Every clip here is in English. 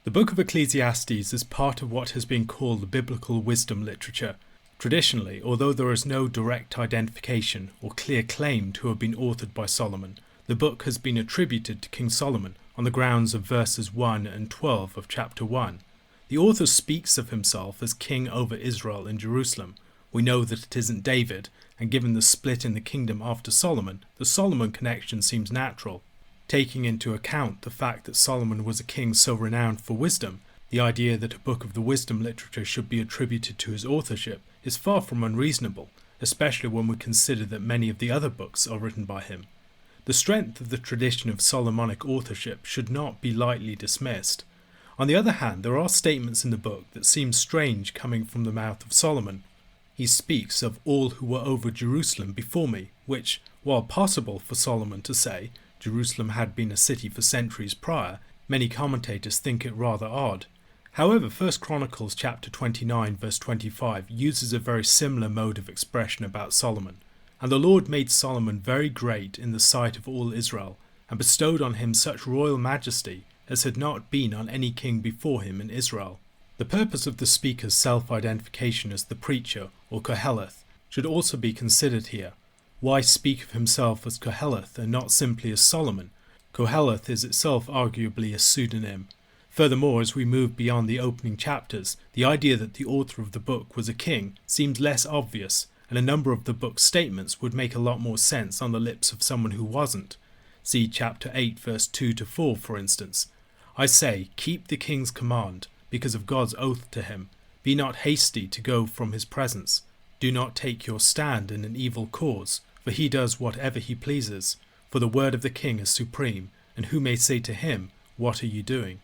The book of Ecclesiastes is part of what has been called the biblical wisdom literature. Traditionally, although there is no direct identification or clear claim to have been authored by Solomon, the book has been attributed to King Solomon on the grounds of verses 1 and 12 of chapter 1. The author speaks of himself as king over Israel and Jerusalem. We know that it isn't David, and given the split in the kingdom after Solomon, the Solomon connection seems natural. Taking into account the fact that Solomon was a king so renowned for wisdom, the idea that a book of the wisdom literature should be attributed to his authorship is far from unreasonable, especially when we consider that many of the other books are written by him. The strength of the tradition of Solomonic authorship should not be lightly dismissed. On the other hand, there are statements in the book that seem strange coming from the mouth of Solomon. He speaks of all who were over Jerusalem before me, which, while possible for Solomon to say, Jerusalem had been a city for centuries prior, many commentators think it rather odd. However, 1 Chronicles chapter 29 verse 25 uses a very similar mode of expression about Solomon. And the Lord made Solomon very great in the sight of all Israel, and bestowed on him such royal majesty as had not been on any king before him in Israel. The purpose of the speaker's self-identification as the preacher, or Koheleth, should also be considered here. Why speak of himself as Koheleth and not simply as Solomon? Koheleth is itself arguably a pseudonym. Furthermore, as we move beyond the opening chapters, the idea that the author of the book was a king seems less obvious, and a number of the book's statements would make a lot more sense on the lips of someone who wasn't. See chapter 8 verse 2 to 4 for instance. I say, keep the king's command, because of God's oath to him. Be not hasty to go from his presence. Do not take your stand in an evil cause, for he does whatever he pleases. For the word of the king is supreme, and who may say to him, what are you doing?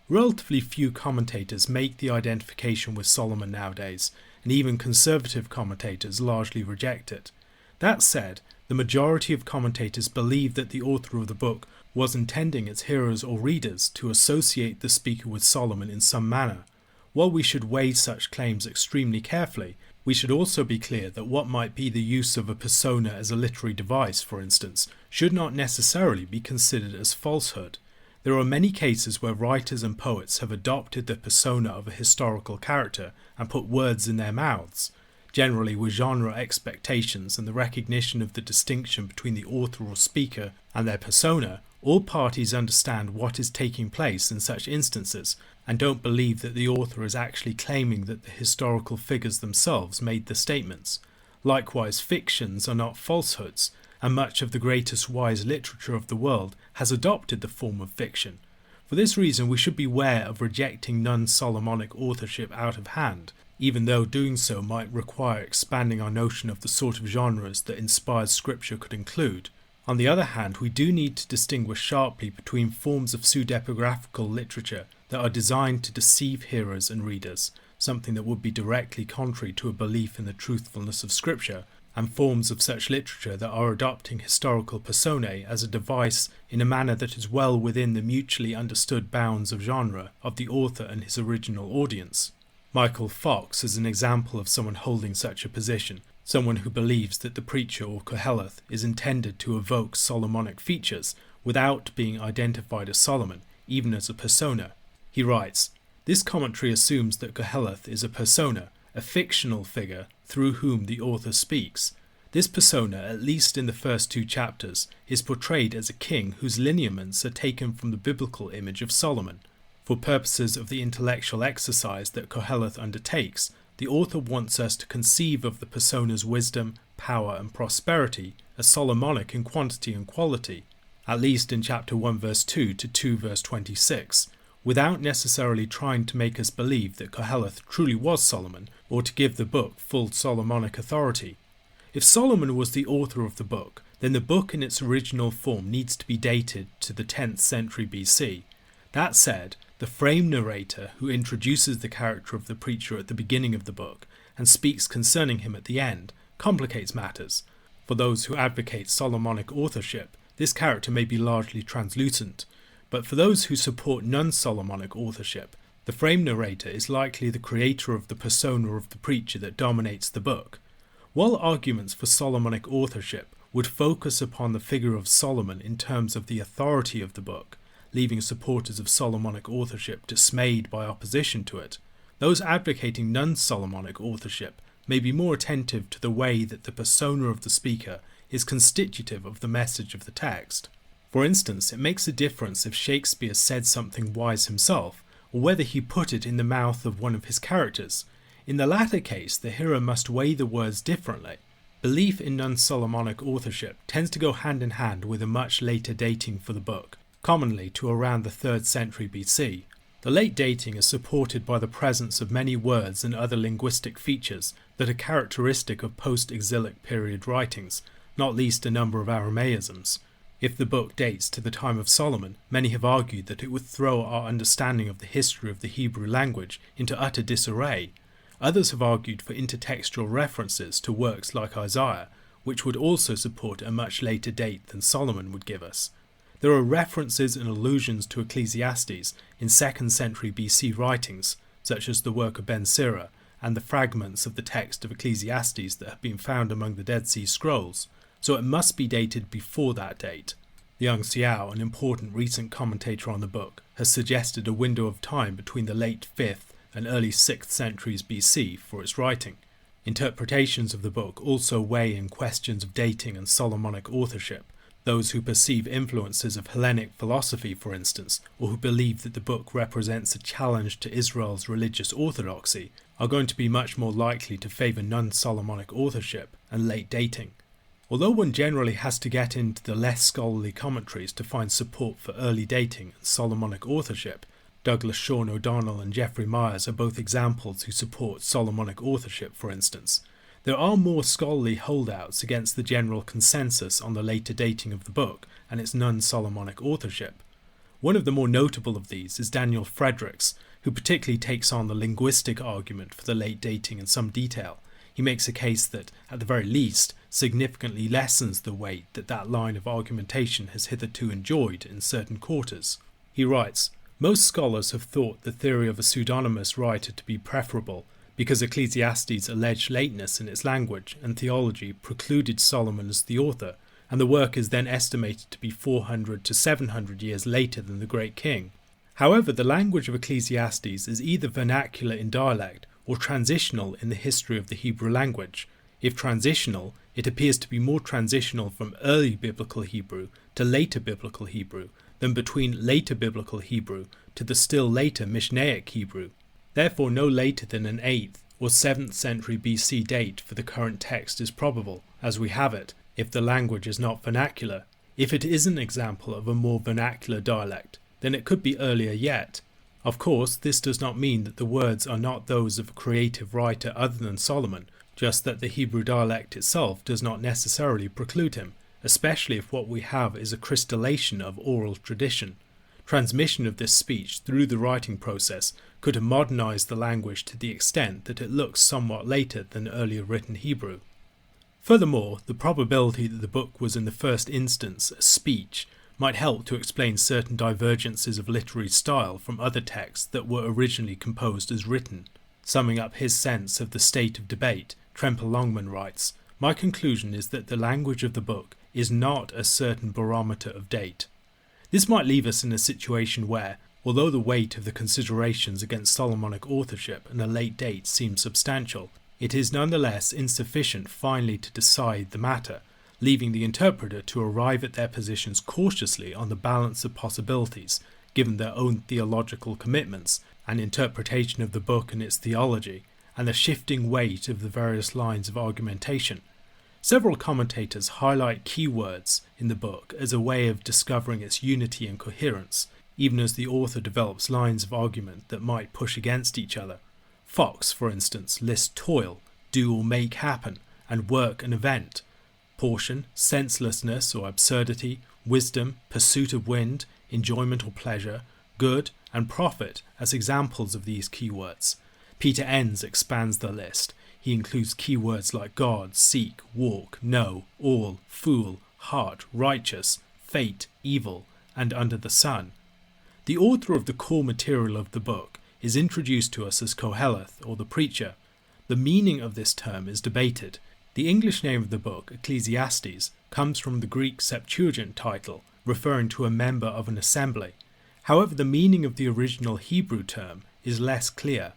Relatively few commentators make the identification with Solomon nowadays, and even conservative commentators largely reject it. That said, the majority of commentators believe that the author of the book was intending its hearers or readers to associate the speaker with Solomon in some manner. While we should weigh such claims extremely carefully, we should also be clear that what might be the use of a persona as a literary device, for instance, should not necessarily be considered as falsehood. There are many cases where writers and poets have adopted the persona of a historical character and put words in their mouths. Generally, with genre expectations and the recognition of the distinction between the author or speaker and their persona, all parties understand what is taking place in such instances and don't believe that the author is actually claiming that the historical figures themselves made the statements. Likewise, fictions are not falsehoods, and much of the greatest wise literature of the world has adopted the form of fiction. For this reason, we should beware of rejecting non-Solomonic authorship out of hand, even though doing so might require expanding our notion of the sort of genres that inspired scripture could include. On the other hand, we do need to distinguish sharply between forms of pseudepigraphical literature that are designed to deceive hearers and readers, something that would be directly contrary to a belief in the truthfulness of scripture, and forms of such literature that are adopting historical personae as a device in a manner that is well within the mutually understood bounds of genre of the author and his original audience. Michael Fox is an example of someone holding such a position, someone who believes that the preacher or Koheleth is intended to evoke Solomonic features without being identified as Solomon, even as a persona. He writes, "This commentary assumes that Koheleth is a persona, a fictional figure through whom the author speaks. This persona, at least in the first 2 chapters, is portrayed as a king whose lineaments are taken from the biblical image of Solomon. For purposes of the intellectual exercise that Koheleth undertakes, the author wants us to conceive of the persona's wisdom, power and prosperity as Solomonic in quantity and quality, at least in chapter 1 verse 2 to 2 verse 26, without necessarily trying to make us believe that Koheleth truly was Solomon, or to give the book full Solomonic authority. If Solomon was the author of the book, then the book in its original form needs to be dated to the 10th century BC. That said, the frame narrator who introduces the character of the preacher at the beginning of the book and speaks concerning him at the end complicates matters. For those who advocate Solomonic authorship, this character may be largely translucent, but for those who support non-Solomonic authorship, the frame narrator is likely the creator of the persona of the preacher that dominates the book. While arguments for Solomonic authorship would focus upon the figure of Solomon in terms of the authority of the book, leaving supporters of Solomonic authorship dismayed by opposition to it. Those advocating non-Solomonic authorship may be more attentive to the way that the persona of the speaker is constitutive of the message of the text. For instance, it makes a difference if Shakespeare said something wise himself, or whether he put it in the mouth of one of his characters. In the latter case, the hearer must weigh the words differently. Belief in non-Solomonic authorship tends to go hand in hand with a much later dating for the book, commonly to around the 3rd century BC. The late dating is supported by the presence of many words and other linguistic features that are characteristic of post-exilic period writings, not least a number of Aramaisms. If the book dates to the time of Solomon, many have argued that it would throw our understanding of the history of the Hebrew language into utter disarray. Others have argued for intertextual references to works like Isaiah, which would also support a much later date than Solomon would give us. There are references and allusions to Ecclesiastes in 2nd century BC writings, such as the work of Ben Sira and the fragments of the text of Ecclesiastes that have been found among the Dead Sea Scrolls, so it must be dated before that date. Liang Xiao, an important recent commentator on the book, has suggested a window of time between the late 5th and early 6th centuries BC for its writing. Interpretations of the book also weigh in questions of dating and Solomonic authorship. Those who perceive influences of Hellenic philosophy, for instance, or who believe that the book represents a challenge to Israel's religious orthodoxy, are going to be much more likely to favour non-Solomonic authorship and late dating. Although one generally has to get into the less scholarly commentaries to find support for early dating and Solomonic authorship, Douglas Sean O'Donnell and Geoffrey Myers are both examples who support Solomonic authorship, for instance. There are more scholarly holdouts against the general consensus on the later dating of the book and its non-Solomonic authorship. One of the more notable of these is Daniel Fredericks, who particularly takes on the linguistic argument for the late dating in some detail. He makes a case that, at the very least, significantly lessens the weight that line of argumentation has hitherto enjoyed in certain quarters. He writes, "Most scholars have thought the theory of a pseudonymous writer to be preferable, because Ecclesiastes' alleged lateness in its language and theology precluded Solomon as the author, and the work is then estimated to be 400 to 700 years later than the great king. However, the language of Ecclesiastes is either vernacular in dialect or transitional in the history of the Hebrew language. If transitional, it appears to be more transitional from early Biblical Hebrew to later Biblical Hebrew than between later Biblical Hebrew to the still later Mishnaic Hebrew. Therefore, no later than an 8th or 7th century BC date for the current text is probable, as we have it, if the language is not vernacular. If it is an example of a more vernacular dialect, then it could be earlier yet. Of course, this does not mean that the words are not those of a creative writer other than Solomon, just that the Hebrew dialect itself does not necessarily preclude him, especially if what we have is a crystallization of oral tradition. Transmission of this speech through the writing process could have modernized the language to the extent that it looks somewhat later than earlier written Hebrew. Furthermore, the probability that the book was in the first instance a speech might help to explain certain divergences of literary style from other texts that were originally composed as written. Summing up his sense of the state of debate, Tremper Longman writes, "My conclusion is that the language of the book is not a certain barometer of date." This might leave us in a situation where, although the weight of the considerations against Solomonic authorship and a late date seems substantial, it is nonetheless insufficient finally to decide the matter, leaving the interpreter to arrive at their positions cautiously on the balance of possibilities, given their own theological commitments and interpretation of the book and its theology, and the shifting weight of the various lines of argumentation. Several commentators highlight keywords in the book as a way of discovering its unity and coherence, even as the author develops lines of argument that might push against each other. Fox, for instance, lists toil, do or make happen, and work and event. Portion, senselessness or absurdity, wisdom, pursuit of wind, enjoyment or pleasure, good, and profit as examples of these keywords. Peter Enns expands the list. He includes keywords like God, seek, walk, know, all, fool, heart, righteous, fate, evil, and under the sun. The author of the core material of the book is introduced to us as Koheleth, or the preacher. The meaning of this term is debated. The English name of the book, Ecclesiastes, comes from the Greek Septuagint title, referring to a member of an assembly. However, the meaning of the original Hebrew term is less clear.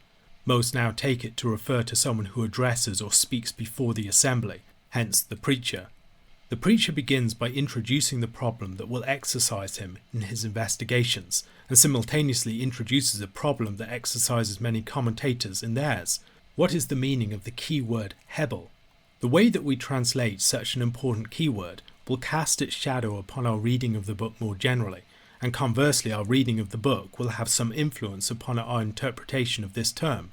Most now take it to refer to someone who addresses or speaks before the assembly, hence the preacher. The preacher begins by introducing the problem that will exercise him in his investigations, and simultaneously introduces a problem that exercises many commentators in theirs. What is the meaning of the key word Hebel? The way that we translate such an important keyword will cast its shadow upon our reading of the book more generally, and conversely our reading of the book will have some influence upon our interpretation of this term.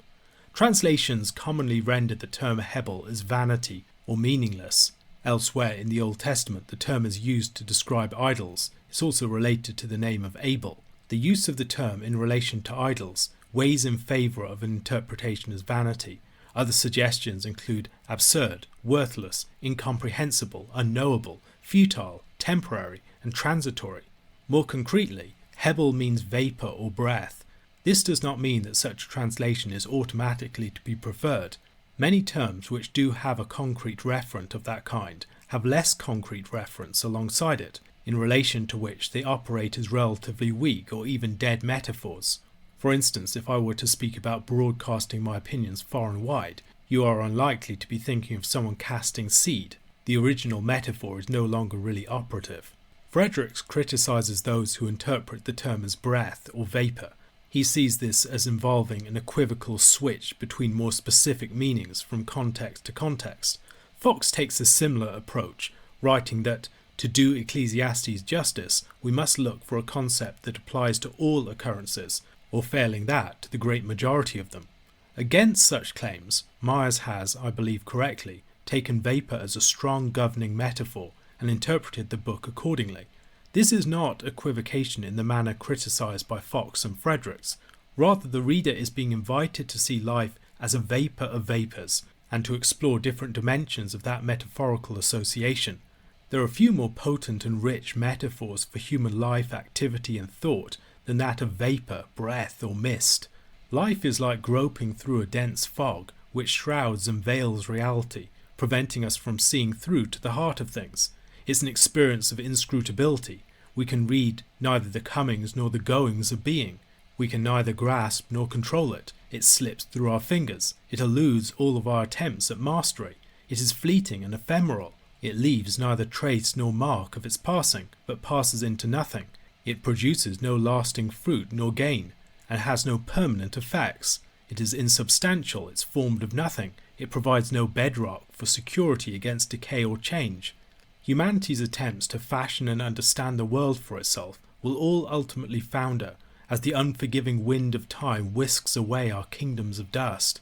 Translations commonly render the term Hebel as vanity or meaningless. Elsewhere in the Old Testament the term is used to describe idols. It's also related to the name of Abel. The use of the term in relation to idols weighs in favour of an interpretation as vanity. Other suggestions include absurd, worthless, incomprehensible, unknowable, futile, temporary, and transitory. More concretely, Hebel means vapour or breath. This does not mean that such a translation is automatically to be preferred. Many terms which do have a concrete referent of that kind have less concrete reference alongside it, in relation to which they operate as relatively weak or even dead metaphors. For instance, if I were to speak about broadcasting my opinions far and wide, you are unlikely to be thinking of someone casting seed. The original metaphor is no longer really operative. Fredericks criticizes those who interpret the term as breath or vapour. He sees this as involving an equivocal switch between more specific meanings from context to context. Fox takes a similar approach, writing that to do Ecclesiastes justice, we must look for a concept that applies to all occurrences, or failing that, to the great majority of them. Against such claims, Myers has, I believe correctly, taken vapour as a strong governing metaphor and interpreted the book accordingly. This is not equivocation in the manner criticised by Fox and Fredericks. Rather, the reader is being invited to see life as a vapour of vapours, and to explore different dimensions of that metaphorical association. There are few more potent and rich metaphors for human life, activity and thought than that of vapour, breath or mist. Life is like groping through a dense fog which shrouds and veils reality, preventing us from seeing through to the heart of things. It's an experience of inscrutability. We can read neither the comings nor the goings of being. We can neither grasp nor control it. It slips through our fingers. It eludes all of our attempts at mastery. It is fleeting and ephemeral. It leaves neither trace nor mark of its passing, but passes into nothing. It produces no lasting fruit nor gain, and has no permanent effects. It is insubstantial, it's formed of nothing. It provides no bedrock for security against decay or change. Humanity's attempts to fashion and understand the world for itself will all ultimately founder as the unforgiving wind of time whisks away our kingdoms of dust.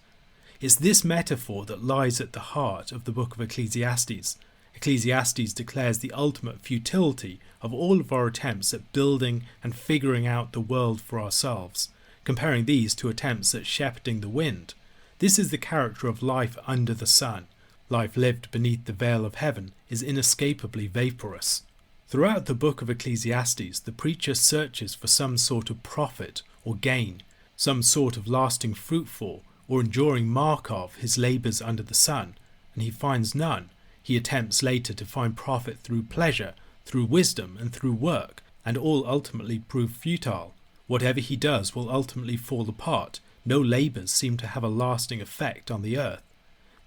It's this metaphor that lies at the heart of the book of Ecclesiastes. Ecclesiastes declares the ultimate futility of all of our attempts at building and figuring out the world for ourselves, comparing these to attempts at shepherding the wind. This is the character of life under the sun. Life lived beneath the veil of heaven is inescapably vaporous. Throughout the book of Ecclesiastes, the preacher searches for some sort of profit or gain, some sort of lasting fruit for, or enduring mark of, his labours under the sun, and he finds none. He attempts later to find profit through pleasure, through wisdom, and through work, and all ultimately prove futile. Whatever he does will ultimately fall apart. No labours seem to have a lasting effect on the earth.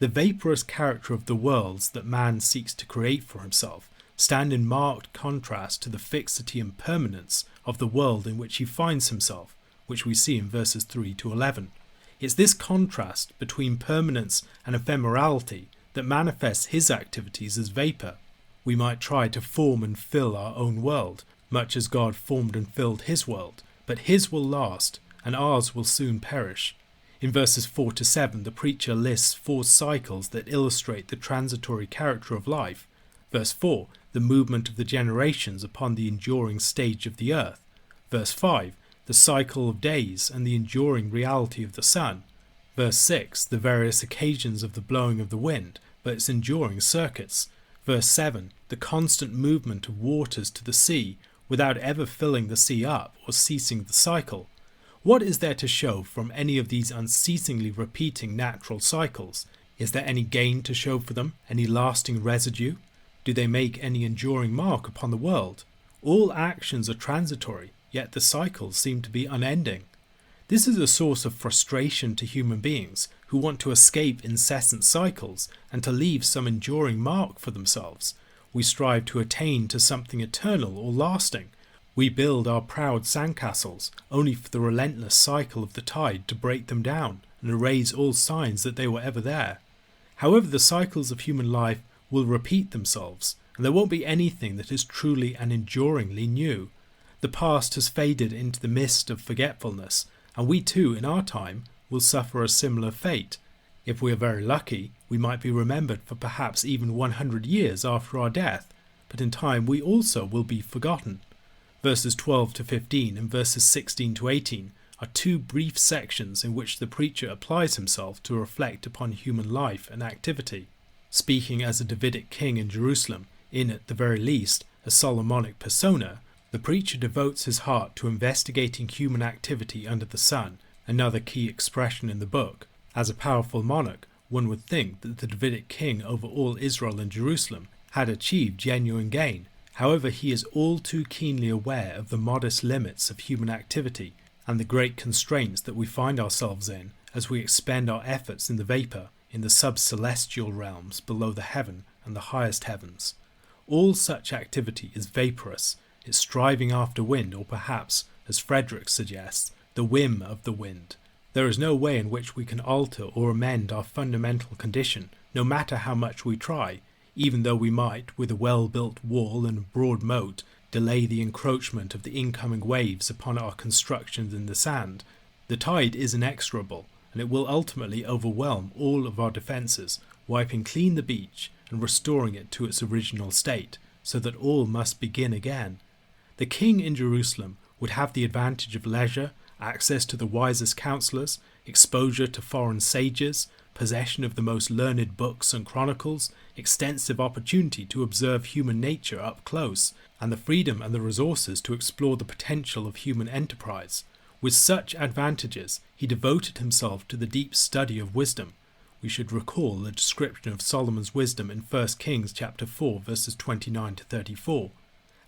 The vaporous character of the worlds that man seeks to create for himself stand in marked contrast to the fixity and permanence of the world in which he finds himself, which we see in verses 3 to 11. It's this contrast between permanence and ephemerality that manifests his activities as vapour. We might try to form and fill our own world, much as God formed and filled his world, but his will last, and ours will soon perish. In verses 4 to 7, the preacher lists 4 cycles that illustrate the transitory character of life. Verse 4, the movement of the generations upon the enduring stage of the earth. Verse 5, the cycle of days and the enduring reality of the sun. Verse 6, the various occasions of the blowing of the wind, but its enduring circuits. Verse 7, the constant movement of waters to the sea, without ever filling the sea up or ceasing the cycle. What is there to show from any of these unceasingly repeating natural cycles? Is there any gain to show for them, any lasting residue? Do they make any enduring mark upon the world? All actions are transitory, yet the cycles seem to be unending. This is a source of frustration to human beings who want to escape incessant cycles and to leave some enduring mark for themselves. We strive to attain to something eternal or lasting. We build our proud sandcastles only for the relentless cycle of the tide to break them down and erase all signs that they were ever there. However, the cycles of human life will repeat themselves, and there won't be anything that is truly and enduringly new. The past has faded into the mist of forgetfulness, and we too, in our time, will suffer a similar fate. If we are very lucky, we might be remembered for perhaps even 100 years after our death, but in time we also will be forgotten. Verses 12 to 15 and verses 16 to 18 are two brief sections in which the preacher applies himself to reflect upon human life and activity. Speaking as a Davidic king in Jerusalem, in at the very least a Solomonic persona, the preacher devotes his heart to investigating human activity under the sun, another key expression in the book. As a powerful monarch, one would think that the Davidic king over all Israel and Jerusalem had achieved genuine gain. However, he is all too keenly aware of the modest limits of human activity and the great constraints that we find ourselves in as we expend our efforts in the vapour, in the sub-celestial realms below the heaven and the highest heavens. All such activity is vaporous, it's striving after wind, or perhaps, as Frederick suggests, the whim of the wind. There is no way in which we can alter or amend our fundamental condition, no matter how much we try, even though we might, with a well-built wall and a broad moat, delay the encroachment of the incoming waves upon our constructions in the sand. The tide is inexorable, and it will ultimately overwhelm all of our defences, wiping clean the beach and restoring it to its original state, so that all must begin again. The king in Jerusalem would have the advantage of leisure, access to the wisest counsellors, exposure to foreign sages, possession of the most learned books and chronicles, extensive opportunity to observe human nature up close, and the freedom and the resources to explore the potential of human enterprise. With such advantages, he devoted himself to the deep study of wisdom. We should recall the description of Solomon's wisdom in 1 Kings chapter 4, verses 29 to 34.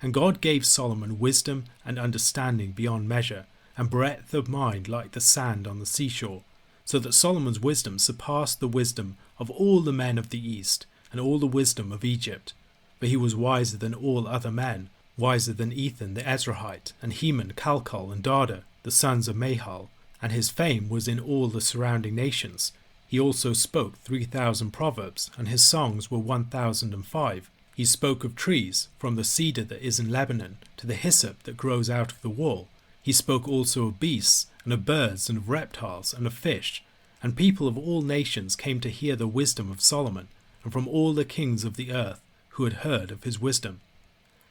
And God gave Solomon wisdom and understanding beyond measure, and breadth of mind like the sand on the seashore, so that Solomon's wisdom surpassed the wisdom of all the men of the East, and all the wisdom of Egypt. For he was wiser than all other men, wiser than Ethan the Ezrahite, and Heman, Calcol, and Darda, the sons of Mahal, and his fame was in all the surrounding nations. He also spoke 3,000 proverbs, and his songs were 1,005. He spoke of trees, from the cedar that is in Lebanon to the hyssop that grows out of the wall. He spoke also of beasts, and of birds, and of reptiles, and of fish. And people of all nations came to hear the wisdom of Solomon, and from all the kings of the earth who had heard of his wisdom.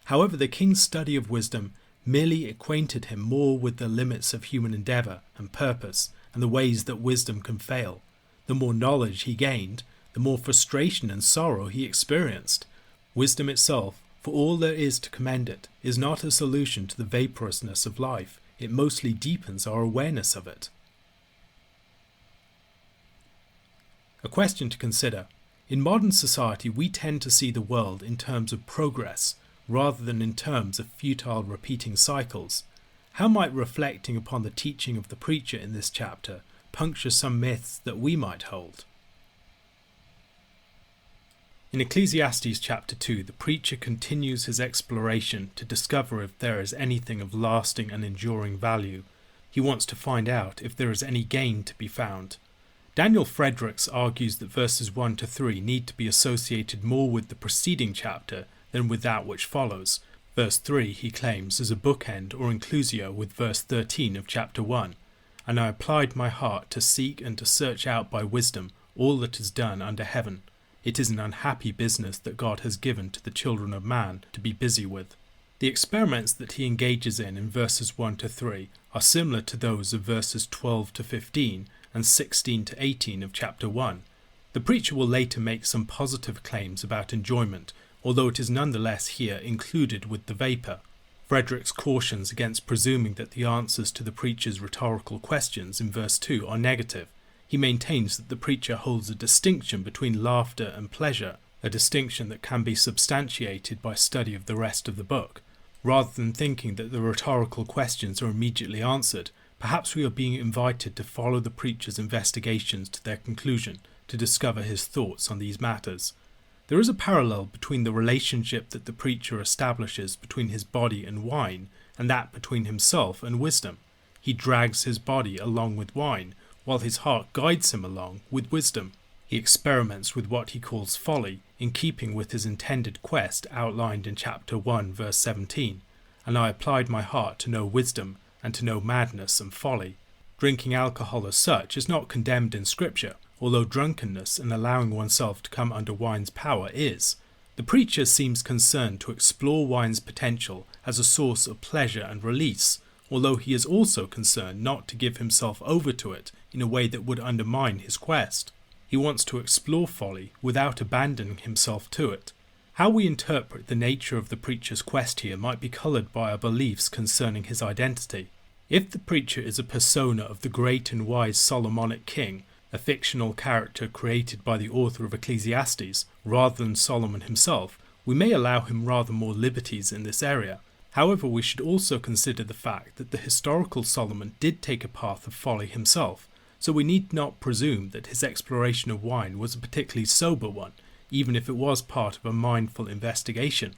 However, the king's study of wisdom merely acquainted him more with the limits of human endeavour and purpose, and the ways that wisdom can fail. The more knowledge he gained, the more frustration and sorrow he experienced. Wisdom itself, for all there is to commend it, is not a solution to the vaporousness of life. It mostly deepens our awareness of it. A question to consider. In modern society, we tend to see the world in terms of progress, rather than in terms of futile repeating cycles. How might reflecting upon the teaching of the preacher in this chapter puncture some myths that we might hold? In Ecclesiastes chapter 2, the preacher continues his exploration to discover if there is anything of lasting and enduring value. He wants to find out if there is any gain to be found. Daniel Fredericks argues that verses 1 to 3 need to be associated more with the preceding chapter than with that which follows. Verse 3, he claims, is a bookend or inclusio with verse 13 of chapter 1. And I applied my heart to seek and to search out by wisdom all that is done under heaven. It is an unhappy business that God has given to the children of man to be busy with. The experiments that he engages in verses 1 to 3 are similar to those of verses 12 to 15 and 16 to 18 of chapter 1. The preacher will later make some positive claims about enjoyment, although it is nonetheless here included with the vapour. Fredericks cautions against presuming that the answers to the preacher's rhetorical questions in verse 2 are negative. He maintains that the preacher holds a distinction between laughter and pleasure, a distinction that can be substantiated by study of the rest of the book. Rather than thinking that the rhetorical questions are immediately answered, perhaps we are being invited to follow the preacher's investigations to their conclusion to discover his thoughts on these matters. There is a parallel between the relationship that the preacher establishes between his body and wine and that between himself and wisdom. He drags his body along with wine, while his heart guides him along with wisdom. He experiments with what he calls folly, in keeping with his intended quest outlined in chapter 1 verse 17, and I applied my heart to know wisdom and to know madness and folly. Drinking alcohol as such is not condemned in Scripture, although drunkenness and allowing oneself to come under wine's power is. The preacher seems concerned to explore wine's potential as a source of pleasure and release, although he is also concerned not to give himself over to it in a way that would undermine his quest. He wants to explore folly without abandoning himself to it. How we interpret the nature of the preacher's quest here might be coloured by our beliefs concerning his identity. If the preacher is a persona of the great and wise Solomonic king, a fictional character created by the author of Ecclesiastes, rather than Solomon himself, we may allow him rather more liberties in this area. However, we should also consider the fact that the historical Solomon did take a path of folly himself, so we need not presume that his exploration of wine was a particularly sober one, even if it was part of a mindful investigation.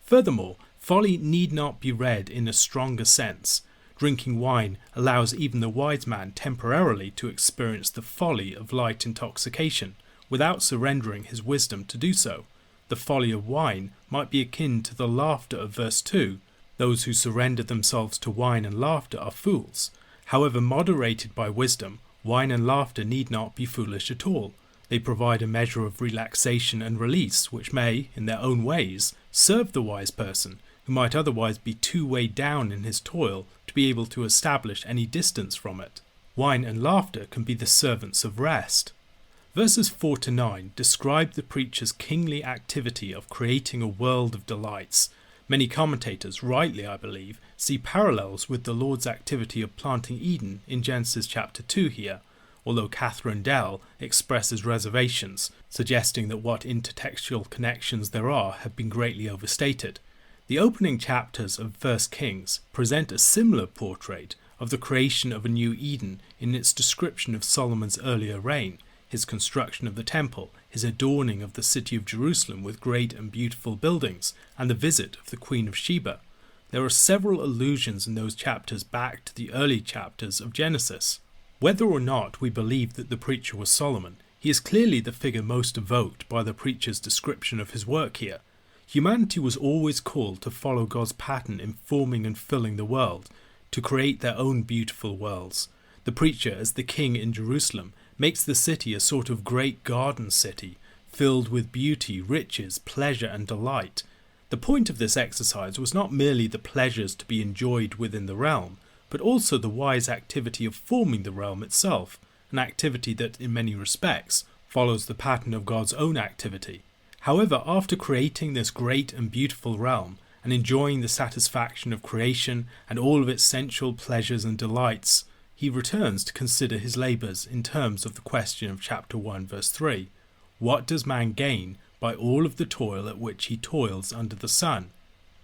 Furthermore, folly need not be read in a stronger sense. Drinking wine allows even the wise man temporarily to experience the folly of light intoxication, without surrendering his wisdom to do so. The folly of wine might be akin to the laughter of verse 2. Those who surrender themselves to wine and laughter are fools. However, moderated by wisdom, wine and laughter need not be foolish at all. They provide a measure of relaxation and release which may, in their own ways, serve the wise person, who might otherwise be too weighed down in his toil to be able to establish any distance from it. Wine and laughter can be the servants of rest. Verses 4 to 9 describe the preacher's kingly activity of creating a world of delights. Many commentators, rightly I believe, see parallels with the Lord's activity of planting Eden in Genesis chapter 2 here, although Catherine Dell expresses reservations, suggesting that what intertextual connections there are have been greatly overstated. The opening chapters of 1 Kings present a similar portrait of the creation of a new Eden in its description of Solomon's earlier reign, his construction of the temple, his adorning of the city of Jerusalem with great and beautiful buildings, and the visit of the Queen of Sheba. There are several allusions in those chapters back to the early chapters of Genesis. Whether or not we believe that the preacher was Solomon, he is clearly the figure most evoked by the preacher's description of his work here. Humanity was always called to follow God's pattern in forming and filling the world, to create their own beautiful worlds. The preacher, as the king in Jerusalem, makes the city a sort of great garden city, filled with beauty, riches, pleasure and delight. The point of this exercise was not merely the pleasures to be enjoyed within the realm, but also the wise activity of forming the realm itself, an activity that, in many respects, follows the pattern of God's own activity. However, after creating this great and beautiful realm, and enjoying the satisfaction of creation and all of its sensual pleasures and delights, he returns to consider his labours in terms of the question of chapter 1 verse 3. What does man gain by all of the toil at which he toils under the sun?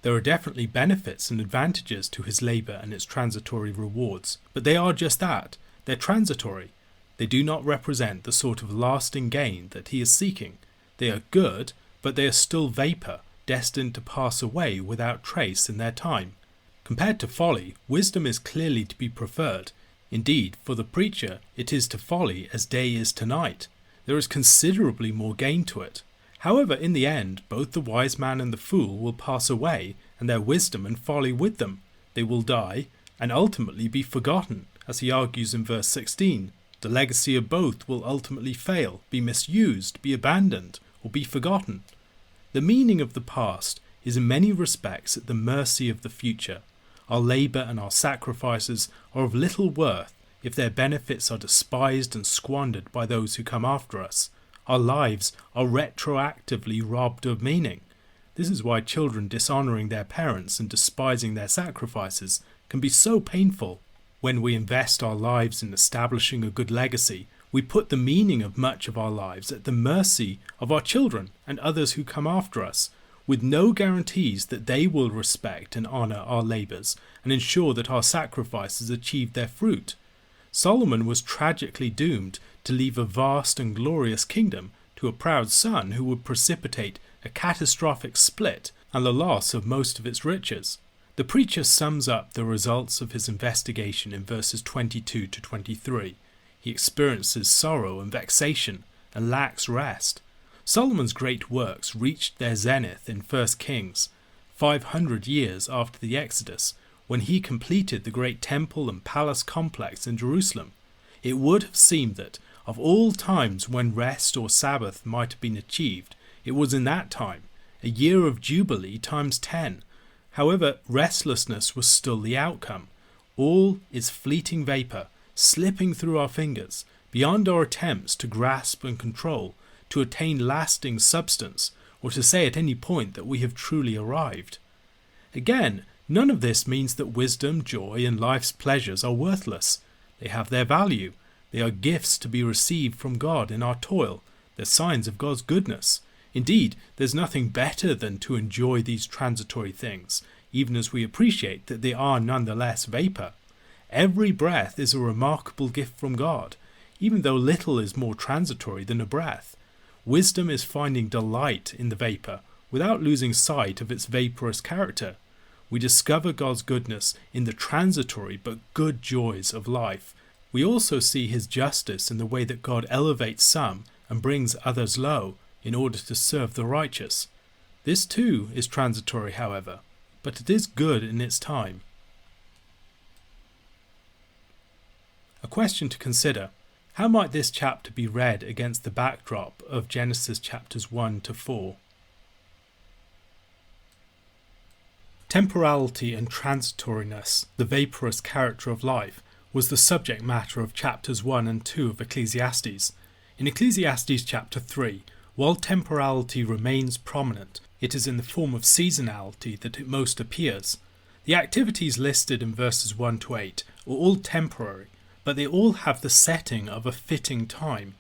There are definitely benefits and advantages to his labour and its transitory rewards, but they are just that. They're transitory. They do not represent the sort of lasting gain that he is seeking. They are good, but they are still vapour, destined to pass away without trace in their time. Compared to folly, wisdom is clearly to be preferred. Indeed, for the preacher, it is to folly as day is to night. There is considerably more gain to it. However, in the end, both the wise man and the fool will pass away, and their wisdom and folly with them. They will die, and ultimately be forgotten, as he argues in verse 16. The legacy of both will ultimately fail, be misused, be abandoned, or be forgotten. The meaning of the past is in many respects at the mercy of the future. Our labour and our sacrifices are of little worth if their benefits are despised and squandered by those who come after us. Our lives are retroactively robbed of meaning. This is why children dishonouring their parents and despising their sacrifices can be so painful. When we invest our lives in establishing a good legacy, we put the meaning of much of our lives at the mercy of our children and others who come after us. with no guarantees that they will respect and honour our labours and ensure that our sacrifices achieve their fruit. Solomon was tragically doomed to leave a vast and glorious kingdom to a proud son who would precipitate a catastrophic split and the loss of most of its riches. The preacher sums up the results of his investigation in verses 22 to 23. He experiences sorrow and vexation and lacks rest. Solomon's great works reached their zenith in 1 Kings, 500 years after the Exodus, when he completed the great temple and palace complex in Jerusalem. It would have seemed that, of all times when rest or Sabbath might have been achieved, it was in that time, a year of Jubilee times 10. However, restlessness was still the outcome. All is fleeting vapour, slipping through our fingers, beyond our attempts to grasp and control, to attain lasting substance, or to say at any point that we have truly arrived. Again, none of this means that wisdom, joy, and life's pleasures are worthless. They have their value. They are gifts to be received from God in our toil. They're signs of God's goodness. Indeed, there's nothing better than to enjoy these transitory things, even as we appreciate that they are nonetheless vapour. Every breath is a remarkable gift from God, even though little is more transitory than a breath. Wisdom is finding delight in the vapour, without losing sight of its vaporous character. We discover God's goodness in the transitory but good joys of life. We also see his justice in the way that God elevates some and brings others low in order to serve the righteous. This too is transitory, however, but it is good in its time. A question to consider: how might this chapter be read against the backdrop of Genesis chapters 1 to 4? Temporality and transitoriness, the vaporous character of life, was the subject matter of chapters 1 and 2 of Ecclesiastes. In Ecclesiastes chapter 3, while temporality remains prominent, it is in the form of seasonality that it most appears. The activities listed in verses 1 to 8 are all temporary, but they all have the setting of a fitting time.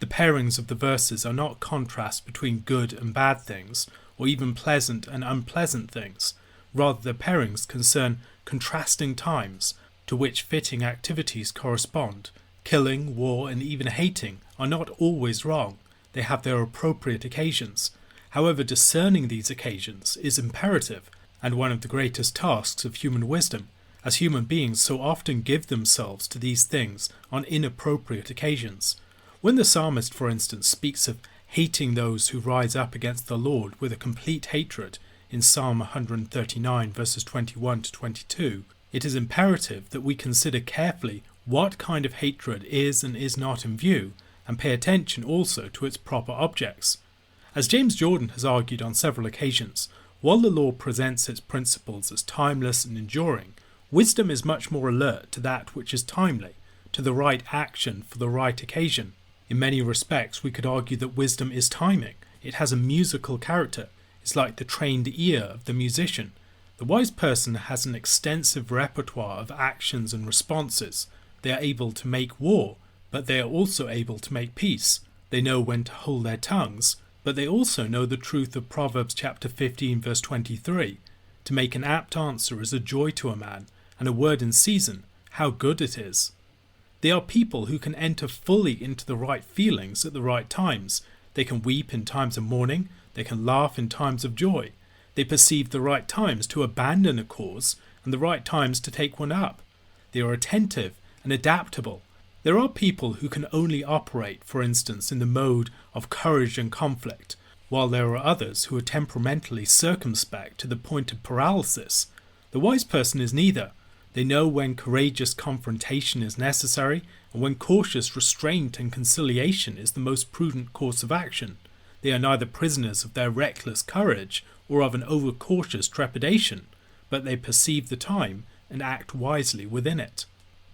The pairings of the verses are not contrasts between good and bad things, or even pleasant and unpleasant things. Rather, the pairings concern contrasting times, to which fitting activities correspond. Killing, war, and even hating are not always wrong. They have their appropriate occasions. However, discerning these occasions is imperative, and one of the greatest tasks of human wisdom, as human beings so often give themselves to these things on inappropriate occasions. When the psalmist, for instance, speaks of hating those who rise up against the Lord with a complete hatred in Psalm 139 verses 21 to 22, it is imperative that we consider carefully what kind of hatred is and is not in view, and pay attention also to its proper objects. As James Jordan has argued on several occasions, while the law presents its principles as timeless and enduring, wisdom is much more alert to that which is timely, to the right action for the right occasion. In many respects, we could argue that wisdom is timing. It has a musical character. It's like the trained ear of the musician. The wise person has an extensive repertoire of actions and responses. They are able to make war, but they are also able to make peace. They know when to hold their tongues, but they also know the truth of Proverbs chapter 15 verse 23. To make an apt answer is a joy to a man, and a word in season, how good it is. They are people who can enter fully into the right feelings at the right times. They can weep in times of mourning. They can laugh in times of joy. They perceive the right times to abandon a cause and the right times to take one up. They are attentive and adaptable. There are people who can only operate, for instance, in the mode of courage and conflict, while there are others who are temperamentally circumspect to the point of paralysis. The wise person is neither. They know when courageous confrontation is necessary and when cautious restraint and conciliation is the most prudent course of action. They are neither prisoners of their reckless courage or of an overcautious trepidation, but they perceive the time and act wisely within it.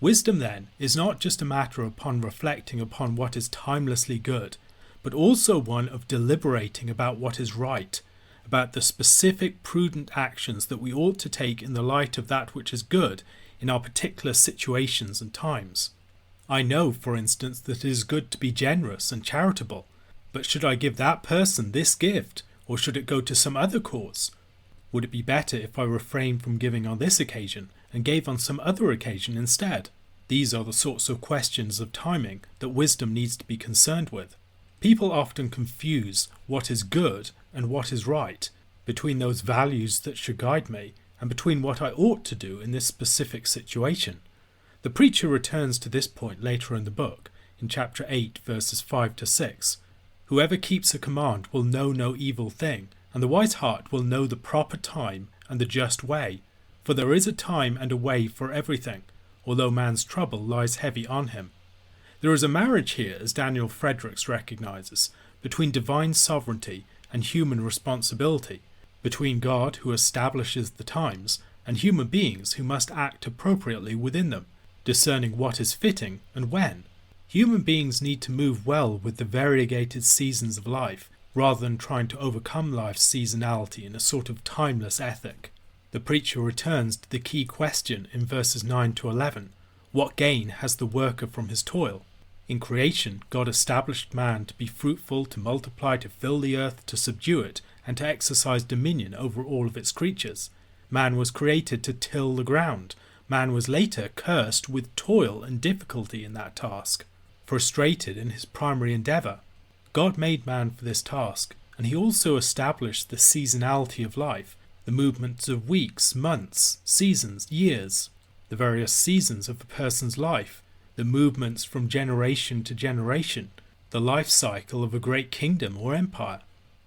Wisdom, then, is not just a matter upon reflecting upon what is timelessly good, but also one of deliberating about what is right, about the specific prudent actions that we ought to take in the light of that which is good in our particular situations and times. I know, for instance, that it is good to be generous and charitable, but should I give that person this gift, or should it go to some other cause? Would it be better if I refrained from giving on this occasion and gave on some other occasion instead? These are the sorts of questions of timing that wisdom needs to be concerned with. People often confuse what is good and what is right, between those values that should guide me and between what I ought to do in this specific situation. The preacher returns to this point later in the book, in chapter 8 verses 5 to 6. Whoever keeps a command will know no evil thing, and the wise heart will know the proper time and the just way. For there is a time and a way for everything, although man's trouble lies heavy on him. There is a marriage here, as Daniel Fredericks recognizes, between divine sovereignty and human responsibility, between God who establishes the times and human beings who must act appropriately within them, discerning what is fitting and when. Human beings need to move well with the variegated seasons of life, rather than trying to overcome life's seasonality in a sort of timeless ethic. The preacher returns to the key question in verses 9 to 11. What gain has the worker from his toil? In creation, God established man to be fruitful, to multiply, to fill the earth, to subdue it, and to exercise dominion over all of its creatures. Man was created to till the ground. Man was later cursed with toil and difficulty in that task, frustrated in his primary endeavour. God made man for this task, and he also established the seasonality of life, the movements of weeks, months, seasons, years, the various seasons of a person's life, the movements from generation to generation, the life cycle of a great kingdom or empire,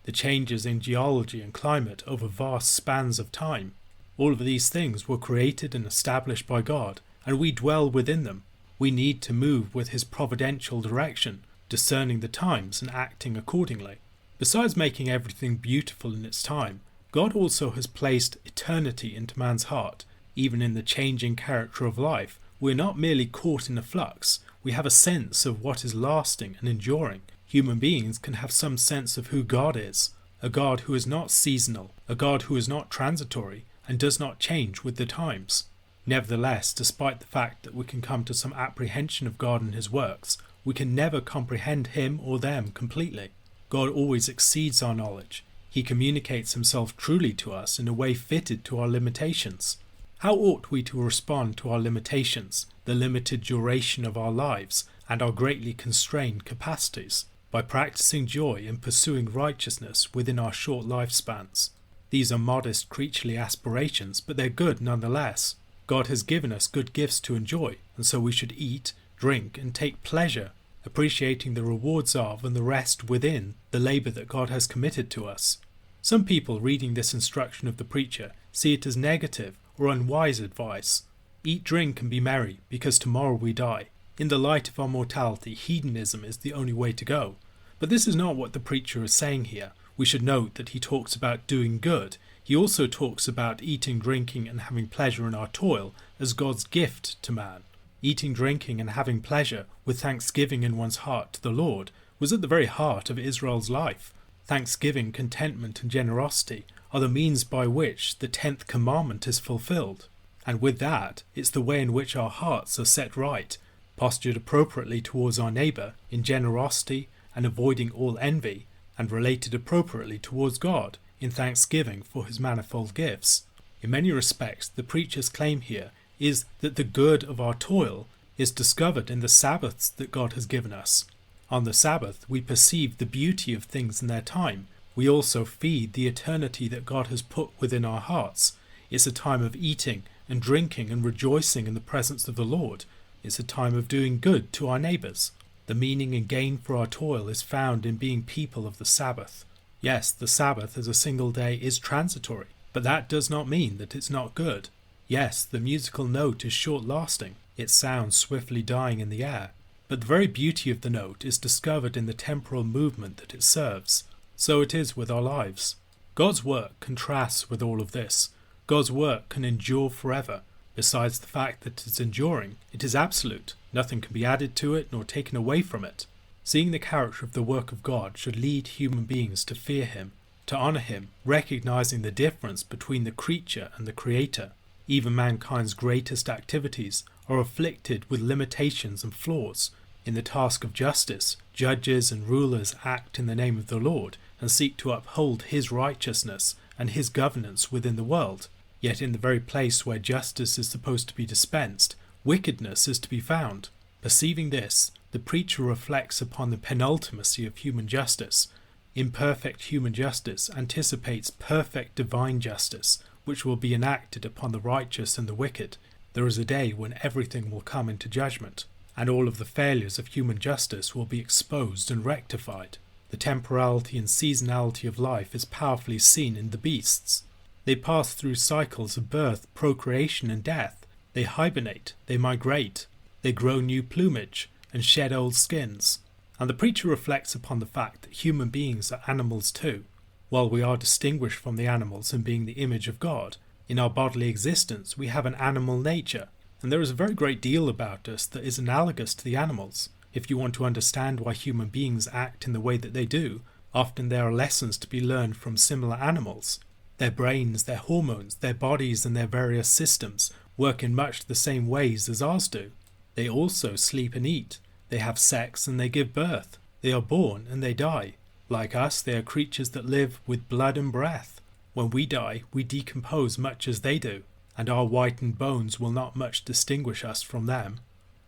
the changes in geology and climate over vast spans of time. All of these things were created and established by God, and we dwell within them. We need to move with his providential direction, discerning the times and acting accordingly. Besides making everything beautiful in its time, God also has placed eternity into man's heart. Even in the changing character of life, we are not merely caught in a flux. We have a sense of what is lasting and enduring. Human beings can have some sense of who God is, a God who is not seasonal, a God who is not transitory, and does not change with the times. Nevertheless, despite the fact that we can come to some apprehension of God and his works, we can never comprehend him or them completely. God always exceeds our knowledge. He communicates himself truly to us in a way fitted to our limitations. How ought we to respond to our limitations, the limited duration of our lives, and our greatly constrained capacities? By practicing joy and pursuing righteousness within our short lifespans. These are modest creaturely aspirations, but they're good nonetheless. God has given us good gifts to enjoy, and so we should eat, drink, and take pleasure, appreciating the rewards of and the rest within the labour that God has committed to us. Some people reading this instruction of the preacher see it as negative or unwise advice. Eat, drink, and be merry, because tomorrow we die. In the light of our mortality, hedonism is the only way to go. But this is not what the preacher is saying here. We should note that he talks about doing good. He also talks about eating, drinking, and having pleasure in our toil as God's gift to man. Eating, drinking, and having pleasure with thanksgiving in one's heart to the Lord was at the very heart of Israel's life. Thanksgiving, contentment, and generosity are the means by which the 10th commandment is fulfilled. And with that, it's the way in which our hearts are set right, postured appropriately towards our neighbour in generosity and avoiding all envy, and related appropriately towards God in thanksgiving for his manifold gifts. In many respects, the preacher's claim here is that the good of our toil is discovered in the Sabbaths that God has given us. On the Sabbath, we perceive the beauty of things in their time. We also feed the eternity that God has put within our hearts. It's a time of eating and drinking and rejoicing in the presence of the Lord. It's a time of doing good to our neighbours. The meaning and gain for our toil is found in being people of the Sabbath. Yes, the Sabbath as a single day is transitory, but that does not mean that it's not good. Yes, the musical note is short-lasting. Its sound swiftly dying in the air. But the very beauty of the note is discovered in the temporal movement that it serves. So it is with our lives. God's work contrasts with all of this. God's work can endure forever. Besides the fact that it's enduring, it is absolute. Nothing can be added to it nor taken away from it. Seeing the character of the work of God should lead human beings to fear him, to honour him, recognizing the difference between the creature and the creator. Even mankind's greatest activities are afflicted with limitations and flaws. In the task of justice, judges and rulers act in the name of the Lord and seek to uphold his righteousness and his governance within the world. Yet in the very place where justice is supposed to be dispensed, wickedness is to be found. Perceiving this, the preacher reflects upon the penultimacy of human justice. Imperfect human justice anticipates perfect divine justice, which will be enacted upon the righteous and the wicked. There is a day when everything will come into judgment, and all of the failures of human justice will be exposed and rectified. The temporality and seasonality of life is powerfully seen in the beasts. They pass through cycles of birth, procreation and death. They hibernate, they migrate, they grow new plumage and shed old skins. And the preacher reflects upon the fact that human beings are animals too. While we are distinguished from the animals in being the image of God, in our bodily existence we have an animal nature, and there is a very great deal about us that is analogous to the animals. If you want to understand why human beings act in the way that they do, often there are lessons to be learned from similar animals. Their brains, their hormones, their bodies and their various systems work in much the same ways as ours do. They also sleep and eat. They have sex and they give birth. They are born and they die. Like us, they are creatures that live with blood and breath. When we die, we decompose much as they do, and our whitened bones will not much distinguish us from them.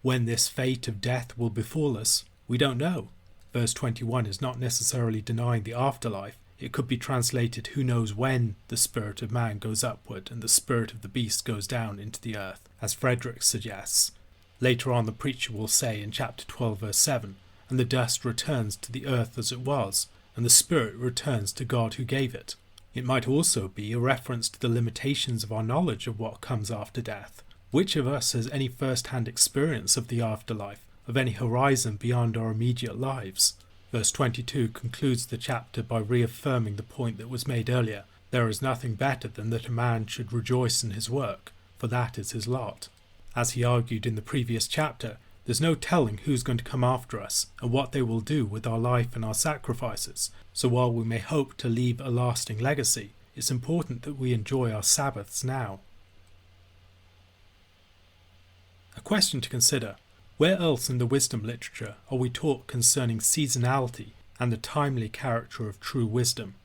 When this fate of death will befall us, we don't know. Verse 21 is not necessarily denying the afterlife. It could be translated, who knows when the spirit of man goes upward and the spirit of the beast goes down into the earth, as Frederick suggests. Later on the preacher will say in chapter 12 verse 7, and the dust returns to the earth as it was, and the spirit returns to God who gave it. It might also be a reference to the limitations of our knowledge of what comes after death. Which of us has any first-hand experience of the afterlife, of any horizon beyond our immediate lives? Verse 22 concludes the chapter by reaffirming the point that was made earlier. There is nothing better than that a man should rejoice in his work, for that is his lot. As he argued in the previous chapter, there's no telling who's going to come after us and what they will do with our life and our sacrifices. So while we may hope to leave a lasting legacy, it's important that we enjoy our Sabbaths now. A question to consider. Where else in the wisdom literature are we taught concerning seasonality and the timely character of true wisdom?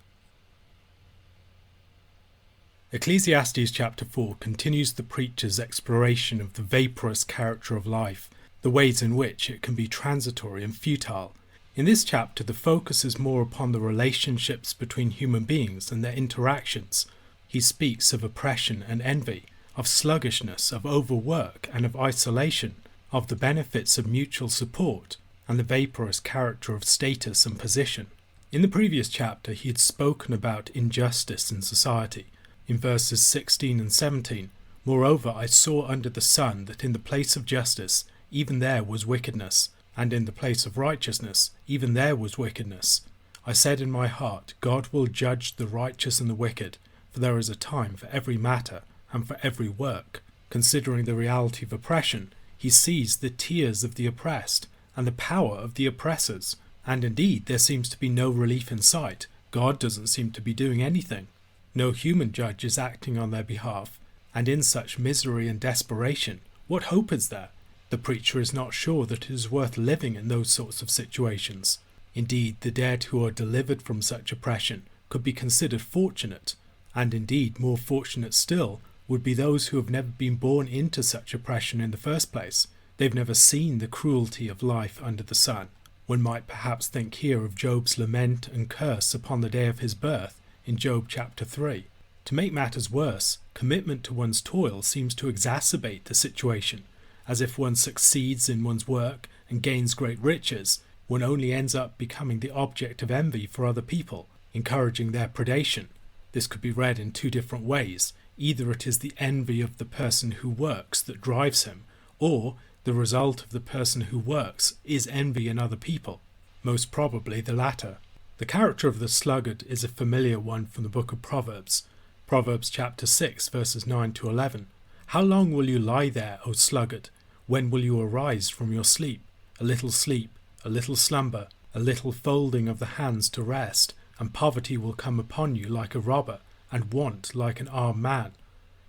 Ecclesiastes chapter 4 continues the preacher's exploration of the vaporous character of life, the ways in which it can be transitory and futile. In this chapter, the focus is more upon the relationships between human beings and their interactions. He speaks of oppression and envy, of sluggishness, of overwork and of isolation, of the benefits of mutual support, and the vaporous character of status and position. In the previous chapter, he had spoken about injustice in society. In verses 16 and 17, moreover, I saw under the sun that in the place of justice, even there was wickedness, and in the place of righteousness, even there was wickedness. I said in my heart, God will judge the righteous and the wicked, for there is a time for every matter and for every work. Considering the reality of oppression, he sees the tears of the oppressed and the power of the oppressors, and indeed there seems to be no relief in sight. God doesn't seem to be doing anything. No human judge is acting on their behalf, and in such misery and desperation, what hope is there? The preacher is not sure that it is worth living in those sorts of situations. Indeed, the dead who are delivered from such oppression could be considered fortunate, and indeed more fortunate still would be those who have never been born into such oppression in the first place. They've never seen the cruelty of life under the sun. One might perhaps think here of Job's lament and curse upon the day of his birth in Job chapter 3. To make matters worse, commitment to one's toil seems to exacerbate the situation. As if one succeeds in one's work and gains great riches, one only ends up becoming the object of envy for other people, encouraging their predation. This could be read in two different ways. Either it is the envy of the person who works that drives him, or the result of the person who works is envy in other people. Most probably the latter. The character of the sluggard is a familiar one from the book of Proverbs. Proverbs chapter 6 verses 9 to 11. How long will you lie there, O sluggard? When will you arise from your sleep? A little slumber, a little folding of the hands to rest, and poverty will come upon you like a robber, and want like an armed man.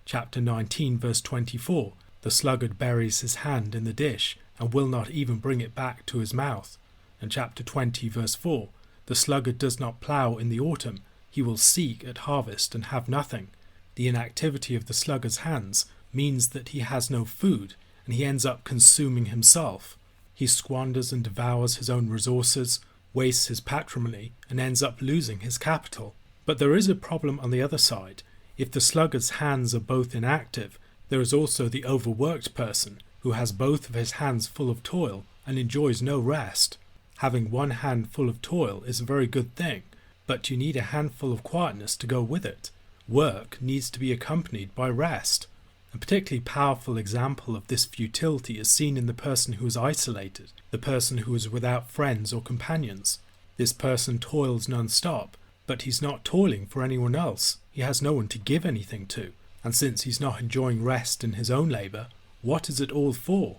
Chapter 19 verse 24. The sluggard buries his hand in the dish, and will not even bring it back to his mouth. And chapter 20 verse 4, the sluggard does not plough in the autumn, he will seek at harvest and have nothing. The inactivity of the sluggard's hands means that he has no food, and he ends up consuming himself. He squanders and devours his own resources, wastes his patrimony, and ends up losing his capital. But there is a problem on the other side. If the sluggard's hands are both inactive, there is also the overworked person who has both of his hands full of toil and enjoys no rest. Having one hand full of toil is a very good thing, but you need a handful of quietness to go with it. Work needs to be accompanied by rest. A particularly powerful example of this futility is seen in the person who is isolated, the person who is without friends or companions. This person toils non-stop, but he's not toiling for anyone else. He has no one to give anything to, and since he's not enjoying rest in his own labour, what is it all for?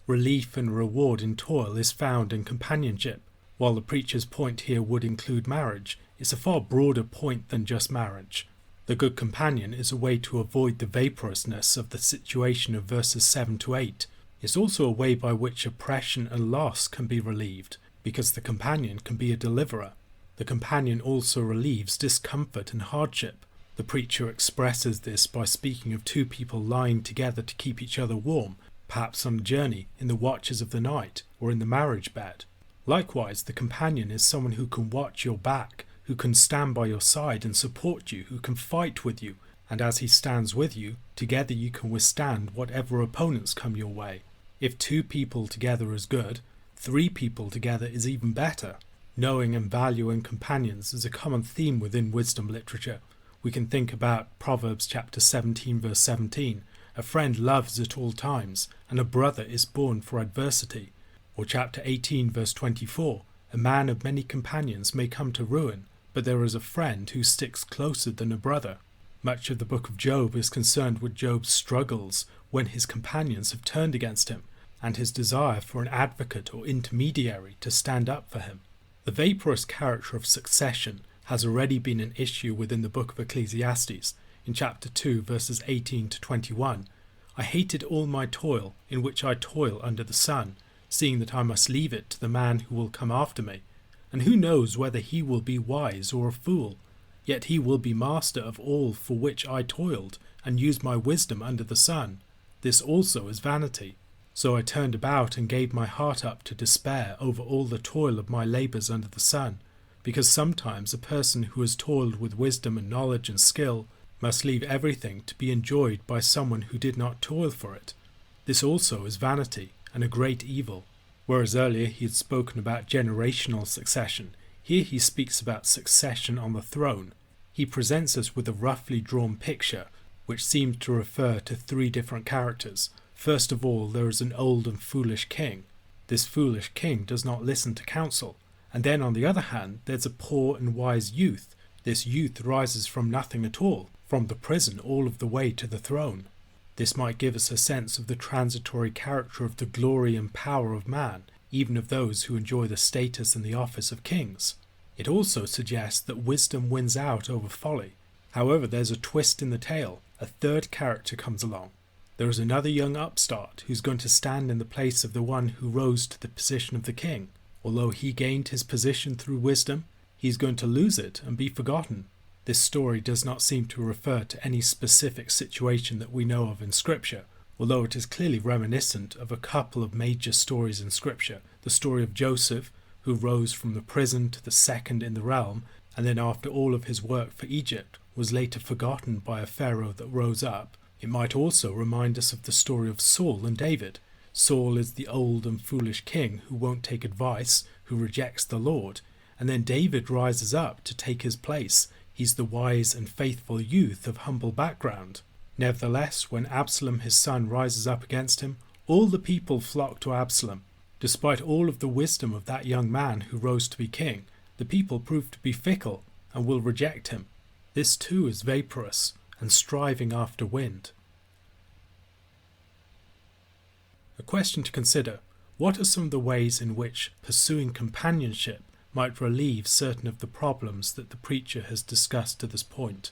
Relief and reward in toil is found in companionship. While the preacher's point here would include marriage, it's a far broader point than just marriage. The good companion is a way to avoid the vaporousness of the situation of verses 7 to 8. It's also a way by which oppression and loss can be relieved, because the companion can be a deliverer. The companion also relieves discomfort and hardship. The preacher expresses this by speaking of two people lying together to keep each other warm, perhaps on a journey, in the watches of the night, or in the marriage bed. Likewise, the companion is someone who can watch your back, who can stand by your side and support you, who can fight with you, and as he stands with you, together you can withstand whatever opponents come your way. If 2 people together is good, 3 people together is even better. Knowing and valuing companions is a common theme within wisdom literature. We can think about Proverbs chapter 17 verse 17, a friend loves at all times, and a brother is born for adversity. Or chapter 18 verse 24, a man of many companions may come to ruin, but there is a friend who sticks closer than a brother. Much of the book of Job is concerned with Job's struggles when his companions have turned against him, and his desire for an advocate or intermediary to stand up for him. The vaporous character of succession has already been an issue within the book of Ecclesiastes. In chapter 2 verses 18 to 21, I hated all my toil in which I toil under the sun, seeing that I must leave it to the man who will come after me. And who knows whether he will be wise or a fool? Yet he will be master of all for which I toiled, and used my wisdom under the sun. This also is vanity. So I turned about and gave my heart up to despair over all the toil of my labours under the sun, because sometimes a person who has toiled with wisdom and knowledge and skill must leave everything to be enjoyed by someone who did not toil for it. This also is vanity, and a great evil. Whereas earlier he had spoken about generational succession, here he speaks about succession on the throne. He presents us with a roughly drawn picture, which seems to refer to 3 different characters. First of all, there is an old and foolish king. This foolish king does not listen to counsel. And then on the other hand, there's a poor and wise youth. This youth rises from nothing at all, from the prison all of the way to the throne. This might give us a sense of the transitory character of the glory and power of man, even of those who enjoy the status and the office of kings. It also suggests that wisdom wins out over folly. However, there's a twist in the tale. A 3rd character comes along. There is another young upstart who's going to stand in the place of the one who rose to the position of the king. Although he gained his position through wisdom, he's going to lose it and be forgotten. This story does not seem to refer to any specific situation that we know of in Scripture, although it is clearly reminiscent of a couple of major stories in Scripture. The story of Joseph, who rose from the prison to the second in the realm, and then after all of his work for Egypt, was later forgotten by a pharaoh that rose up. It might also remind us of the story of Saul and David. Saul is the old and foolish king who won't take advice, who rejects the Lord, and then David rises up to take his place. He's the wise and faithful youth of humble background. Nevertheless, when Absalom his son rises up against him, all the people flock to Absalom. Despite all of the wisdom of that young man who rose to be king, the people prove to be fickle and will reject him. This too is vaporous and striving after wind. A question to consider: what are some of the ways in which pursuing companionship might relieve certain of the problems that the preacher has discussed to this point?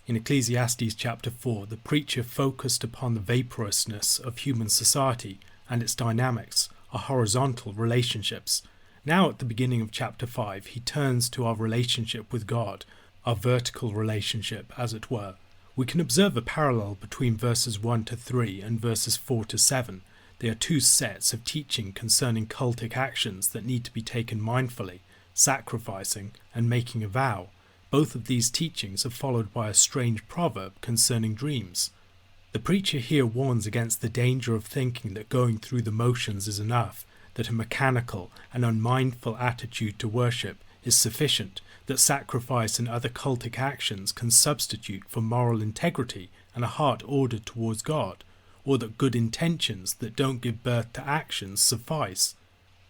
In Ecclesiastes chapter 4, the preacher focused upon the vaporousness of human society and its dynamics, our horizontal relationships. Now at the beginning of chapter 5, he turns to our relationship with God, our vertical relationship, as it were. We can observe a parallel between verses 1 to 3 and verses 4 to 7. They are two sets of teaching concerning cultic actions that need to be taken mindfully, sacrificing and making a vow. Both of these teachings are followed by a strange proverb concerning dreams. The preacher here warns against the danger of thinking that going through the motions is enough, that a mechanical and unmindful attitude to worship is sufficient, that sacrifice and other cultic actions can substitute for moral integrity and a heart ordered towards God, or that good intentions that don't give birth to actions suffice.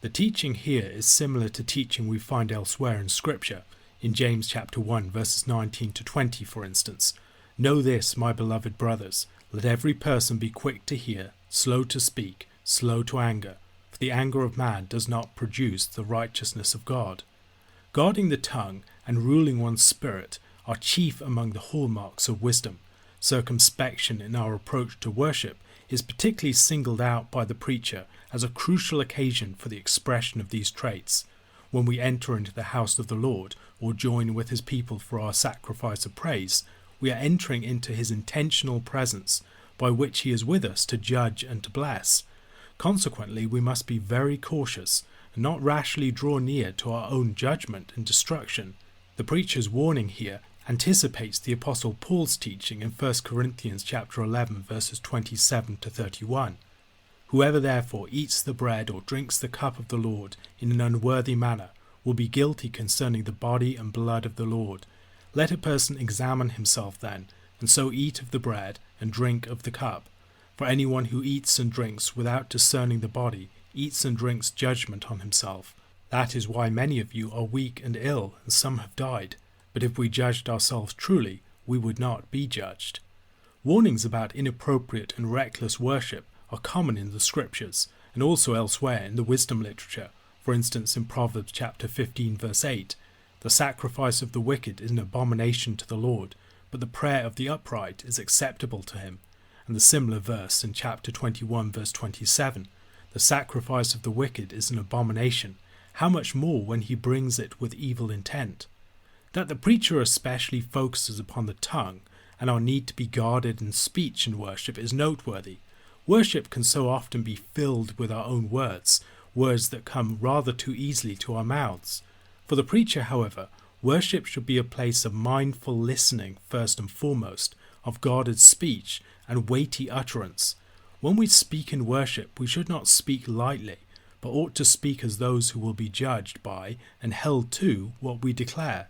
The teaching here is similar to teaching we find elsewhere in Scripture, in James chapter 1 verses 19 to 20 for instance. Know this, my beloved brothers, let every person be quick to hear, slow to speak, slow to anger, for the anger of man does not produce the righteousness of God. Guarding the tongue and ruling one's spirit are chief among the hallmarks of wisdom. Circumspection in our approach to worship is particularly singled out by the preacher as a crucial occasion for the expression of these traits. When we enter into the house of the Lord or join with his people for our sacrifice of praise, we are entering into his intentional presence by which he is with us to judge and to bless. Consequently, we must be very cautious and not rashly draw near to our own judgment and destruction. The preacher's warning here anticipates the Apostle Paul's teaching in 1 Corinthians chapter 11 verses 27 to 31. Whoever therefore eats the bread or drinks the cup of the Lord in an unworthy manner will be guilty concerning the body and blood of the Lord. Let a person examine himself then, and so eat of the bread and drink of the cup. For anyone who eats and drinks without discerning the body eats and drinks judgment on himself. That is why many of you are weak and ill, and some have died. But if we judged ourselves truly, we would not be judged. Warnings about inappropriate and reckless worship are common in the scriptures, and also elsewhere in the wisdom literature. For instance, in Proverbs chapter 15 verse 8, the sacrifice of the wicked is an abomination to the Lord, but the prayer of the upright is acceptable to him. And the similar verse in chapter 21 verse 27, the sacrifice of the wicked is an abomination, how much more when he brings it with evil intent. That the preacher especially focuses upon the tongue and our need to be guarded in speech in worship is noteworthy. Worship can so often be filled with our own words that come rather too easily to our mouths. For the preacher, however, worship should be a place of mindful listening first and foremost, of guarded speech and weighty utterance. When we speak in worship, we should not speak lightly, but ought to speak as those who will be judged by and held to what we declare.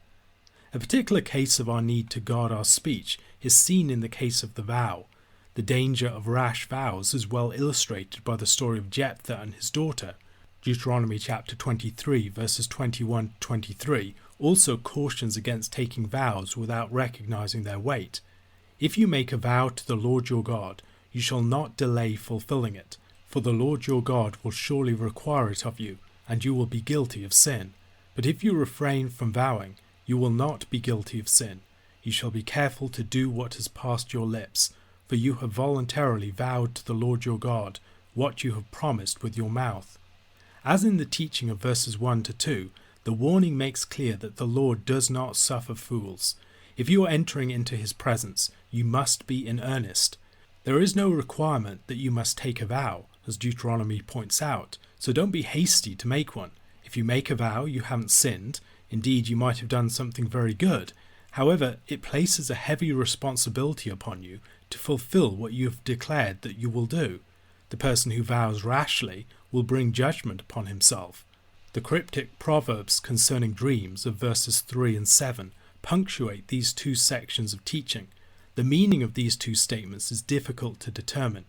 A particular case of our need to guard our speech is seen in the case of the vow. The danger of rash vows is well illustrated by the story of Jephthah and his daughter. Deuteronomy chapter 23 verses 21 to 23 also cautions against taking vows without recognizing their weight. If you make a vow to the Lord your God, you shall not delay fulfilling it, for the Lord your God will surely require it of you, and you will be guilty of sin. But if you refrain from vowing, you will not be guilty of sin. You shall be careful to do what has passed your lips, for you have voluntarily vowed to the Lord your God what you have promised with your mouth. As in the teaching of verses 1 to 2, the warning makes clear that the Lord does not suffer fools. If you are entering into his presence, you must be in earnest. There is no requirement that you must take a vow, as Deuteronomy points out, so don't be hasty to make one. If you make a vow, you haven't sinned. Indeed, you might have done something very good. However, it places a heavy responsibility upon you to fulfill what you have declared that you will do. The person who vows rashly will bring judgment upon himself. The cryptic proverbs concerning dreams of verses 3 and 7 punctuate these two sections of teaching. The meaning of these two statements is difficult to determine.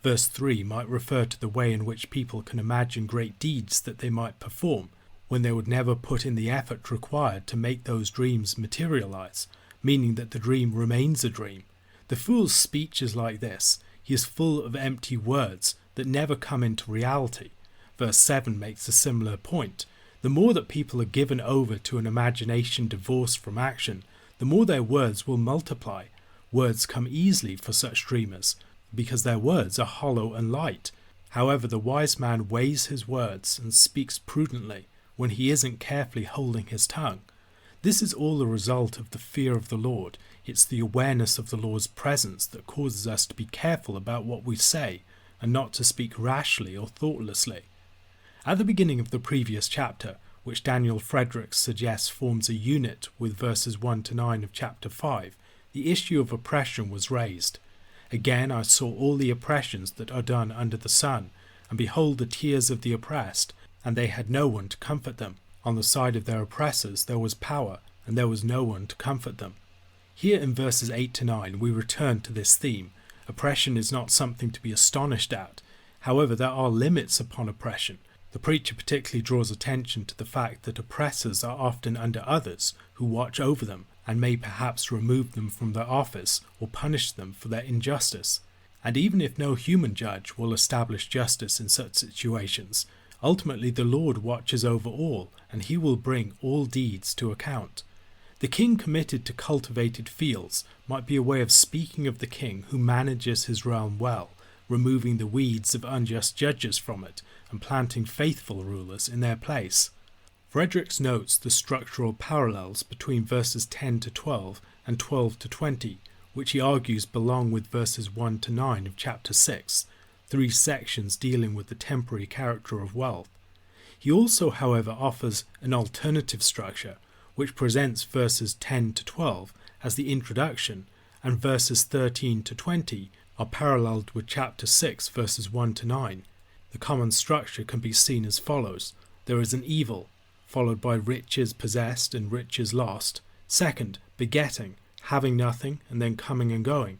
Verse 3 might refer to the way in which people can imagine great deeds that they might perform, when they would never put in the effort required to make those dreams materialize, meaning that the dream remains a dream. The fool's speech is like this. He is full of empty words that never come into reality. Verse 7 makes a similar point. The more that people are given over to an imagination divorced from action, the more their words will multiply. Words come easily for such dreamers, because their words are hollow and light. However, the wise man weighs his words and speaks prudently when he isn't carefully holding his tongue. This is all the result of the fear of the Lord. It's the awareness of the Lord's presence that causes us to be careful about what we say and not to speak rashly or thoughtlessly. At the beginning of the previous chapter, which Daniel Fredericks suggests forms a unit with verses 1 to 9 of chapter 5, the issue of oppression was raised. Again I saw all the oppressions that are done under the sun, and behold the tears of the oppressed, and they had no one to comfort them. On the side of their oppressors there was power, and there was no one to comfort them. Here in verses 8 to 9 we return to this theme. Oppression is not something to be astonished at. However, there are limits upon oppression. The preacher particularly draws attention to the fact that oppressors are often under others who watch over them and may perhaps remove them from their office or punish them for their injustice. And even if no human judge will establish justice in such situations, ultimately the Lord watches over all, and he will bring all deeds to account. The king committed to cultivated fields might be a way of speaking of the king who manages his realm well, removing the weeds of unjust judges from it and planting faithful rulers in their place. Fredericks notes the structural parallels between verses 10 to 12 and 12 to 20, which he argues belong with verses 1 to 9 of chapter 6, 3 sections dealing with the temporary character of wealth. He also, however, offers an alternative structure, which presents verses 10 to 12 as the introduction, and verses 13 to 20 are paralleled with chapter 6 verses 1 to 9. The common structure can be seen as follows. There is an evil, followed by riches possessed and riches lost. Second, begetting, having nothing and then coming and going.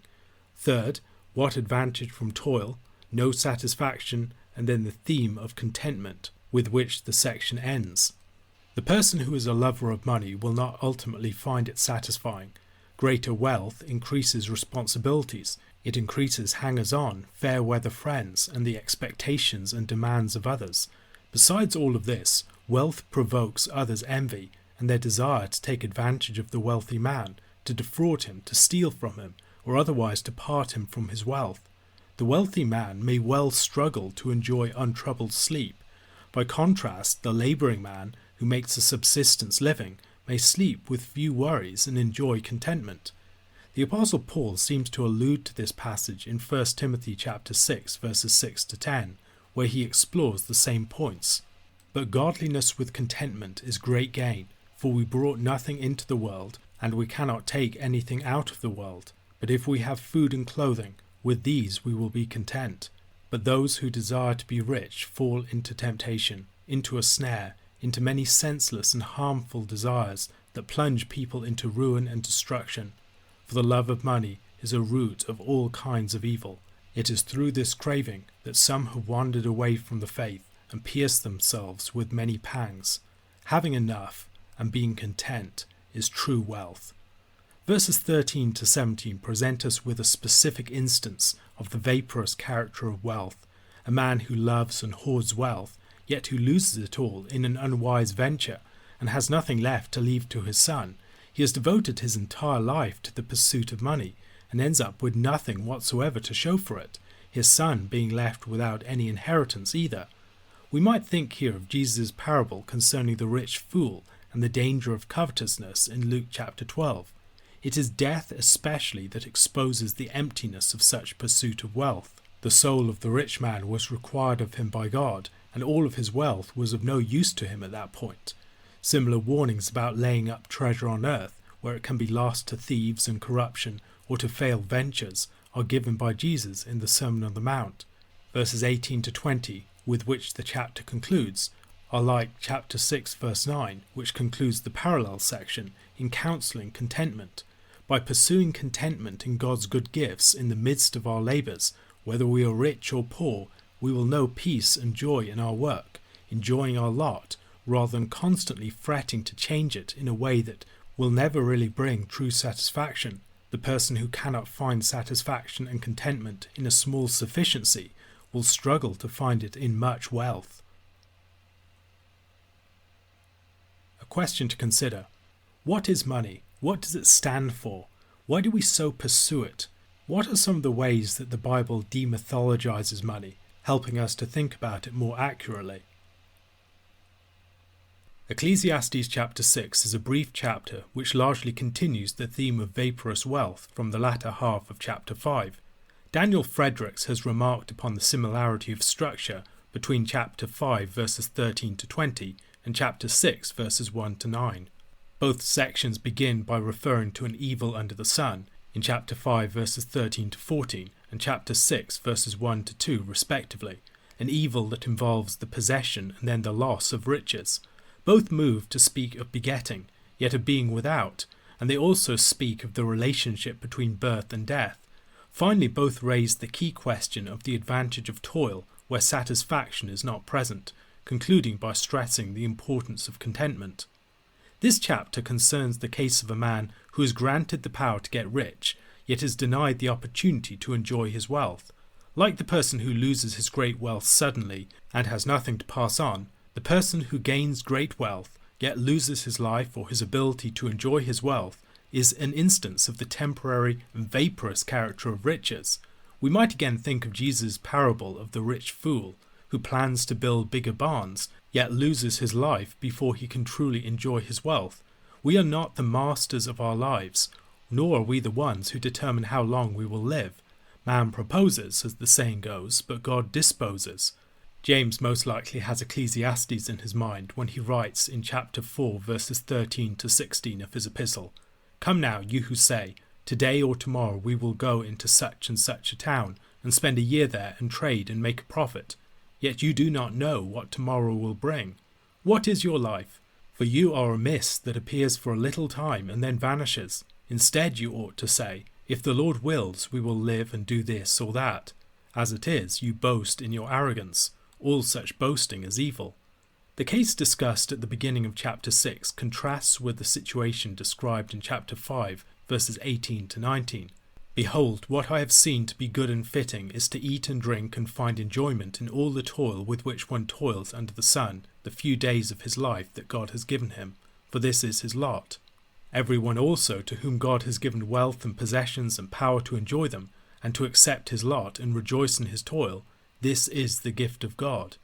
Third, what advantage from toil, no satisfaction, and then the theme of contentment, with which the section ends. The person who is a lover of money will not ultimately find it satisfying. Greater wealth increases responsibilities. It increases hangers-on, fair-weather friends, and the expectations and demands of others. Besides all of this, wealth provokes others' envy and their desire to take advantage of the wealthy man, to defraud him, to steal from him, or otherwise to part him from his wealth. The wealthy man may well struggle to enjoy untroubled sleep. By contrast, the labouring man, who makes a subsistence living, may sleep with few worries and enjoy contentment. The Apostle Paul seems to allude to this passage in 1 Timothy chapter 6 verses 6 to 10, where he explores the same points. But godliness with contentment is great gain, for we brought nothing into the world, and we cannot take anything out of the world. But if we have food and clothing, with these we will be content. But those who desire to be rich fall into temptation, into a snare, into many senseless and harmful desires that plunge people into ruin and destruction. For the love of money is a root of all kinds of evil. It is through this craving that some have wandered away from the faith and pierced themselves with many pangs. Having enough and being content is true wealth. Verses 13 to 17 present us with a specific instance of the vaporous character of wealth, a man who loves and hoards wealth, yet who loses it all in an unwise venture and has nothing left to leave to his son. He has devoted his entire life to the pursuit of money and ends up with nothing whatsoever to show for it, his son being left without any inheritance either. We might think here of Jesus' parable concerning the rich fool and the danger of covetousness in Luke chapter 12. It is death especially that exposes the emptiness of such pursuit of wealth. The soul of the rich man was required of him by God, and all of his wealth was of no use to him at that point. Similar warnings about laying up treasure on earth, where it can be lost to thieves and corruption or to failed ventures, are given by Jesus in the Sermon on the Mount. Verses 18 to 20, with which the chapter concludes, are like chapter 6 verse 9, which concludes the parallel section in counselling contentment. By pursuing contentment in God's good gifts in the midst of our labours, whether we are rich or poor, we will know peace and joy in our work, enjoying our lot, rather than constantly fretting to change it in a way that will never really bring true satisfaction. The person who cannot find satisfaction and contentment in a small sufficiency will struggle to find it in much wealth. A question to consider. What is money? What does it stand for? Why do we so pursue it? What are some of the ways that the Bible demythologizes money, helping us to think about it more accurately? Ecclesiastes chapter 6 is a brief chapter which largely continues the theme of vaporous wealth from the latter half of chapter 5. Daniel Fredericks has remarked upon the similarity of structure between chapter 5 verses 13 to 20 and chapter 6 verses 1 to 9. Both sections begin by referring to an evil under the sun in chapter 5 verses 13 to 14 and chapter 6 verses 1 to 2 respectively, an evil that involves the possession and then the loss of riches. Both move to speak of begetting, yet of being without, and they also speak of the relationship between birth and death. Finally, both raise the key question of the advantage of toil where satisfaction is not present, concluding by stressing the importance of contentment. This chapter concerns the case of a man who is granted the power to get rich, yet is denied the opportunity to enjoy his wealth. Like the person who loses his great wealth suddenly and has nothing to pass on, the person who gains great wealth, yet loses his life or his ability to enjoy his wealth, is an instance of the temporary and vaporous character of riches. We might again think of Jesus' parable of the rich fool, who plans to build bigger barns, yet loses his life before he can truly enjoy his wealth. We are not the masters of our lives, nor are we the ones who determine how long we will live. Man proposes, as the saying goes, but God disposes. James most likely has Ecclesiastes in his mind when he writes in chapter 4 verses 13 to 16 of his epistle, "Come now, you who say, today or tomorrow we will go into such and such a town, and spend a year there, and trade and make a profit. Yet you do not know what tomorrow will bring. What is your life? For you are a mist that appears for a little time and then vanishes. Instead you ought to say, if the Lord wills, we will live and do this or that. As it is, you boast in your arrogance. All such boasting is evil." The case discussed at the beginning of chapter 6 contrasts with the situation described in chapter 5 verses 18 to 19. "Behold, what I have seen to be good and fitting is to eat and drink and find enjoyment in all the toil with which one toils under the sun, the few days of his life that God has given him, for this is his lot. Everyone also to whom God has given wealth and possessions and power to enjoy them, and to accept his lot and rejoice in his toil, this is the gift of God."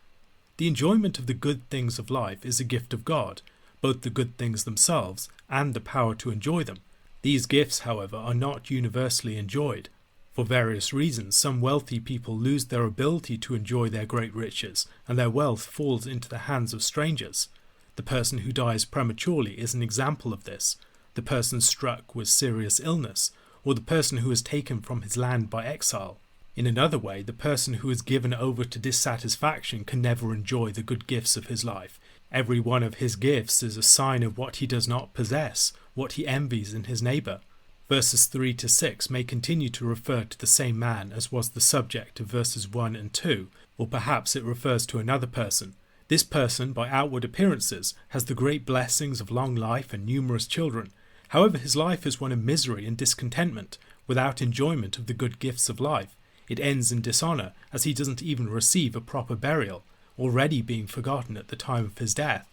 The enjoyment of the good things of life is a gift of God, both the good things themselves and the power to enjoy them. These gifts, however, are not universally enjoyed. For various reasons, some wealthy people lose their ability to enjoy their great riches, and their wealth falls into the hands of strangers. The person who dies prematurely is an example of this, the person struck with serious illness, or the person who is taken from his land by exile. In another way, the person who is given over to dissatisfaction can never enjoy the good gifts of his life. Every one of his gifts is a sign of what he does not possess, what he envies in his neighbour. Verses 3 to 6 may continue to refer to the same man as was the subject of verses 1 and 2, or perhaps it refers to another person. This person, by outward appearances, has the great blessings of long life and numerous children. However, his life is one of misery and discontentment, without enjoyment of the good gifts of life. It ends in dishonour, as he doesn't even receive a proper burial, already being forgotten at the time of his death.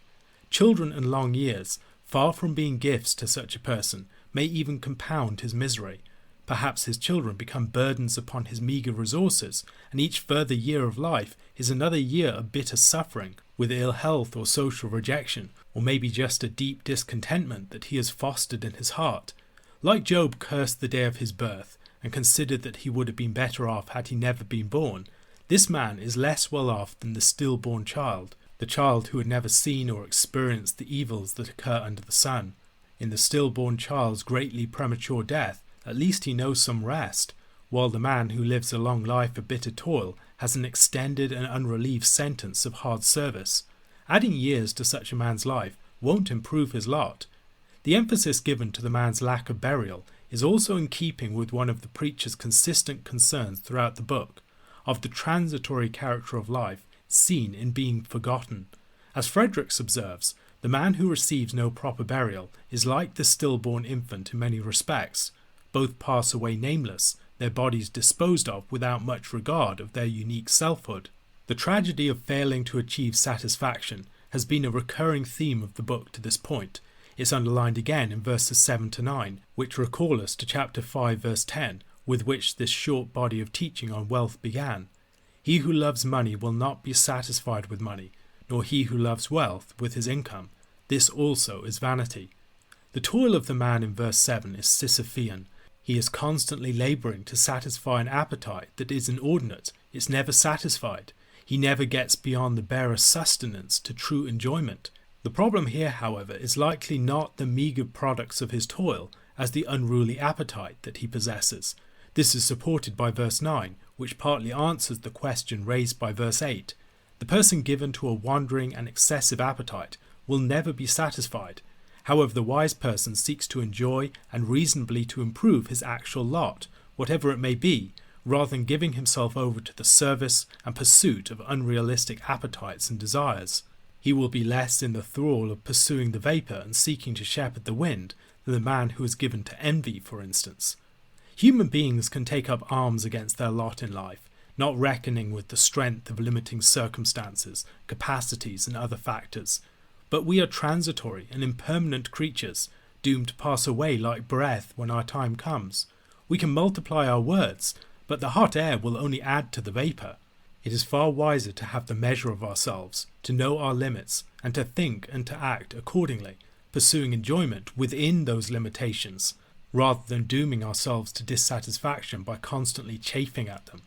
Children and long years, far from being gifts to such a person, may even compound his misery. Perhaps his children become burdens upon his meagre resources, and each further year of life is another year of bitter suffering, with ill health or social rejection, or maybe just a deep discontentment that he has fostered in his heart. Like Job cursed the day of his birth, and considered that he would have been better off had he never been born, this man is less well off than the stillborn child, the child who had never seen or experienced the evils that occur under the sun. In the stillborn child's greatly premature death, at least he knows some rest, while the man who lives a long life of bitter toil has an extended and unrelieved sentence of hard service. Adding years to such a man's life won't improve his lot. The emphasis given to the man's lack of burial is also in keeping with one of the preacher's consistent concerns throughout the book, of the transitory character of life seen in being forgotten. As Fredericks observes, the man who receives no proper burial is like the stillborn infant in many respects. Both pass away nameless, their bodies disposed of without much regard of their unique selfhood. The tragedy of failing to achieve satisfaction has been a recurring theme of the book to this point. It's underlined again in verses 7 to 9, which recall us to chapter 5 verse 10, with which this short body of teaching on wealth began. He who loves money will not be satisfied with money, nor he who loves wealth with his income. This also is vanity. The toil of the man in verse 7 is Sisyphean. He is constantly labouring to satisfy an appetite that is inordinate. It's never satisfied. He never gets beyond the barest sustenance to true enjoyment. The problem here, however, is likely not the meagre products of his toil as the unruly appetite that he possesses. This is supported by verse 9, which partly answers the question raised by verse 8. The person given to a wandering and excessive appetite will never be satisfied. However, the wise person seeks to enjoy and reasonably to improve his actual lot, whatever it may be, rather than giving himself over to the service and pursuit of unrealistic appetites and desires. He will be less in the thrall of pursuing the vapour and seeking to shepherd the wind than the man who is given to envy, for instance. Human beings can take up arms against their lot in life, not reckoning with the strength of limiting circumstances, capacities and other factors. But we are transitory and impermanent creatures, doomed to pass away like breath when our time comes. We can multiply our words, but the hot air will only add to the vapour. It is far wiser to have the measure of ourselves, to know our limits, and to think and to act accordingly, pursuing enjoyment within those limitations, rather than dooming ourselves to dissatisfaction by constantly chafing at them.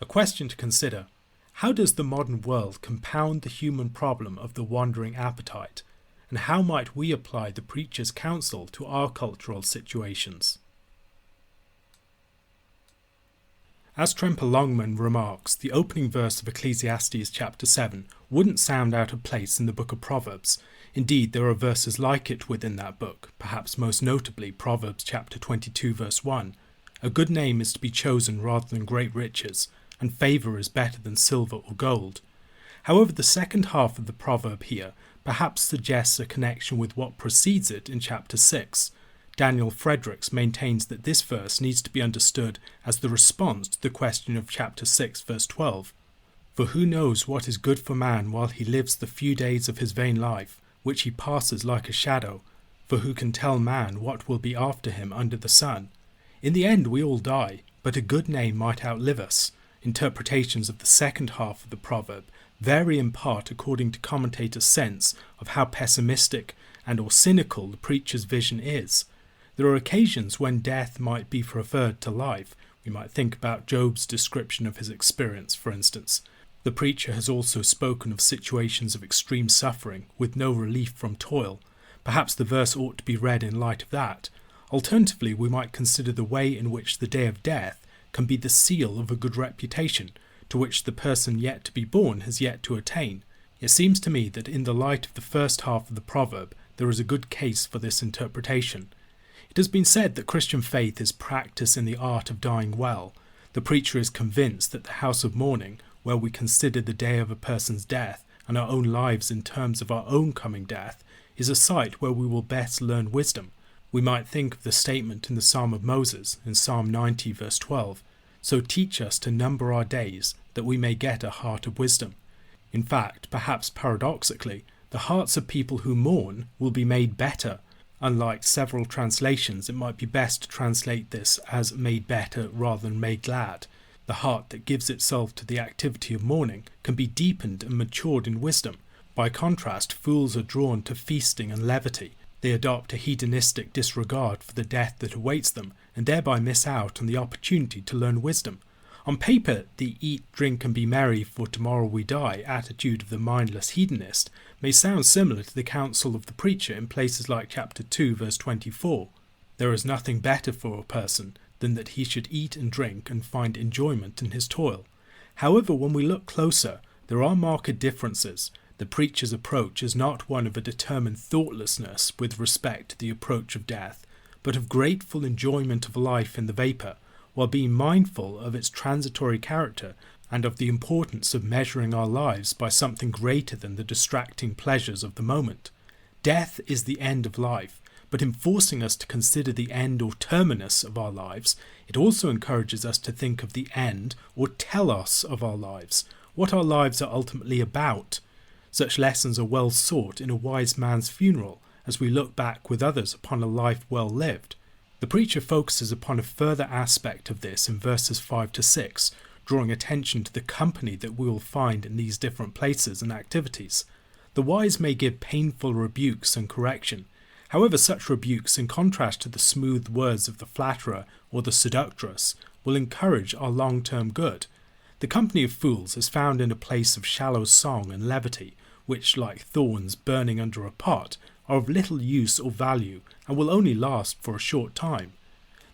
A question to consider: how does the modern world compound the human problem of the wandering appetite, and how might we apply the preacher's counsel to our cultural situations? As Tremper Longman remarks, the opening verse of Ecclesiastes chapter 7 wouldn't sound out of place in the book of Proverbs. Indeed, there are verses like it within that book, perhaps most notably Proverbs chapter 22 verse 1. A good name is to be chosen rather than great riches, and favour is better than silver or gold. However, the second half of the proverb here perhaps suggests a connection with what precedes it in chapter 6. Daniel Fredericks maintains that this verse needs to be understood as the response to the question of chapter 6 verse 12. For who knows what is good for man while he lives the few days of his vain life, which he passes like a shadow? For who can tell man what will be after him under the sun? In the end we all die, but a good name might outlive us. Interpretations of the second half of the proverb vary in part according to commentators' sense of how pessimistic and or cynical the preacher's vision is. There are occasions when death might be preferred to life. We might think about Job's description of his experience, for instance. The preacher has also spoken of situations of extreme suffering with no relief from toil. Perhaps the verse ought to be read in light of that. Alternatively, we might consider the way in which the day of death can be the seal of a good reputation, to which the person yet to be born has yet to attain. It seems to me that in the light of the first half of the proverb, there is a good case for this interpretation. It has been said that Christian faith is practice in the art of dying well. The preacher is convinced that the house of mourning, where we consider the day of a person's death and our own lives in terms of our own coming death, is a site where we will best learn wisdom. We might think of the statement in the Psalm of Moses, in Psalm 90 verse 12, "So teach us to number our days, that we may get a heart of wisdom." In fact, perhaps paradoxically, the hearts of people who mourn will be made better. Unlike several translations, it might be best to translate this as made better rather than made glad. The heart that gives itself to the activity of mourning can be deepened and matured in wisdom. By contrast, fools are drawn to feasting and levity. They adopt a hedonistic disregard for the death that awaits them, and thereby miss out on the opportunity to learn wisdom. On paper, the eat, drink and be merry for tomorrow we die attitude of the mindless hedonist may sound similar to the counsel of the preacher in places like chapter 2 verse 24. There is nothing better for a person than that he should eat and drink and find enjoyment in his toil. However, when we look closer, there are marked differences. The preacher's approach is not one of a determined thoughtlessness with respect to the approach of death, but of grateful enjoyment of life in the vapour, while being mindful of its transitory character and of the importance of measuring our lives by something greater than the distracting pleasures of the moment. Death is the end of life, but in forcing us to consider the end or terminus of our lives, it also encourages us to think of the end or telos of our lives, what our lives are ultimately about. Such lessons are well sought in a wise man's funeral, as we look back with others upon a life well lived. The preacher focuses upon a further aspect of this in verses 5 to 6, drawing attention to the company that we will find in these different places and activities. The wise may give painful rebukes and correction. However, such rebukes, in contrast to the smooth words of the flatterer or the seductress, will encourage our long-term good. The company of fools is found in a place of shallow song and levity, which, like thorns burning under a pot, are of little use or value and will only last for a short time.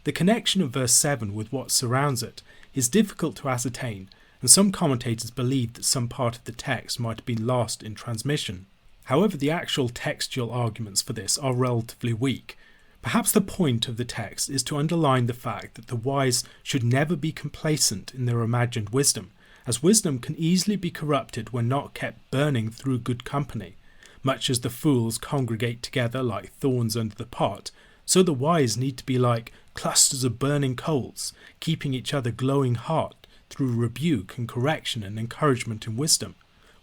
The connection of verse 7 with what surrounds it is difficult to ascertain, and some commentators believe that some part of the text might have been lost in transmission. However, the actual textual arguments for this are relatively weak. Perhaps the point of the text is to underline the fact that the wise should never be complacent in their imagined wisdom, as wisdom can easily be corrupted when not kept burning through good company. Much as the fools congregate together like thorns under the pot, so the wise need to be like clusters of burning coals, keeping each other glowing hot through rebuke and correction and encouragement in wisdom.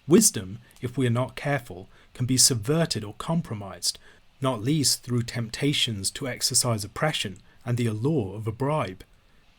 Wisdom, if we are not careful, can be subverted or compromised, not least through temptations to exercise oppression and the allure of a bribe.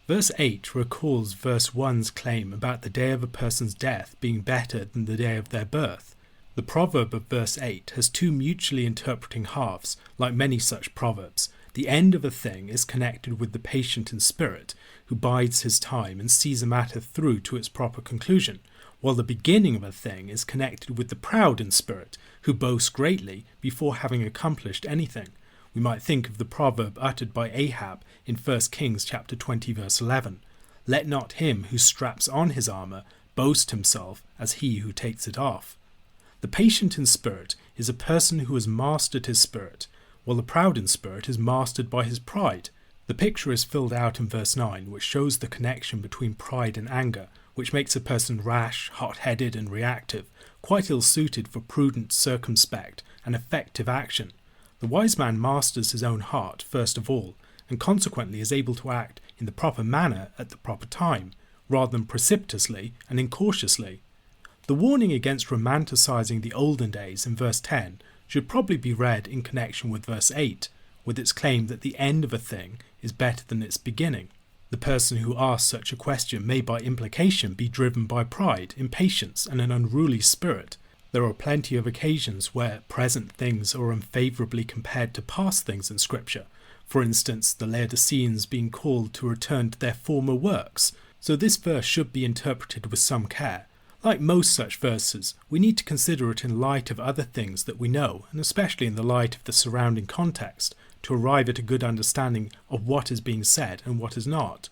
Verse 8 recalls verse 1's claim about the day of a person's death being better than the day of their birth. The proverb of verse 8 has two mutually interpreting halves, like many such proverbs. The end of a thing is connected with the patient in spirit, who bides his time and sees a matter through to its proper conclusion, while the beginning of a thing is connected with the proud in spirit, who boast greatly before having accomplished anything. We might think of the proverb uttered by Ahab in 1 Kings chapter 20 verse 11. Let not him who straps on his armour boast himself as he who takes it off. The patient in spirit is a person who has mastered his spirit, while the proud in spirit is mastered by his pride. The picture is filled out in verse 9, which shows the connection between pride and anger, which makes a person rash, hot-headed and reactive, quite ill-suited for prudent, circumspect and effective action. The wise man masters his own heart first of all, and consequently is able to act in the proper manner at the proper time, rather than precipitously and incautiously. The warning against romanticising the olden days in verse 10 should probably be read in connection with verse 8, with its claim that the end of a thing is better than its beginning. The person who asks such a question may by implication be driven by pride, impatience and an unruly spirit. There are plenty of occasions where present things are unfavourably compared to past things in Scripture. For instance, the Laodiceans being called to return to their former works. So this verse should be interpreted with some care. Like most such verses, we need to consider it in light of other things that we know, and especially in the light of the surrounding context, to arrive at a good understanding of what is being said and what is not.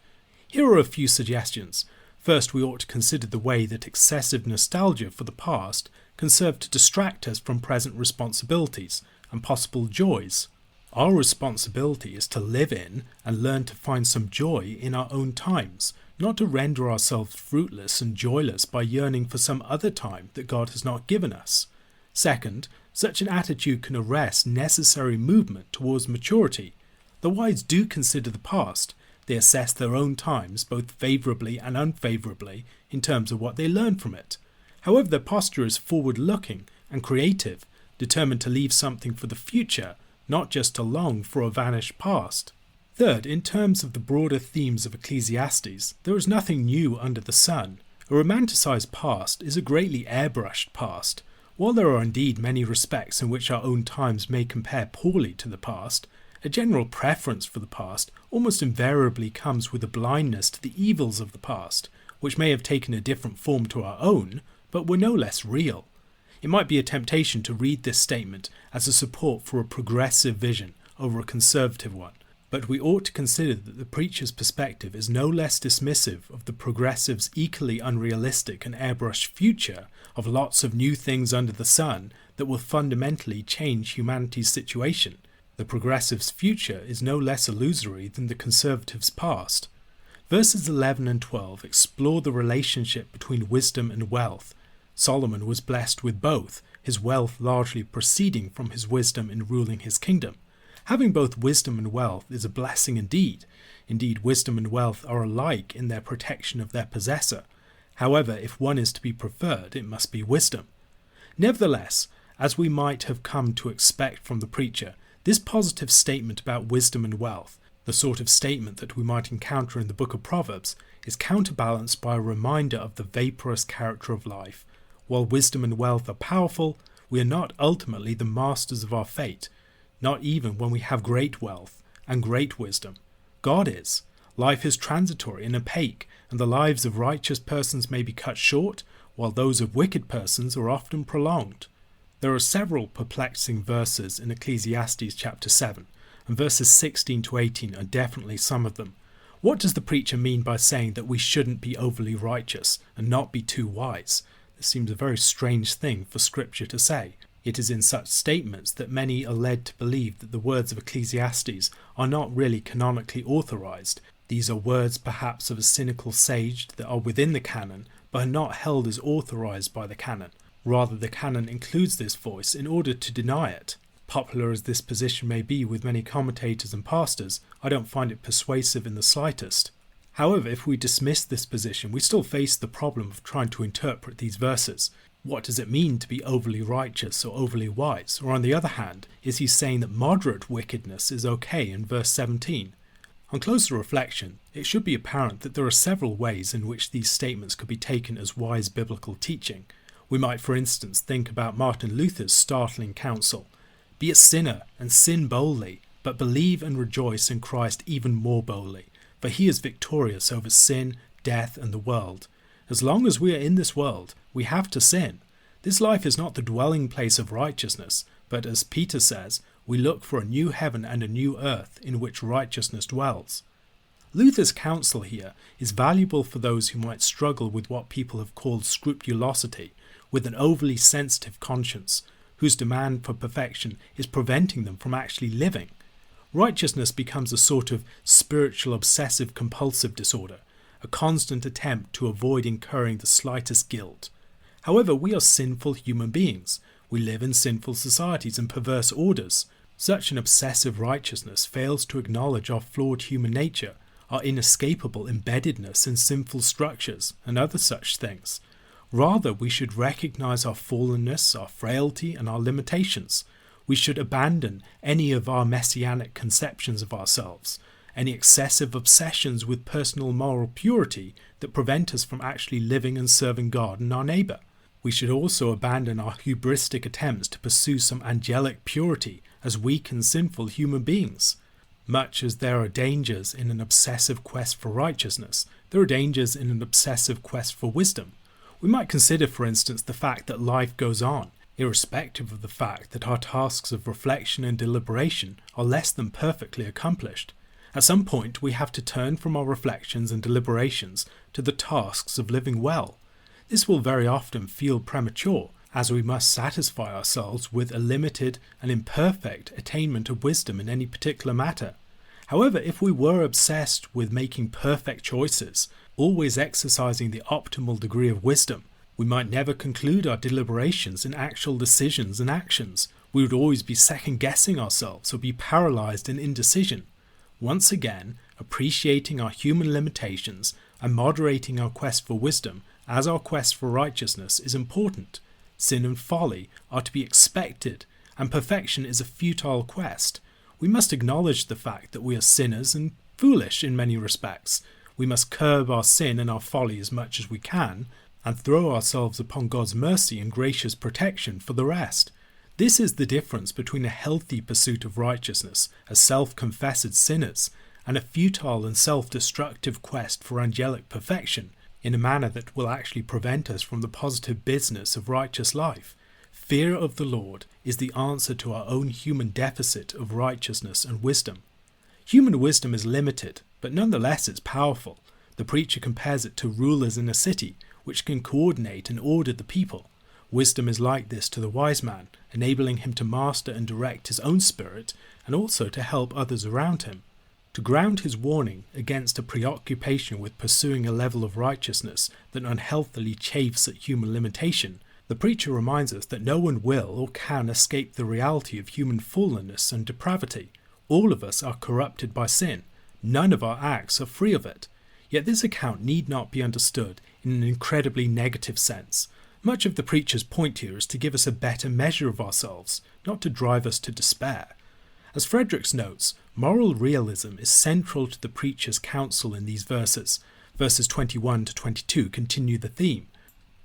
Here are a few suggestions. First, we ought to consider the way that excessive nostalgia for the past can serve to distract us from present responsibilities and possible joys. Our responsibility is to live in and learn to find some joy in our own times, not to render ourselves fruitless and joyless by yearning for some other time that God has not given us. Second, such an attitude can arrest necessary movement towards maturity. The wise do consider the past. They assess their own times both favourably and unfavourably in terms of what they learn from it. However, their posture is forward-looking and creative, determined to leave something for the future, not just to long for a vanished past. Third, in terms of the broader themes of Ecclesiastes, there is nothing new under the sun. A romanticised past is a greatly airbrushed past. While there are indeed many respects in which our own times may compare poorly to the past, a general preference for the past almost invariably comes with a blindness to the evils of the past, which may have taken a different form to our own, but were no less real. It might be a temptation to read this statement as a support for a progressive vision over a conservative one, but we ought to consider that the preacher's perspective is no less dismissive of the progressive's equally unrealistic and airbrushed future of lots of new things under the sun that will fundamentally change humanity's situation. The progressive's future is no less illusory than the conservative's past. Verses 11 and 12 explore the relationship between wisdom and wealth. Solomon was blessed with both, his wealth largely proceeding from his wisdom in ruling his kingdom. Having both wisdom and wealth is a blessing indeed. Indeed, wisdom and wealth are alike in their protection of their possessor. However, if one is to be preferred, it must be wisdom. Nevertheless, as we might have come to expect from the preacher, this positive statement about wisdom and wealth, the sort of statement that we might encounter in the book of Proverbs, is counterbalanced by a reminder of the vaporous character of life. While wisdom and wealth are powerful, we are not ultimately the masters of our fate, not even when we have great wealth and great wisdom. God is. Life is transitory and opaque, and the lives of righteous persons may be cut short, while those of wicked persons are often prolonged. There are several perplexing verses in Ecclesiastes chapter 7, and verses 16 to 18 are definitely some of them. What does the preacher mean by saying that we shouldn't be overly righteous and not be too wise? This seems a very strange thing for Scripture to say. It is in such statements that many are led to believe that the words of Ecclesiastes are not really canonically authorized. These are words perhaps of a cynical sage that are within the canon, but are not held as authorized by the canon. Rather, the canon includes this voice in order to deny it. Popular as this position may be with many commentators and pastors, I don't find it persuasive in the slightest. However, if we dismiss this position, we still face the problem of trying to interpret these verses. What does it mean to be overly righteous or overly wise? Or on the other hand, is he saying that moderate wickedness is okay in verse 17? On closer reflection, it should be apparent that there are several ways in which these statements could be taken as wise biblical teaching. We might, for instance, think about Martin Luther's startling counsel: "Be a sinner and sin boldly, but believe and rejoice in Christ even more boldly, for he is victorious over sin, death, and the world. As long as we are in this world, we have to sin. This life is not the dwelling place of righteousness, but as Peter says, we look for a new heaven and a new earth in which righteousness dwells." Luther's counsel here is valuable for those who might struggle with what people have called scrupulosity, with an overly sensitive conscience, whose demand for perfection is preventing them from actually living. Righteousness becomes a sort of spiritual obsessive-compulsive disorder, a constant attempt to avoid incurring the slightest guilt. However, we are sinful human beings. We live in sinful societies and perverse orders. Such an obsessive righteousness fails to acknowledge our flawed human nature, our inescapable embeddedness in sinful structures, and other such things. Rather, we should recognize our fallenness, our frailty, and our limitations. We should abandon any of our messianic conceptions of ourselves, any excessive obsessions with personal moral purity that prevent us from actually living and serving God and our neighbour. We should also abandon our hubristic attempts to pursue some angelic purity as weak and sinful human beings. Much as there are dangers in an obsessive quest for righteousness, there are dangers in an obsessive quest for wisdom. We might consider, for instance, the fact that life goes on, irrespective of the fact that our tasks of reflection and deliberation are less than perfectly accomplished. At some point, we have to turn from our reflections and deliberations to the tasks of living well. This will very often feel premature, as we must satisfy ourselves with a limited and imperfect attainment of wisdom in any particular matter. However, if we were obsessed with making perfect choices, always exercising the optimal degree of wisdom, we might never conclude our deliberations in actual decisions and actions. We would always be second-guessing ourselves or be paralyzed in indecision. Once again, appreciating our human limitations and moderating our quest for wisdom as our quest for righteousness is important. Sin and folly are to be expected, and perfection is a futile quest. We must acknowledge the fact that we are sinners and foolish in many respects. We must curb our sin and our folly as much as we can, and throw ourselves upon God's mercy and gracious protection for the rest. This is the difference between a healthy pursuit of righteousness as self-confessed sinners and a futile and self-destructive quest for angelic perfection in a manner that will actually prevent us from the positive business of righteous life. Fear of the Lord is the answer to our own human deficit of righteousness and wisdom. Human wisdom is limited, but nonetheless it's powerful. The preacher compares it to rulers in a city, which can coordinate and order the people. Wisdom is like this to the wise man, enabling him to master and direct his own spirit, and also to help others around him. To ground his warning against a preoccupation with pursuing a level of righteousness that unhealthily chafes at human limitation, the preacher reminds us that no one will or can escape the reality of human fallenness and depravity. All of us are corrupted by sin. None of our acts are free of it. Yet this account need not be understood in an incredibly negative sense. Much of the preacher's point here is to give us a better measure of ourselves, not to drive us to despair. As Fredericks notes, moral realism is central to the preacher's counsel in these verses. Verses 21 to 22 continue the theme.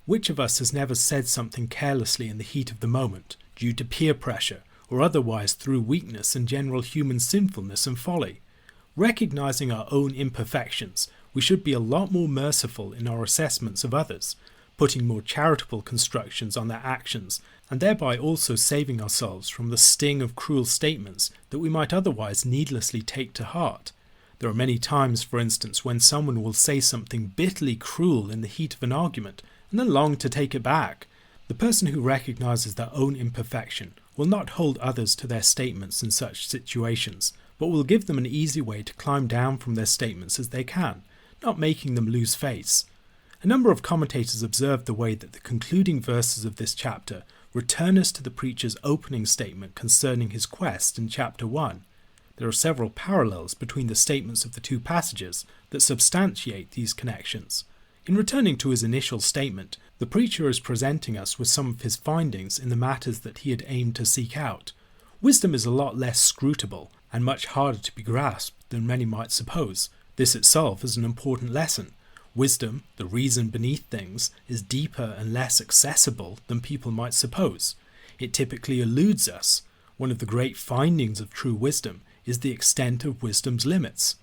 Which of us has never said something carelessly in the heat of the moment, due to peer pressure, or otherwise through weakness and general human sinfulness and folly? Recognizing our own imperfections, we should be a lot more merciful in our assessments of others, putting more charitable constructions on their actions, and thereby also saving ourselves from the sting of cruel statements that we might otherwise needlessly take to heart. There are many times, for instance, when someone will say something bitterly cruel in the heat of an argument, and then long to take it back. The person who recognizes their own imperfection will not hold others to their statements in such situations, but will give them an easy way to climb down from their statements as they can, not making them lose face. A number of commentators observed the way that the concluding verses of this chapter return us to the preacher's opening statement concerning his quest in chapter 1. There are several parallels between the statements of the two passages that substantiate these connections. In returning to his initial statement, the preacher is presenting us with some of his findings in the matters that he had aimed to seek out. Wisdom is a lot less scrutable and much harder to be grasped than many might suppose. This itself is an important lesson. Wisdom, the reason beneath things, is deeper and less accessible than people might suppose. It typically eludes us. One of the great findings of true wisdom is the extent of wisdom's limits.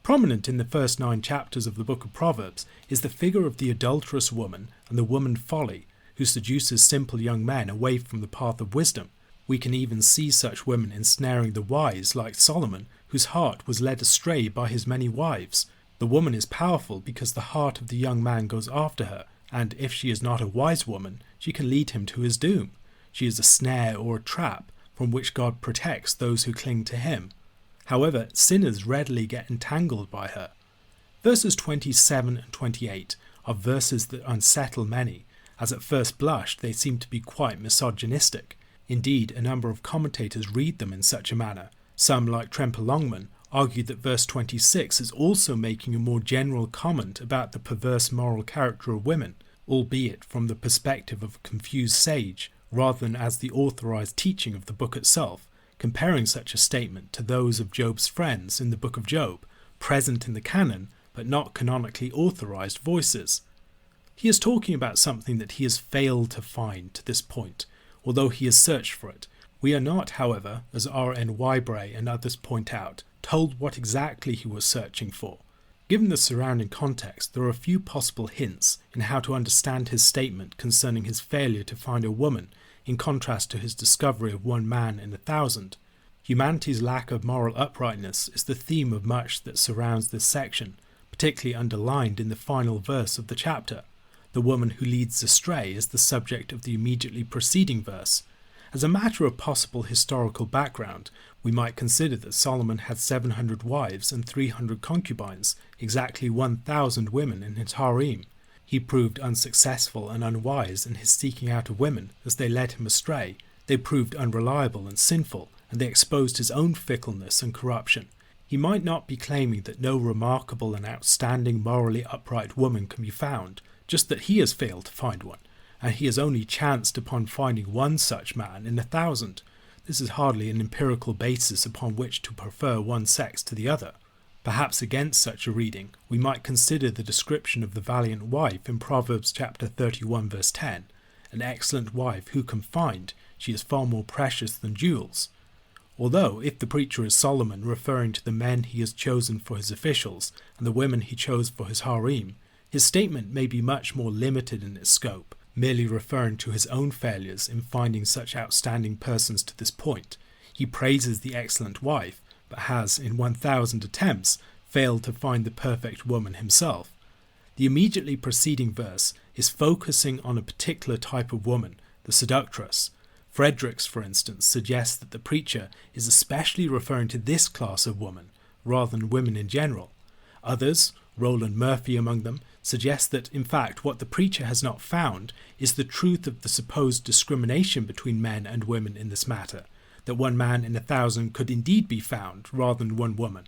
Prominent in the first 9 chapters of the book of Proverbs is the figure of the adulterous woman and the woman Folly, who seduces simple young men away from the path of wisdom. We can even see such women ensnaring the wise like Solomon, whose heart was led astray by his many wives. The woman is powerful because the heart of the young man goes after her, and if she is not a wise woman, she can lead him to his doom. She is a snare or a trap from which God protects those who cling to him. However, sinners readily get entangled by her. Verses 27 and 28 are verses that unsettle many, as at first blush they seem to be quite misogynistic. Indeed, a number of commentators read them in such a manner. Some, like Tremper Longman, argue that verse 26 is also making a more general comment about the perverse moral character of women, albeit from the perspective of a confused sage, rather than as the authorized teaching of the book itself, comparing such a statement to those of Job's friends in the book of Job, present in the canon, but not canonically authorized voices. He is talking about something that he has failed to find to this point, although he has searched for it. We are not, however, as R.N. Wybray and others point out, told what exactly he was searching for. Given the surrounding context, there are a few possible hints in how to understand his statement concerning his failure to find a woman, in contrast to his discovery of 1 man in 1,000. Humanity's lack of moral uprightness is the theme of much that surrounds this section, particularly underlined in the final verse of the chapter. The woman who leads astray is the subject of the immediately preceding verse. As a matter of possible historical background, we might consider that Solomon had 700 wives and 300 concubines, exactly 1,000 women in his harem. He proved unsuccessful and unwise in his seeking out of women as they led him astray. They proved unreliable and sinful, and they exposed his own fickleness and corruption. He might not be claiming that no remarkable and outstanding morally upright woman can be found, just that he has failed to find one, and he has only chanced upon finding one such man in 1,000. This is hardly an empirical basis upon which to prefer one sex to the other. Perhaps against such a reading, we might consider the description of the valiant wife in Proverbs chapter 31 verse 10. An excellent wife who can find, she is far more precious than jewels. Although, if the preacher is Solomon referring to the men he has chosen for his officials and the women he chose for his harem, his statement may be much more limited in its scope, merely referring to his own failures in finding such outstanding persons to this point. He praises the excellent wife, but has, in 1,000 attempts, failed to find the perfect woman himself. The immediately preceding verse is focusing on a particular type of woman, the seductress. Fredericks, for instance, suggests that the preacher is especially referring to this class of woman, rather than women in general. Others, Roland Murphy among them, suggest that, in fact, what the preacher has not found is the truth of the supposed discrimination between men and women in this matter, that 1 man in 1,000 could indeed be found rather than 1 woman.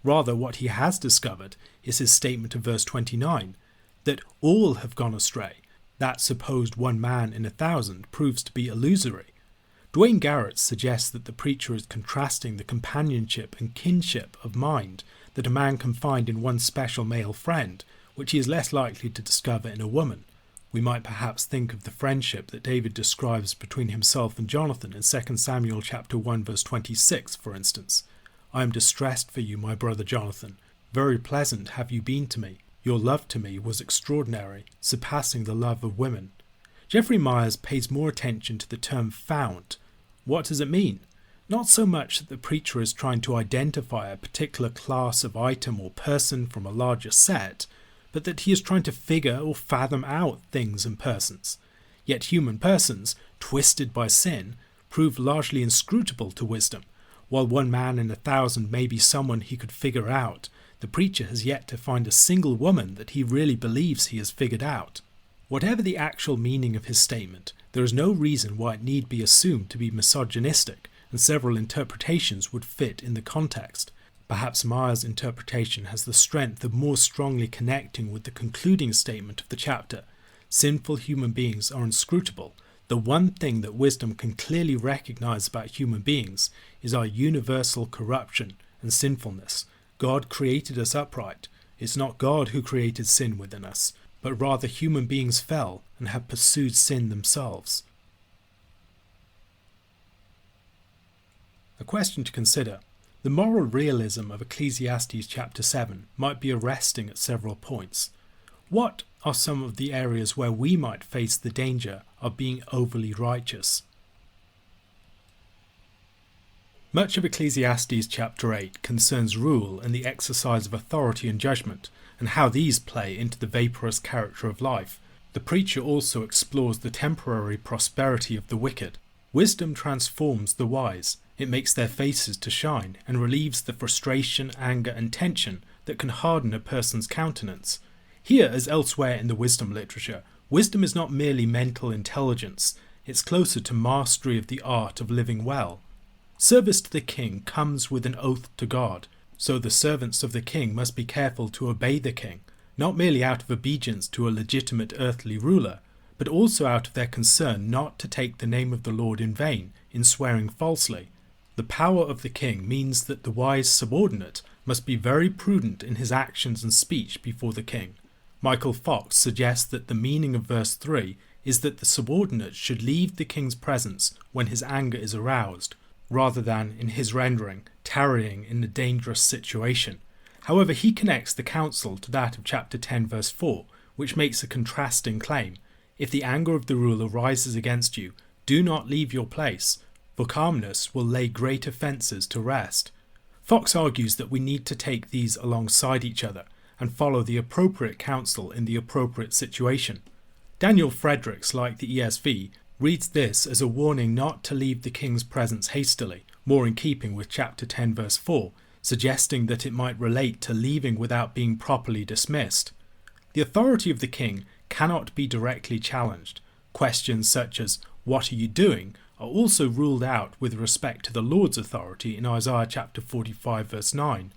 Rather, what he has discovered is his statement of verse 29, that all have gone astray, That supposed 1 man in 1,000 proves to be illusory. Dwayne Garrett suggests that the preacher is contrasting the companionship and kinship of mind that a man can find in one special male friend, which he is less likely to discover in a woman. We might perhaps think of the friendship that David describes between himself and Jonathan in 2 Samuel chapter 1 verse 26, for instance. I am distressed for you, my brother Jonathan. Very pleasant have you been to me. Your love to me was extraordinary, surpassing the love of women. Jeffrey Myers pays more attention to the term found. What does it mean? Not so much that the preacher is trying to identify a particular class of item or person from a larger set, but that he is trying to figure or fathom out things and persons. Yet human persons, twisted by sin, prove largely inscrutable to wisdom. While 1 man in 1,000 may be someone he could figure out, the preacher has yet to find a single woman that he really believes he has figured out. Whatever the actual meaning of his statement, there is no reason why it need be assumed to be misogynistic, and several interpretations would fit in the context. Perhaps Myers' interpretation has the strength of more strongly connecting with the concluding statement of the chapter. Sinful human beings are inscrutable. The one thing that wisdom can clearly recognize about human beings is our universal corruption and sinfulness. God created us upright. It's not God who created sin within us, but rather human beings fell and have pursued sin themselves. A question to consider. The moral realism of Ecclesiastes chapter 7 might be arresting at several points. What are some of the areas where we might face the danger of being overly righteous? Much of Ecclesiastes chapter 8 concerns rule and the exercise of authority and judgment, and how these play into the vaporous character of life. The preacher also explores the temporary prosperity of the wicked. Wisdom transforms the wise. It makes their faces to shine and relieves the frustration, anger and tension that can harden a person's countenance. Here, as elsewhere in the wisdom literature, wisdom is not merely mental intelligence, it's closer to mastery of the art of living well. Service to the king comes with an oath to God, so the servants of the king must be careful to obey the king, not merely out of obedience to a legitimate earthly ruler, but also out of their concern not to take the name of the Lord in vain in swearing falsely. The power of the king means that the wise subordinate must be very prudent in his actions and speech before the king. Michael Fox suggests that the meaning of verse 3 is that the subordinate should leave the king's presence when his anger is aroused, rather than, in his rendering, tarrying in a dangerous situation. However, he connects the counsel to that of chapter 10 verse 4, which makes a contrasting claim. If the anger of the ruler rises against you, do not leave your place, for calmness will lay great offences to rest. Fox argues that we need to take these alongside each other and follow the appropriate counsel in the appropriate situation. Daniel Fredericks, like the ESV, reads this as a warning not to leave the king's presence hastily, more in keeping with chapter 10 verse 4, suggesting that it might relate to leaving without being properly dismissed. The authority of the king cannot be directly challenged. Questions such as, "What are you doing?" are also ruled out with respect to the Lord's authority in Isaiah chapter 45 verse 9.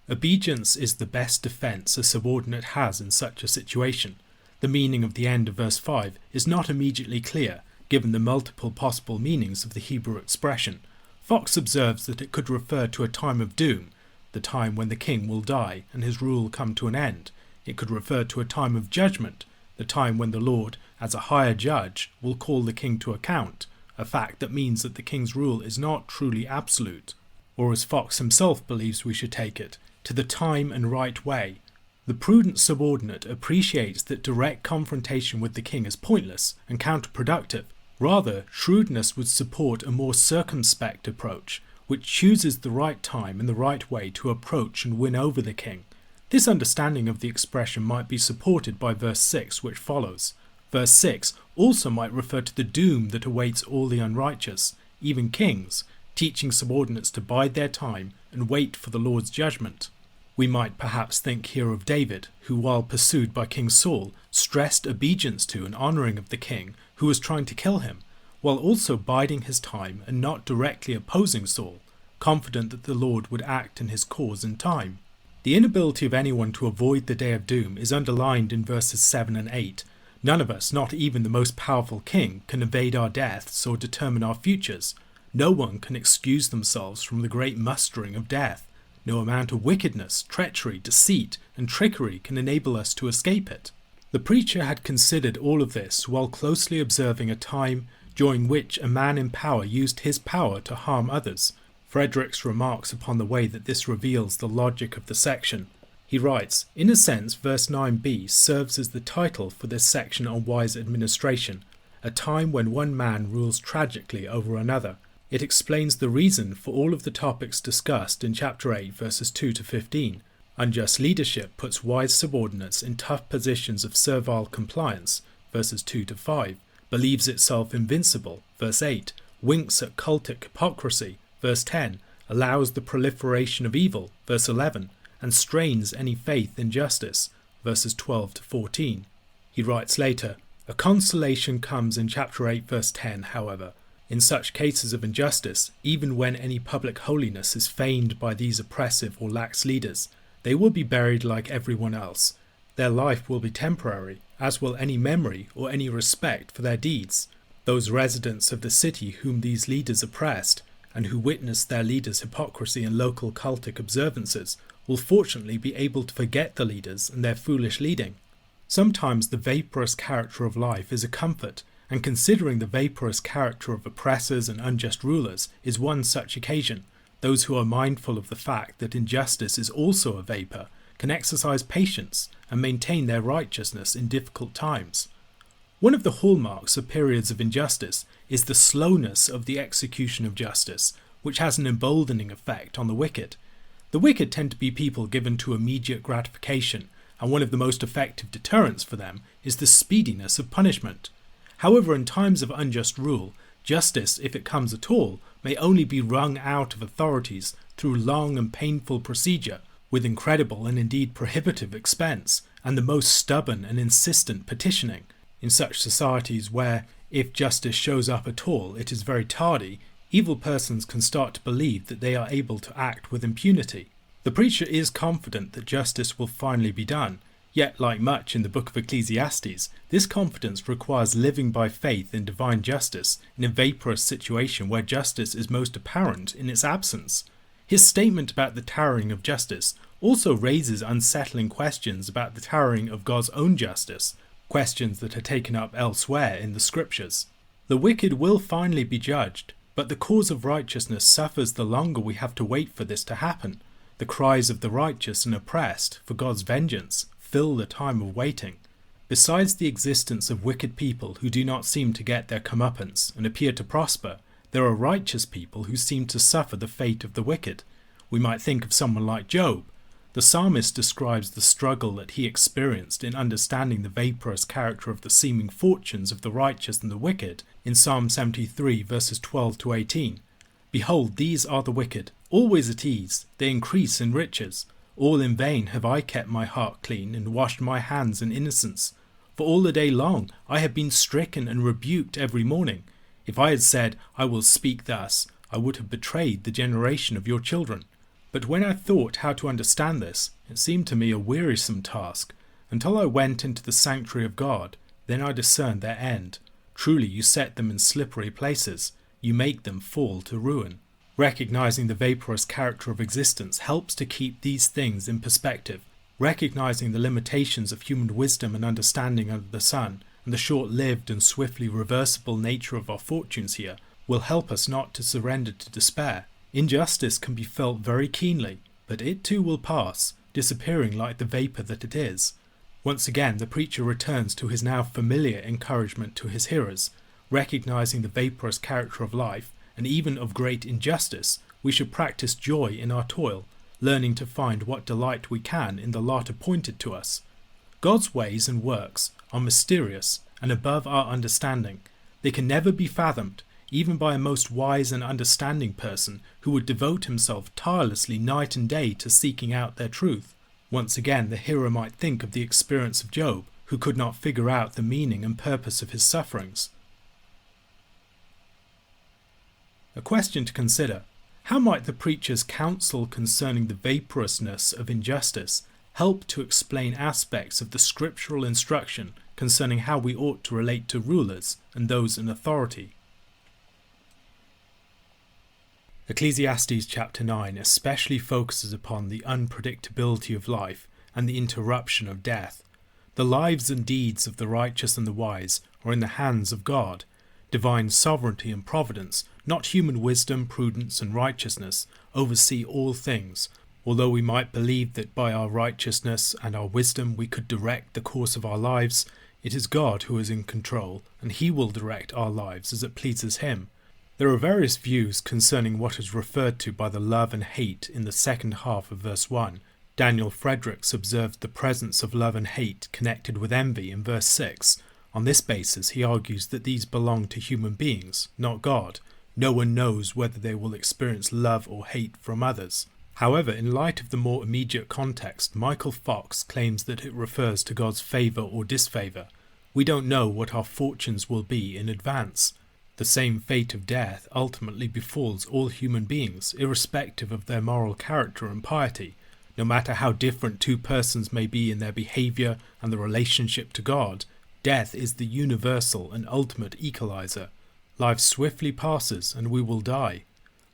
Obedience is the best defence a subordinate has in such a situation. The meaning of the end of verse 5 is not immediately clear, given the multiple possible meanings of the Hebrew expression. Fox observes that it could refer to a time of doom, the time when the king will die and his rule come to an end. It could refer to a time of judgment, the time when the Lord, as a higher judge, will call the king to account, a fact that means that the king's rule is not truly absolute, or as Fox himself believes we should take it, to the time and right way. The prudent subordinate appreciates that direct confrontation with the king is pointless and counterproductive. Rather, shrewdness would support a more circumspect approach, which chooses the right time and the right way to approach and win over the king. This understanding of the expression might be supported by verse 6, which follows. Verse 6 also might refer to the doom that awaits all the unrighteous, even kings, teaching subordinates to bide their time and wait for the Lord's judgment. We might perhaps think here of David, who, while pursued by King Saul, stressed obedience to and honouring of the king who was trying to kill him, while also biding his time and not directly opposing Saul, confident that the Lord would act in his cause in time. The inability of anyone to avoid the day of doom is underlined in verses 7 and 8. None of us, not even the most powerful king, can evade our deaths or determine our futures. No one can excuse themselves from the great mustering of death. No amount of wickedness, treachery, deceit, and trickery can enable us to escape it. The preacher had considered all of this while closely observing a time during which a man in power used his power to harm others. Frederick's remarks upon the way that this reveals the logic of the section. He writes, "In a sense, verse 9b serves as the title for this section on wise administration, a time when one man rules tragically over another. It explains the reason for all of the topics discussed in chapter 8 verses 2 to 15. Unjust leadership puts wise subordinates in tough positions of servile compliance, verses 2 to 5, believes itself invincible, verse 8, winks at cultic hypocrisy, verse 10, allows the proliferation of evil, verse 11, and strains any faith in justice, verses 12 to 14. He writes later, "A consolation comes in chapter 8 verse 10, however. In such cases of injustice, even when any public holiness is feigned by these oppressive or lax leaders, they will be buried like everyone else. Their life will be temporary, as will any memory or any respect for their deeds. Those residents of the city whom these leaders oppressed, and who witnessed their leaders' hypocrisy and local cultic observances, will fortunately be able to forget the leaders and their foolish leading." Sometimes the vaporous character of life is a comfort, and considering the vaporous character of oppressors and unjust rulers is one such occasion. Those who are mindful of the fact that injustice is also a vapour can exercise patience and maintain their righteousness in difficult times. One of the hallmarks of periods of injustice is the slowness of the execution of justice, which has an emboldening effect on the wicked. The wicked tend to be people given to immediate gratification, and one of the most effective deterrents for them is the speediness of punishment. However, in times of unjust rule, justice, if it comes at all, may only be wrung out of authorities through long and painful procedure, with incredible and indeed prohibitive expense, and the most stubborn and insistent petitioning. In such societies where, if justice shows up at all, it is very tardy, evil persons can start to believe that they are able to act with impunity. The preacher is confident that justice will finally be done, yet, like much in the book of Ecclesiastes, this confidence requires living by faith in divine justice in a vaporous situation where justice is most apparent in its absence. His statement about the towering of justice also raises unsettling questions about the towering of God's own justice, questions that are taken up elsewhere in the scriptures. The wicked will finally be judged, but the cause of righteousness suffers the longer we have to wait for this to happen. The cries of the righteous and oppressed for God's vengeance fill the time of waiting. Besides the existence of wicked people who do not seem to get their comeuppance and appear to prosper, there are righteous people who seem to suffer the fate of the wicked. We might think of someone like Job. The psalmist describes the struggle that he experienced in understanding the vaporous character of the seeming fortunes of the righteous and the wicked in Psalm 73 verses 12 to 18. "Behold, these are the wicked, always at ease, they increase in riches. All in vain have I kept my heart clean and washed my hands in innocence. For all the day long I have been stricken and rebuked every morning. If I had said, I will speak thus, I would have betrayed the generation of your children. But when I thought how to understand this, it seemed to me a wearisome task, until I went into the sanctuary of God. Then I discerned their end. Truly you set them in slippery places. You make them fall to ruin." Recognizing the vaporous character of existence helps to keep these things in perspective. Recognizing the limitations of human wisdom and understanding under the sun, and the short-lived and swiftly reversible nature of our fortunes here, will help us not to surrender to despair. Injustice can be felt very keenly, but it too will pass, disappearing like the vapour that it is. Once again, the preacher returns to his now familiar encouragement to his hearers. Recognizing the vaporous character of life, and even of great injustice, we should practice joy in our toil, learning to find what delight we can in the lot appointed to us. God's ways and works are mysterious and above our understanding. They can never be fathomed, even by a most wise and understanding person who would devote himself tirelessly night and day to seeking out their truth. Once again, the hearer might think of the experience of Job, who could not figure out the meaning and purpose of his sufferings. A question to consider: how might the preacher's counsel concerning the vaporousness of injustice help to explain aspects of the scriptural instruction concerning how we ought to relate to rulers and those in authority. Ecclesiastes chapter 9 especially focuses upon the unpredictability of life and the interruption of death. The lives and deeds of the righteous and the wise are in the hands of God. Divine sovereignty and providence, not human wisdom, prudence and righteousness, oversee all things. Although we might believe that by our righteousness and our wisdom we could direct the course of our lives, it is God who is in control, and He will direct our lives as it pleases Him. There are various views concerning what is referred to by the love and hate in the second half of verse 1. Daniel Fredericks observed the presence of love and hate connected with envy in verse 6. On this basis, he argues that these belong to human beings, not God. No one knows whether they will experience love or hate from others. However, in light of the more immediate context, Michael Fox claims that it refers to God's favour or disfavour. We don't know what our fortunes will be in advance. The same fate of death ultimately befalls all human beings, irrespective of their moral character and piety. No matter how different two persons may be in their behaviour and the relationship to God, death is the universal and ultimate equalizer. Life swiftly passes and we will die.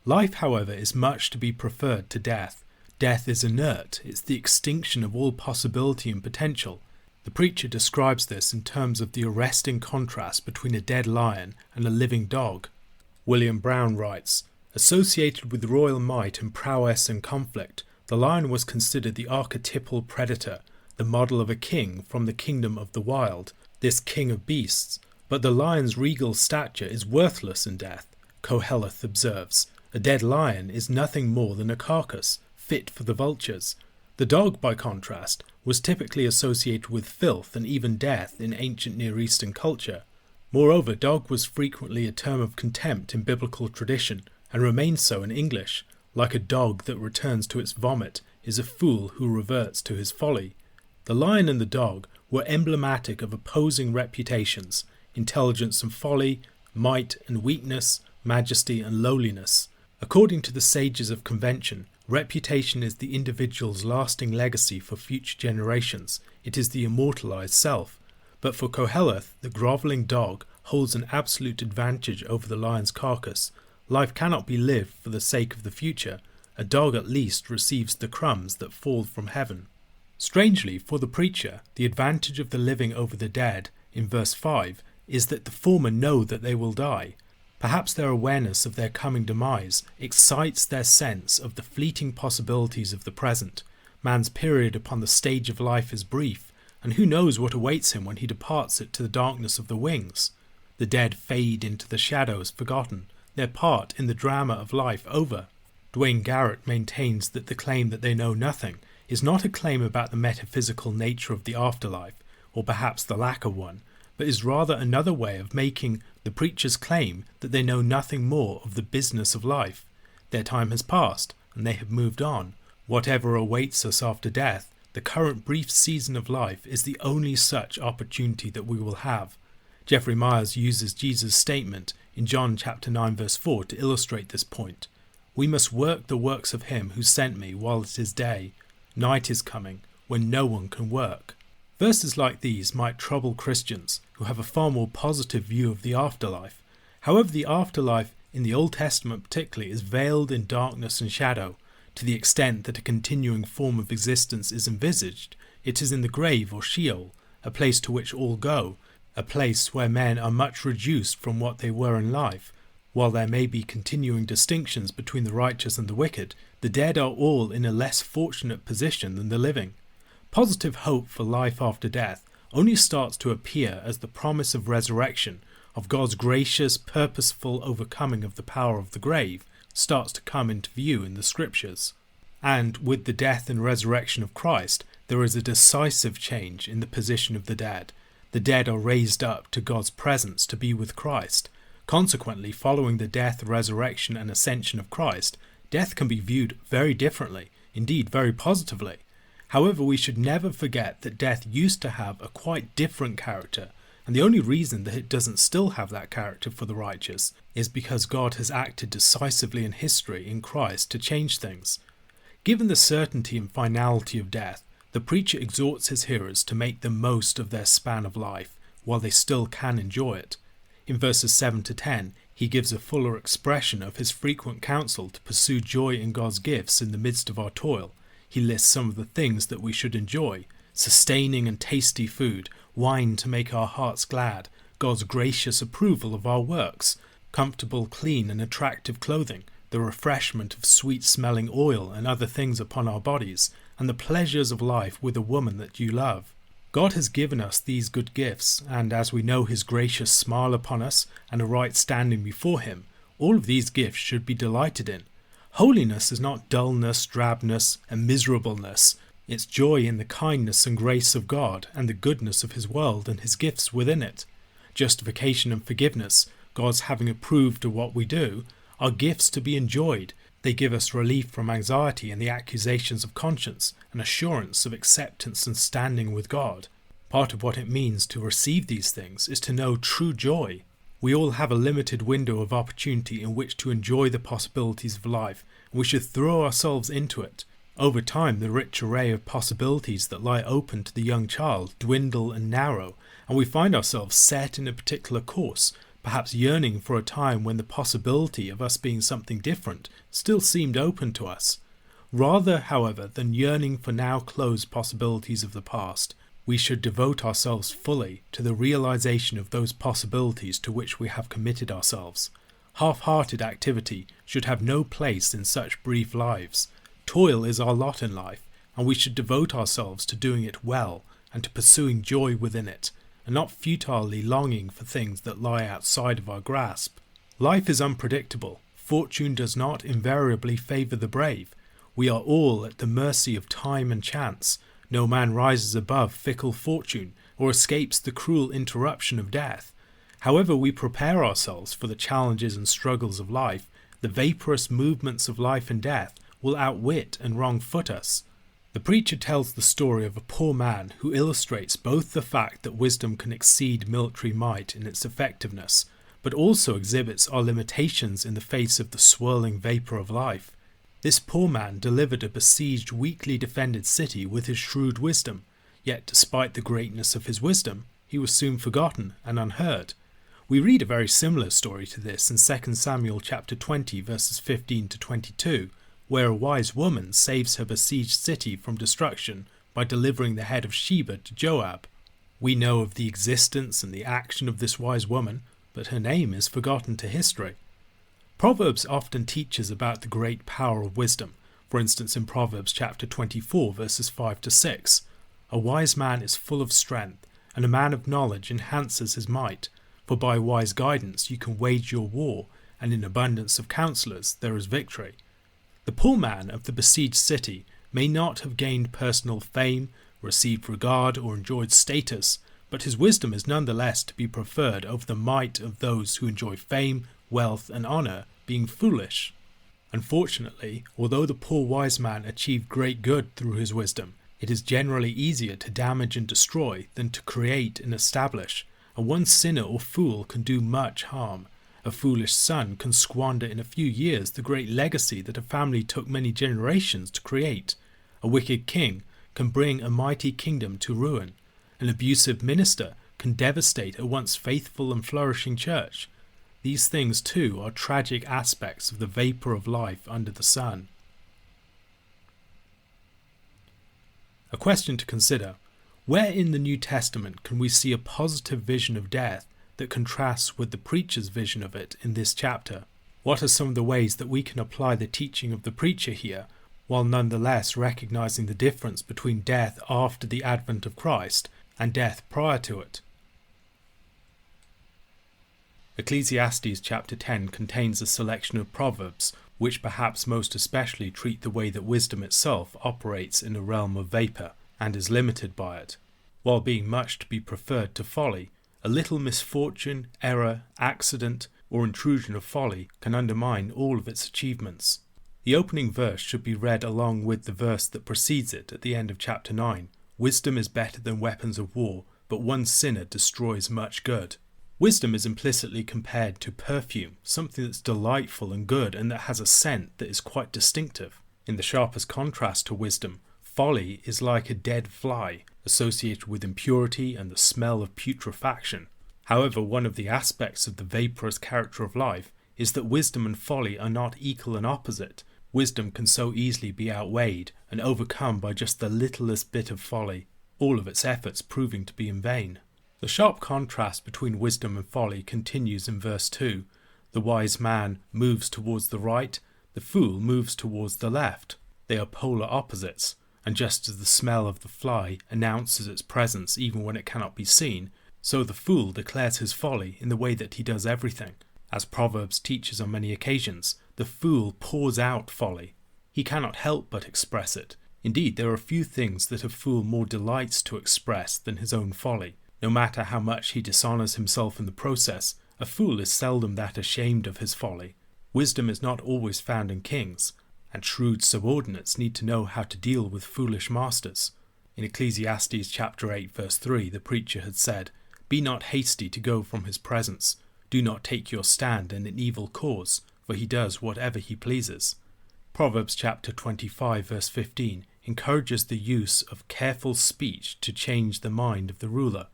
Life, however, is much to be preferred to death. Death is inert, it's the extinction of all possibility and potential. The preacher describes this in terms of the arresting contrast between a dead lion and a living dog. William Brown writes, "Associated with royal might and prowess and conflict, the lion was considered the archetypal predator, the model of a king from the kingdom of the wild, this king of beasts. But the lion's regal stature is worthless in death," Koheleth observes. "A dead lion is nothing more than a carcass, fit for the vultures." The dog, by contrast, was typically associated with filth and even death in ancient Near Eastern culture. Moreover, dog was frequently a term of contempt in biblical tradition, and remains so in English. Like a dog that returns to its vomit is a fool who reverts to his folly. The lion and the dog were emblematic of opposing reputations, intelligence and folly, might and weakness, majesty and lowliness. According to the sages of convention, reputation is the individual's lasting legacy for future generations. It is the immortalized self. But for Koheleth, the grovelling dog holds an absolute advantage over the lion's carcass. Life cannot be lived for the sake of the future. A dog at least receives the crumbs that fall from heaven. Strangely, for the preacher, the advantage of the living over the dead, in verse 5, is that the former know that they will die. Perhaps their awareness of their coming demise excites their sense of the fleeting possibilities of the present. Man's period upon the stage of life is brief, and who knows what awaits him when he departs it to the darkness of the wings. The dead fade into the shadows forgotten, their part in the drama of life over. Dwayne Garrett maintains that the claim that they know nothing is not a claim about the metaphysical nature of the afterlife, or perhaps the lack of one, but is rather another way of making the preacher's claim that they know nothing more of the business of life. Their time has passed, and they have moved on. Whatever awaits us after death, the current brief season of life is the only such opportunity that we will have. Jeffrey Myers uses Jesus' statement in John chapter 9 verse 4 to illustrate this point. "We must work the works of him who sent me while it is day. Night is coming, when no one can work." Verses like these might trouble Christians who have a far more positive view of the afterlife. However, the afterlife, in the Old Testament particularly, is veiled in darkness and shadow. To the extent that a continuing form of existence is envisaged, it is in the grave or Sheol, a place to which all go, a place where men are much reduced from what they were in life. While there may be continuing distinctions between the righteous and the wicked, the dead are all in a less fortunate position than the living. Positive hope for life after death only starts to appear as the promise of resurrection, of God's gracious, purposeful overcoming of the power of the grave, starts to come into view in the Scriptures. And with the death and resurrection of Christ, there is a decisive change in the position of the dead. The dead are raised up to God's presence to be with Christ. Consequently, following the death, resurrection and ascension of Christ, death can be viewed very differently, indeed very positively. However, we should never forget that death used to have a quite different character, and the only reason that it doesn't still have that character for the righteous is because God has acted decisively in history in Christ to change things. Given the certainty and finality of death, The preacher exhorts his hearers to make the most of their span of life while they still can enjoy it. In verses 7 to 10, he gives a fuller expression of his frequent counsel to pursue joy in God's gifts in the midst of our toil. He lists some of the things that we should enjoy: sustaining and tasty food, wine to make our hearts glad, God's gracious approval of our works, comfortable, clean and attractive clothing, the refreshment of sweet-smelling oil and other things upon our bodies, and the pleasures of life with a woman that you love. God has given us these good gifts, and as we know his gracious smile upon us and a right standing before him, all of these gifts should be delighted in. Holiness is not dullness, drabness, and miserableness. It's joy in the kindness and grace of God and the goodness of his world and his gifts within it. Justification and forgiveness, God's having approved of what we do, are gifts to be enjoyed. They give us relief from anxiety and the accusations of conscience, and assurance of acceptance and standing with God. Part of what it means to receive these things is to know true joy. We all have a limited window of opportunity in which to enjoy the possibilities of life, and we should throw ourselves into it. Over time, the rich array of possibilities that lie open to the young child dwindle and narrow, and we find ourselves set in a particular course, perhaps yearning for a time when the possibility of us being something different still seemed open to us. Rather, however, than yearning for now closed possibilities of the past, we should devote ourselves fully to the realization of those possibilities to which we have committed ourselves. Half-hearted activity should have no place in such brief lives. Toil is our lot in life, and we should devote ourselves to doing it well and to pursuing joy within it, and not futilely longing for things that lie outside of our grasp. Life is unpredictable. Fortune does not invariably favour the brave. We are all at the mercy of time and chance. No man rises above fickle fortune or escapes the cruel interruption of death. However we prepare ourselves for the challenges and struggles of life, the vaporous movements of life and death will outwit and wrong-foot us. The preacher tells the story of a poor man who illustrates both the fact that wisdom can exceed military might in its effectiveness, but also exhibits our limitations in the face of the swirling vapour of life. This poor man delivered a besieged, weakly defended city with his shrewd wisdom, yet despite the greatness of his wisdom, he was soon forgotten and unheard. We read a very similar story to this in 2 Samuel chapter 20 verses 15 to 22, where a wise woman saves her besieged city from destruction by delivering the head of Sheba to Joab. We know of the existence and the action of this wise woman, but her name is forgotten to history. Proverbs often teaches about the great power of wisdom. For instance, in Proverbs chapter 24 verses 5 to 6, a wise man is full of strength, and a man of knowledge enhances his might. For by wise guidance you can wage your war, and in abundance of counsellors there is victory. The poor man of the besieged city may not have gained personal fame, received regard, or enjoyed status, but his wisdom is nonetheless to be preferred over the might of those who enjoy fame, wealth, and honour, being foolish. Unfortunately, although the poor wise man achieved great good through his wisdom, it is generally easier to damage and destroy than to create and establish, and one sinner or fool can do much harm. A foolish son can squander in a few years the great legacy that a family took many generations to create. A wicked king can bring a mighty kingdom to ruin. An abusive minister can devastate a once faithful and flourishing church. These things too are tragic aspects of the vapour of life under the sun. A question to consider: where in the New Testament can we see a positive vision of death that contrasts with the preacher's vision of it in this chapter? What are some of the ways that we can apply the teaching of the preacher here, while nonetheless recognizing the difference between death after the advent of Christ and death prior to it? Ecclesiastes chapter 10 contains a selection of proverbs which perhaps most especially treat the way that wisdom itself operates in a realm of vapour and is limited by it. While being much to be preferred to folly, a little misfortune, error, accident, or intrusion of folly can undermine all of its achievements. The opening verse should be read along with the verse that precedes it at the end of chapter 9. Wisdom is better than weapons of war, but one sinner destroys much good. Wisdom is implicitly compared to perfume, something that's delightful and good and that has a scent that is quite distinctive. In the sharpest contrast to wisdom, Folly is like a dead fly, associated with impurity and the smell of putrefaction. However, one of the aspects of the vaporous character of life is that wisdom and folly are not equal and opposite. Wisdom can so easily be outweighed and overcome by just the littlest bit of folly, all of its efforts proving to be in vain. The sharp contrast between wisdom and folly continues in verse 2. The wise man moves towards the right, the fool moves towards the left. They are polar opposites, and just as the smell of the fly announces its presence even when it cannot be seen, so the fool declares his folly in the way that he does everything. As Proverbs teaches on many occasions, the fool pours out folly. He cannot help but express it. Indeed, there are few things that a fool more delights to express than his own folly. No matter how much he dishonours himself in the process, a fool is seldom that ashamed of his folly. Wisdom is not always found in kings, and shrewd subordinates need to know how to deal with foolish masters. In Ecclesiastes chapter 8 verse 3, the preacher had said, "Be not hasty to go from his presence. Do not take your stand in an evil cause, for he does whatever he pleases." Proverbs chapter 25 verse 15 encourages the use of careful speech to change the mind of the ruler.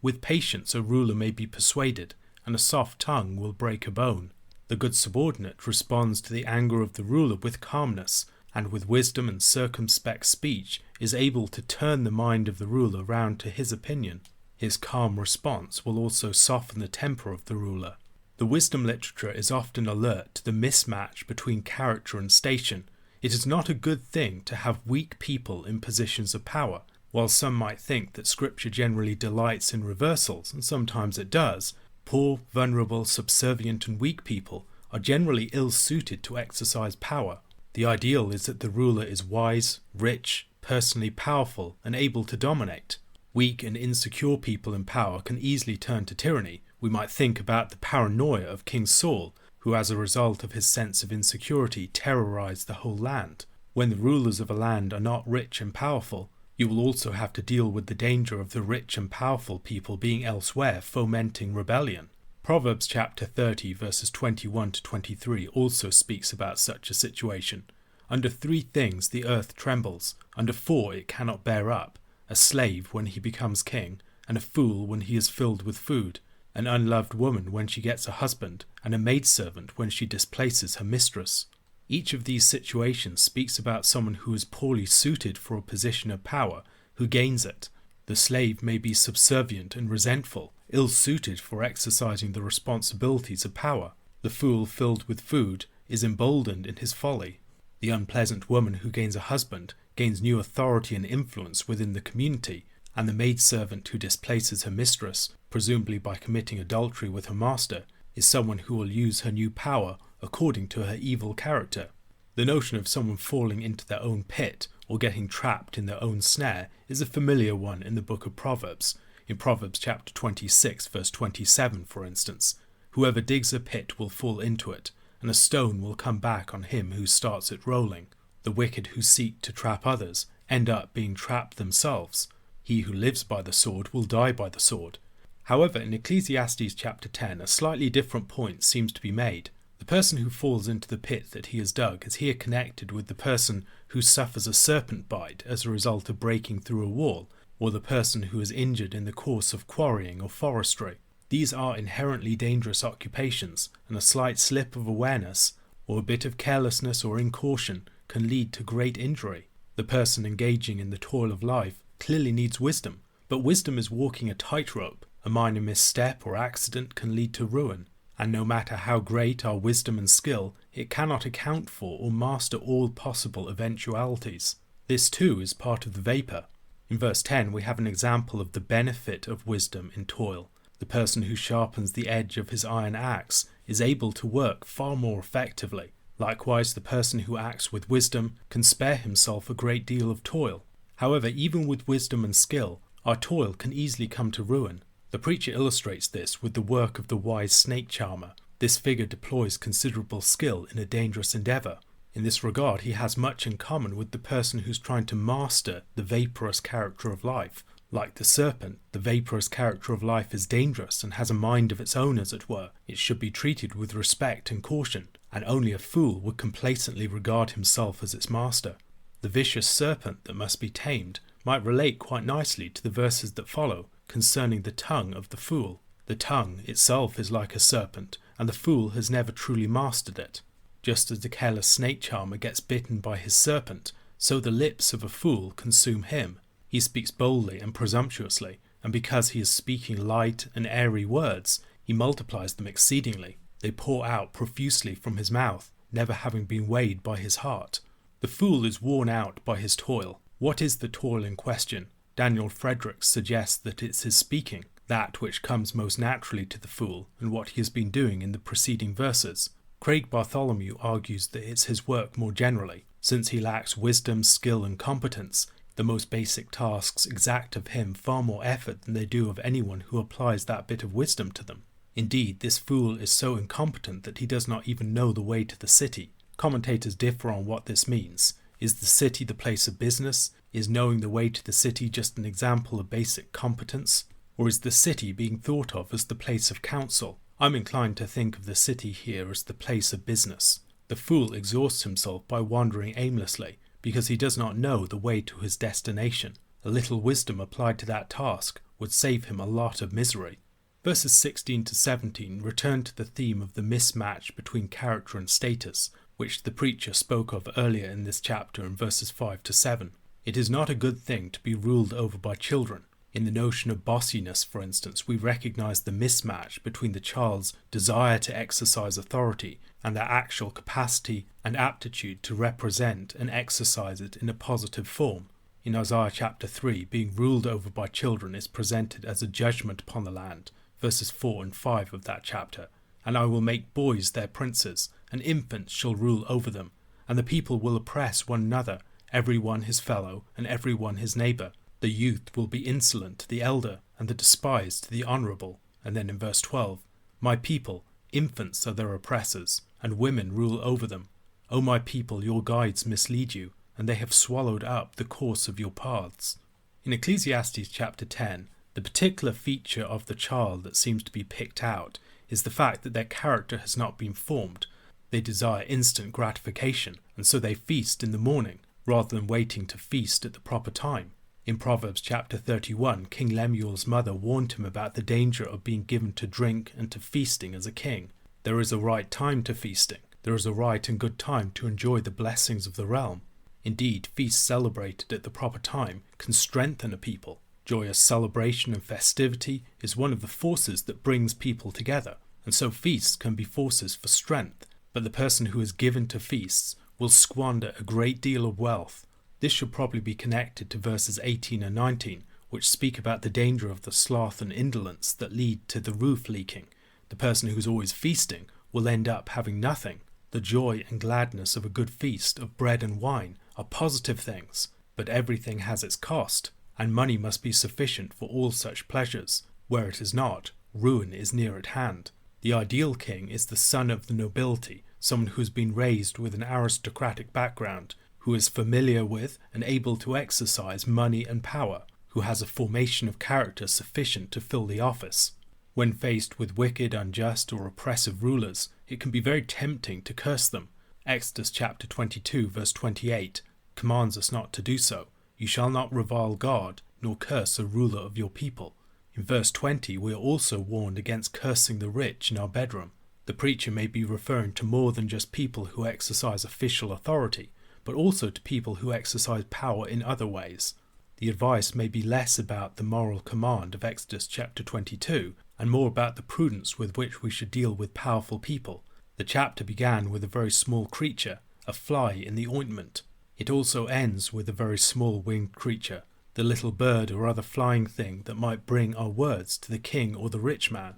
With patience a ruler may be persuaded, and a soft tongue will break a bone. The good subordinate responds to the anger of the ruler with calmness, and with wisdom and circumspect speech is able to turn the mind of the ruler round to his opinion. His calm response will also soften the temper of the ruler. The wisdom literature is often alert to the mismatch between character and station. It is not a good thing to have weak people in positions of power. While some might think that Scripture generally delights in reversals, and sometimes it does, poor, vulnerable, subservient and weak people are generally ill-suited to exercise power. The ideal is that the ruler is wise, rich, personally powerful and able to dominate. Weak and insecure people in power can easily turn to tyranny. We might think about the paranoia of King Saul, who as a result of his sense of insecurity terrorized the whole land. When the rulers of a land are not rich and powerful, you will also have to deal with the danger of the rich and powerful people being elsewhere fomenting rebellion. Proverbs chapter 30 verses 21 to 23 also speaks about such a situation. Under 3 things the earth trembles, under 4 it cannot bear up: a slave when he becomes king, and a fool when he is filled with food, an unloved woman when she gets a husband, and a maidservant when she displaces her mistress. Each of these situations speaks about someone who is poorly suited for a position of power, who gains it. The slave may be subservient and resentful, ill-suited for exercising the responsibilities of power. The fool filled with food is emboldened in his folly. The unpleasant woman who gains a husband gains new authority and influence within the community, and the maidservant who displaces her mistress, presumably by committing adultery with her master, is someone who will use her new power according to her evil character. The notion of someone falling into their own pit or getting trapped in their own snare is a familiar one in the book of Proverbs. In Proverbs chapter 26 verse 27, for instance, "Whoever digs a pit will fall into it, and a stone will come back on him who starts it rolling." The wicked who seek to trap others end up being trapped themselves. He who lives by the sword will die by the sword. However, in Ecclesiastes chapter 10, a slightly different point seems to be made. The person who falls into the pit that he has dug is here connected with the person who suffers a serpent bite as a result of breaking through a wall, or the person who is injured in the course of quarrying or forestry. These are inherently dangerous occupations, and a slight slip of awareness, or a bit of carelessness or incaution, can lead to great injury. The person engaging in the toil of life clearly needs wisdom, but wisdom is walking a tightrope. A minor misstep or accident can lead to ruin, and no matter how great our wisdom and skill, it cannot account for or master all possible eventualities. This too is part of the vapour. In verse 10 we have an example of the benefit of wisdom in toil. The person who sharpens the edge of his iron axe is able to work far more effectively. Likewise, the person who acts with wisdom can spare himself a great deal of toil. However, even with wisdom and skill, our toil can easily come to ruin. The preacher illustrates this with the work of the wise snake charmer. This figure deploys considerable skill in a dangerous endeavour. In this regard, he has much in common with the person who's trying to master the vaporous character of life. Like the serpent, the vaporous character of life is dangerous and has a mind of its own, as it were. It should be treated with respect and caution, and only a fool would complacently regard himself as its master. The vicious serpent that must be tamed might relate quite nicely to the verses that follow concerning the tongue of the fool. The tongue itself is like a serpent, and the fool has never truly mastered it. Just as the careless snake charmer gets bitten by his serpent, so the lips of a fool consume him. He speaks boldly and presumptuously, and because he is speaking light and airy words, he multiplies them exceedingly. They pour out profusely from his mouth, never having been weighed by his heart. The fool is worn out by his toil. What is the toil in question? Daniel Fredericks suggests that it's his speaking, that which comes most naturally to the fool, and what he has been doing in the preceding verses. Craig Bartholomew argues that it's his work more generally. Since he lacks wisdom, skill and competence, the most basic tasks exact of him far more effort than they do of anyone who applies that bit of wisdom to them. Indeed, this fool is so incompetent that he does not even know the way to the city. Commentators differ on what this means. Is the city the place of business? Is knowing the way to the city just an example of basic competence? Or is the city being thought of as the place of counsel? I'm inclined to think of the city here as the place of business. The fool exhausts himself by wandering aimlessly, because he does not know the way to his destination. A little wisdom applied to that task would save him a lot of misery. Verses 16 to 17 return to the theme of the mismatch between character and status, which the preacher spoke of earlier in this chapter in verses 5 to 7. It is not a good thing to be ruled over by children. In the notion of bossiness, for instance, we recognize the mismatch between the child's desire to exercise authority and their actual capacity and aptitude to represent and exercise it in a positive form. In Isaiah chapter 3, being ruled over by children is presented as a judgment upon the land, verses 4 and 5 of that chapter. And I will make boys their princes, and infants shall rule over them, and the people will oppress one another, every one his fellow, and every one his neighbour. The youth will be insolent to the elder, and the despised to the honourable. And then in verse 12, my people, infants are their oppressors, and women rule over them. O my people, your guides mislead you, and they have swallowed up the course of your paths. In Ecclesiastes chapter 10, the particular feature of the child that seems to be picked out is the fact that their character has not been formed. They desire instant gratification, and so they feast in the morning, rather than waiting to feast at the proper time. In Proverbs chapter 31, King Lemuel's mother warned him about the danger of being given to drink and to feasting as a king. There is a right time to feasting. There is a right and good time to enjoy the blessings of the realm. Indeed, feasts celebrated at the proper time can strengthen a people. Joyous celebration and festivity is one of the forces that brings people together, and so feasts can be forces for strength. But the person who is given to feasts will squander a great deal of wealth. This should probably be connected to verses 18 and 19, which speak about the danger of the sloth and indolence that lead to the roof leaking. The person who is always feasting will end up having nothing. The joy and gladness of a good feast of bread and wine are positive things, but everything has its cost, and money must be sufficient for all such pleasures. Where it is not, ruin is near at hand. The ideal king is the son of the nobility, someone who has been raised with an aristocratic background, who is familiar with and able to exercise money and power, who has a formation of character sufficient to fill the office. When faced with wicked, unjust or oppressive rulers, it can be very tempting to curse them. Exodus chapter 22 verse 28 commands us not to do so. You shall not revile God, nor curse a ruler of your people. In verse 20 we are also warned against cursing the rich in our bedroom. The preacher may be referring to more than just people who exercise official authority, but also to people who exercise power in other ways. The advice may be less about the moral command of Exodus chapter 22 and more about the prudence with which we should deal with powerful people. The chapter began with a very small creature, a fly in the ointment. It also ends with a very small winged creature, the little bird or other flying thing that might bring our words to the king or the rich man.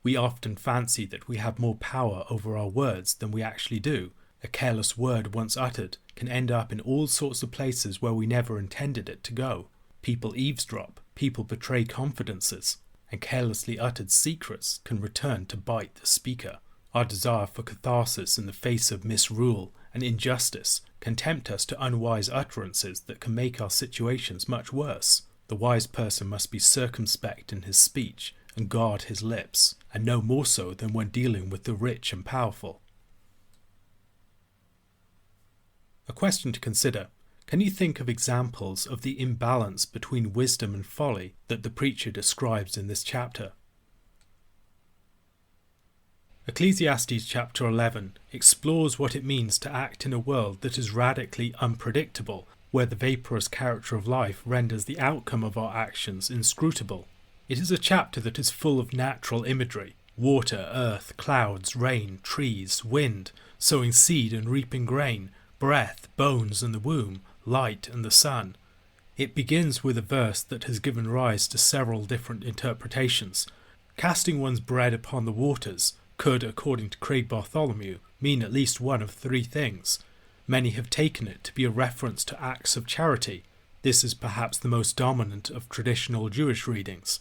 We often fancy that we have more power over our words than we actually do. A careless word once uttered can end up in all sorts of places where we never intended it to go. People eavesdrop, people betray confidences, and carelessly uttered secrets can return to bite the speaker. Our desire for catharsis in the face of misrule and injustice can tempt us to unwise utterances that can make our situations much worse. The wise person must be circumspect in his speech and guard his lips, and no more so than when dealing with the rich and powerful. A question to consider. Can you think of examples of the imbalance between wisdom and folly that the preacher describes in this chapter? Ecclesiastes chapter 11 explores what it means to act in a world that is radically unpredictable, where the vaporous character of life renders the outcome of our actions inscrutable. It is a chapter that is full of natural imagery: water, earth, clouds, rain, trees, wind, sowing seed and reaping grain, breath, bones and the womb, light and the sun. It begins with a verse that has given rise to several different interpretations. Casting one's bread upon the waters could, according to Craig Bartholomew, mean at least one of three things. Many have taken it to be a reference to acts of charity. This is perhaps the most dominant of traditional Jewish readings.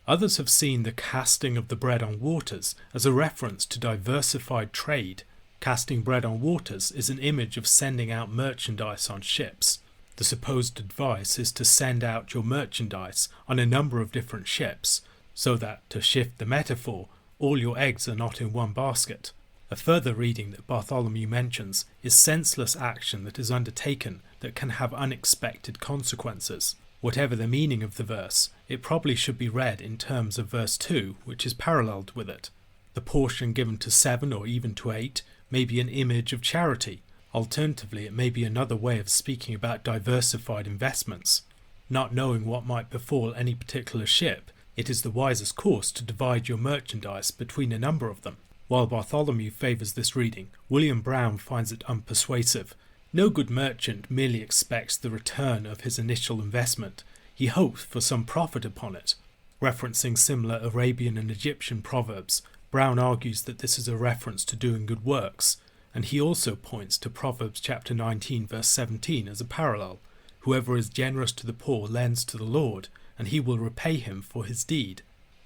Others have seen the casting of the bread on waters as a reference to diversified trade. Casting bread on waters is an image of sending out merchandise on ships. The supposed advice is to send out your merchandise on a number of different ships, so that, to shift the metaphor, all your eggs are not in one basket. A further reading that Bartholomew mentions is senseless action that is undertaken that can have unexpected consequences. Whatever the meaning of the verse, it probably should be read in terms of verse 2, which is paralleled with it. The portion given to 7 or even to 8 may be an image of charity. Alternatively, it may be another way of speaking about diversified investments. Not knowing what might befall any particular ship, it is the wisest course to divide your merchandise between a number of them. While Bartholomew favours this reading, William Brown finds it unpersuasive. No good merchant merely expects the return of his initial investment. He hopes for some profit upon it. Referencing similar Arabian and Egyptian proverbs, Brown argues that this is a reference to doing good works, and he also points to Proverbs chapter 19 verse 17 as a parallel. Whoever is generous to the poor lends to the Lord, and he will repay him for his deed.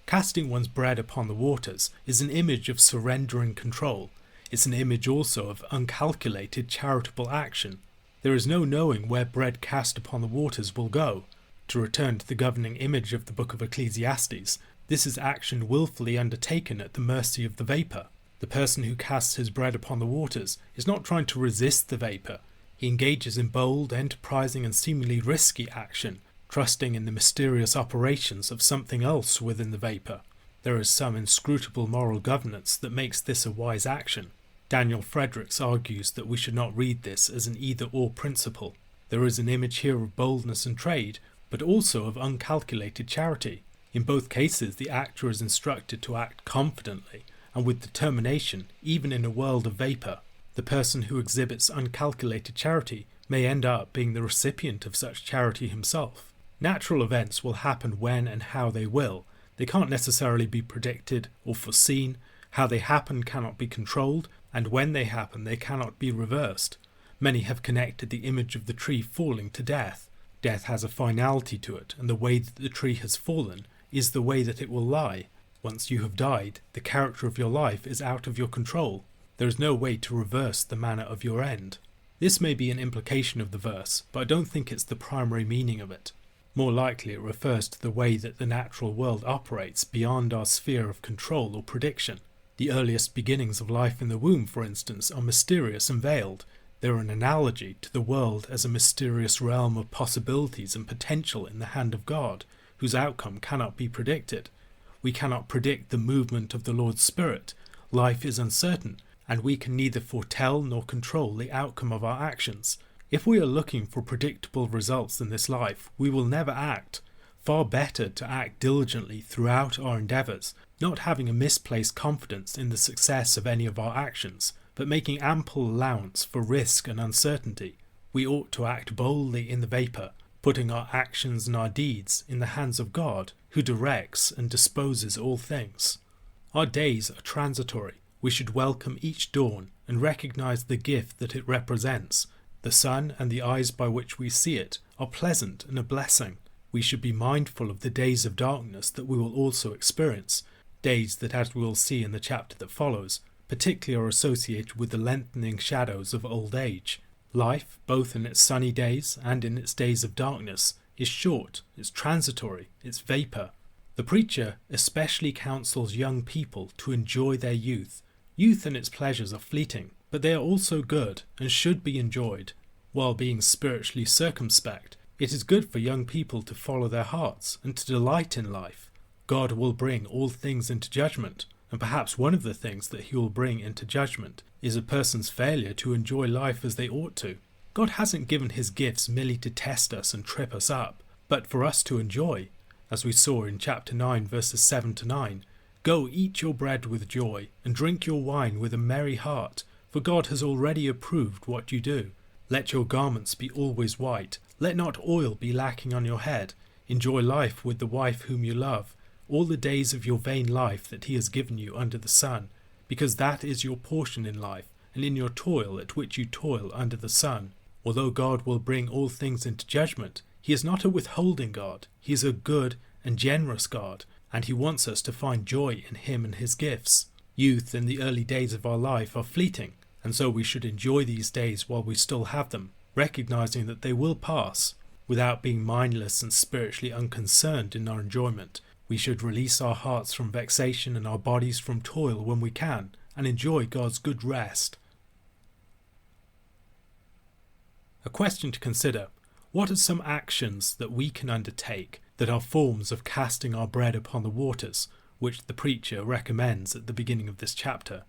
Casting one's bread upon the waters is an image of surrendering control. It's an image also of uncalculated charitable action. There is no knowing where bread cast upon the waters will go. To return to the governing image of the book of Ecclesiastes, this is action willfully undertaken at the mercy of the vapour. The person who casts his bread upon the waters is not trying to resist the vapour. He engages in bold, enterprising and seemingly risky action, trusting in the mysterious operations of something else within the vapour. There is some inscrutable moral governance that makes this a wise action. Daniel Fredericks argues that we should not read this as an either-or principle. There is an image here of boldness and trade, but also of uncalculated charity. In both cases, the actor is instructed to act confidently and with determination, even in a world of vapour. The person who exhibits uncalculated charity may end up being the recipient of such charity himself. Natural events will happen when and how they will. They can't necessarily be predicted or foreseen. How they happen cannot be controlled, and when they happen they cannot be reversed. Many have connected the image of the tree falling to death. Death has a finality to it, and the way that the tree has fallen is the way that it will lie. Once you have died, the character of your life is out of your control. There is no way to reverse the manner of your end. This may be an implication of the verse, but I don't think it's the primary meaning of it. More likely it refers to the way that the natural world operates beyond our sphere of control or prediction. The earliest beginnings of life in the womb, for instance, are mysterious and veiled. They're an analogy to the world as a mysterious realm of possibilities and potential in the hand of God, whose outcome cannot be predicted. We cannot predict the movement of the Lord's Spirit. Life is uncertain, and we can neither foretell nor control the outcome of our actions. If we are looking for predictable results in this life, we will never act. Far better to act diligently throughout our endeavours, not having a misplaced confidence in the success of any of our actions, but making ample allowance for risk and uncertainty. We ought to act boldly in the vapour, putting our actions and our deeds in the hands of God, who directs and disposes all things. Our days are transitory. We should welcome each dawn and recognise the gift that it represents. The sun and the eyes by which we see it are pleasant and a blessing. We should be mindful of the days of darkness that we will also experience, days that, as we will see in the chapter that follows, particularly are associated with the lengthening shadows of old age. Life, both in its sunny days and in its days of darkness, is short, it's transitory, it's vapour. The preacher especially counsels young people to enjoy their youth. Youth and its pleasures are fleeting, but they are also good and should be enjoyed. While being spiritually circumspect, it is good for young people to follow their hearts and to delight in life. God will bring all things into judgment, and perhaps one of the things that he will bring into judgment is a person's failure to enjoy life as they ought to. God hasn't given his gifts merely to test us and trip us up, but for us to enjoy. As we saw in chapter 9 verses 7 to 9, "Go eat your bread with joy, and drink your wine with a merry heart, for God has already approved what you do. Let your garments be always white, let not oil be lacking on your head. Enjoy life with the wife whom you love, all the days of your vain life that he has given you under the sun, because that is your portion in life, and in your toil at which you toil under the sun." Although God will bring all things into judgment, he is not a withholding God. He is a good and generous God, and he wants us to find joy in him and his gifts. Youth and the early days of our life are fleeting, and so we should enjoy these days while we still have them, recognizing that they will pass. Without being mindless and spiritually unconcerned in our enjoyment, we should release our hearts from vexation and our bodies from toil when we can, and enjoy God's good rest. A question to consider: what are some actions that we can undertake that are forms of casting our bread upon the waters, which the preacher recommends at the beginning of this chapter?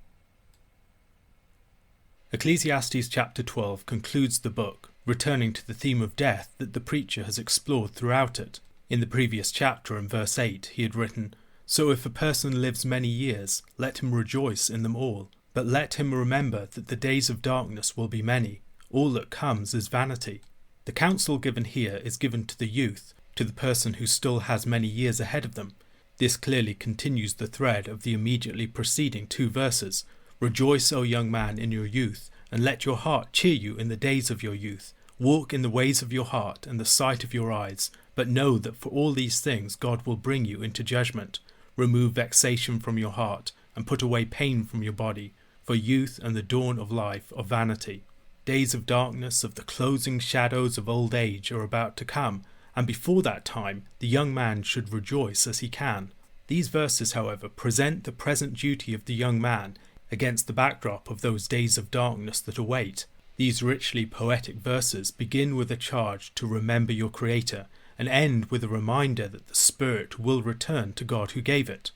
Ecclesiastes chapter 12 concludes the book, returning to the theme of death that the preacher has explored throughout it. In the previous chapter, in verse 8, he had written, "So if a person lives many years, let him rejoice in them all. But let him remember that the days of darkness will be many. All that comes is vanity." The counsel given here is given to the youth, to the person who still has many years ahead of them. This clearly continues the thread of the immediately preceding two verses. "Rejoice, O young man, in your youth, and let your heart cheer you in the days of your youth. Walk in the ways of your heart and the sight of your eyes, but know that for all these things God will bring you into judgment. Remove vexation from your heart, and put away pain from your body, for youth and the dawn of life are vanity." Days of darkness, of the closing shadows of old age, are about to come, and before that time the young man should rejoice as he can. These verses, however, present the present duty of the young man against the backdrop of those days of darkness that await. These richly poetic verses begin with a charge to remember your Creator, and end with a reminder that the spirit will return to God who gave it.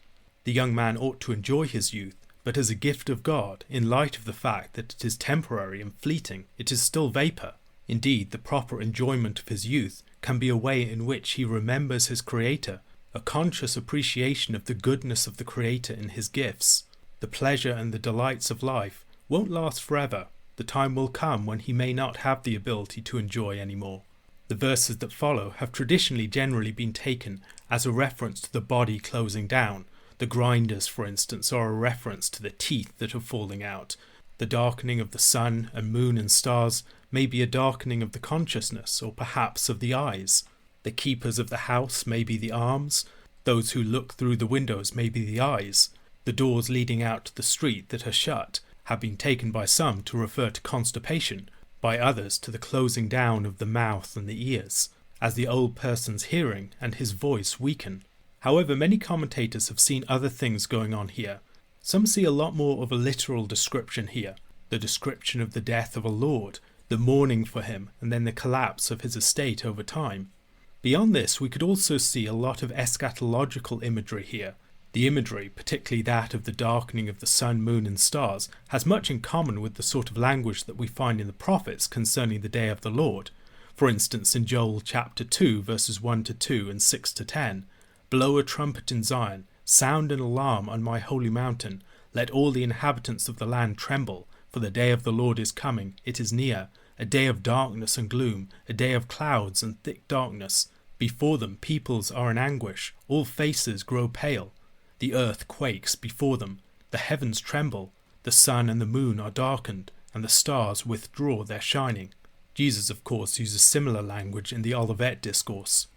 The young man ought to enjoy his youth, but as a gift of God, in light of the fact that it is temporary and fleeting, it is still vapour. Indeed, the proper enjoyment of his youth can be a way in which he remembers his Creator, a conscious appreciation of the goodness of the Creator in his gifts. The pleasure and the delights of life won't last forever. The time will come when he may not have the ability to enjoy any more. The verses that follow have traditionally generally been taken as a reference to the body closing down. The grinders, for instance, are a reference to the teeth that are falling out. The darkening of the sun and moon and stars may be a darkening of the consciousness, or perhaps of the eyes. The keepers of the house may be the arms. Those who look through the windows may be the eyes. The doors leading out to the street that are shut have been taken by some to refer to constipation, by others to the closing down of the mouth and the ears, as the old person's hearing and his voice weaken. However, many commentators have seen other things going on here. Some see a lot more of a literal description here, the description of the death of a lord, the mourning for him, and then the collapse of his estate over time. Beyond this, we could also see a lot of eschatological imagery here. The imagery, particularly that of the darkening of the sun, moon and stars, has much in common with the sort of language that we find in the prophets concerning the day of the Lord. For instance, in Joel chapter 2, verses 1 to 2 and 6 to 10, "Blow a trumpet in Zion, sound an alarm on my holy mountain. Let all the inhabitants of the land tremble, for the day of the Lord is coming, it is near, a day of darkness and gloom, a day of clouds and thick darkness. Before them peoples are in anguish, all faces grow pale. The earth quakes before them, the heavens tremble, the sun and the moon are darkened, and the stars withdraw their shining." Jesus, of course, uses similar language in the Olivet Discourse.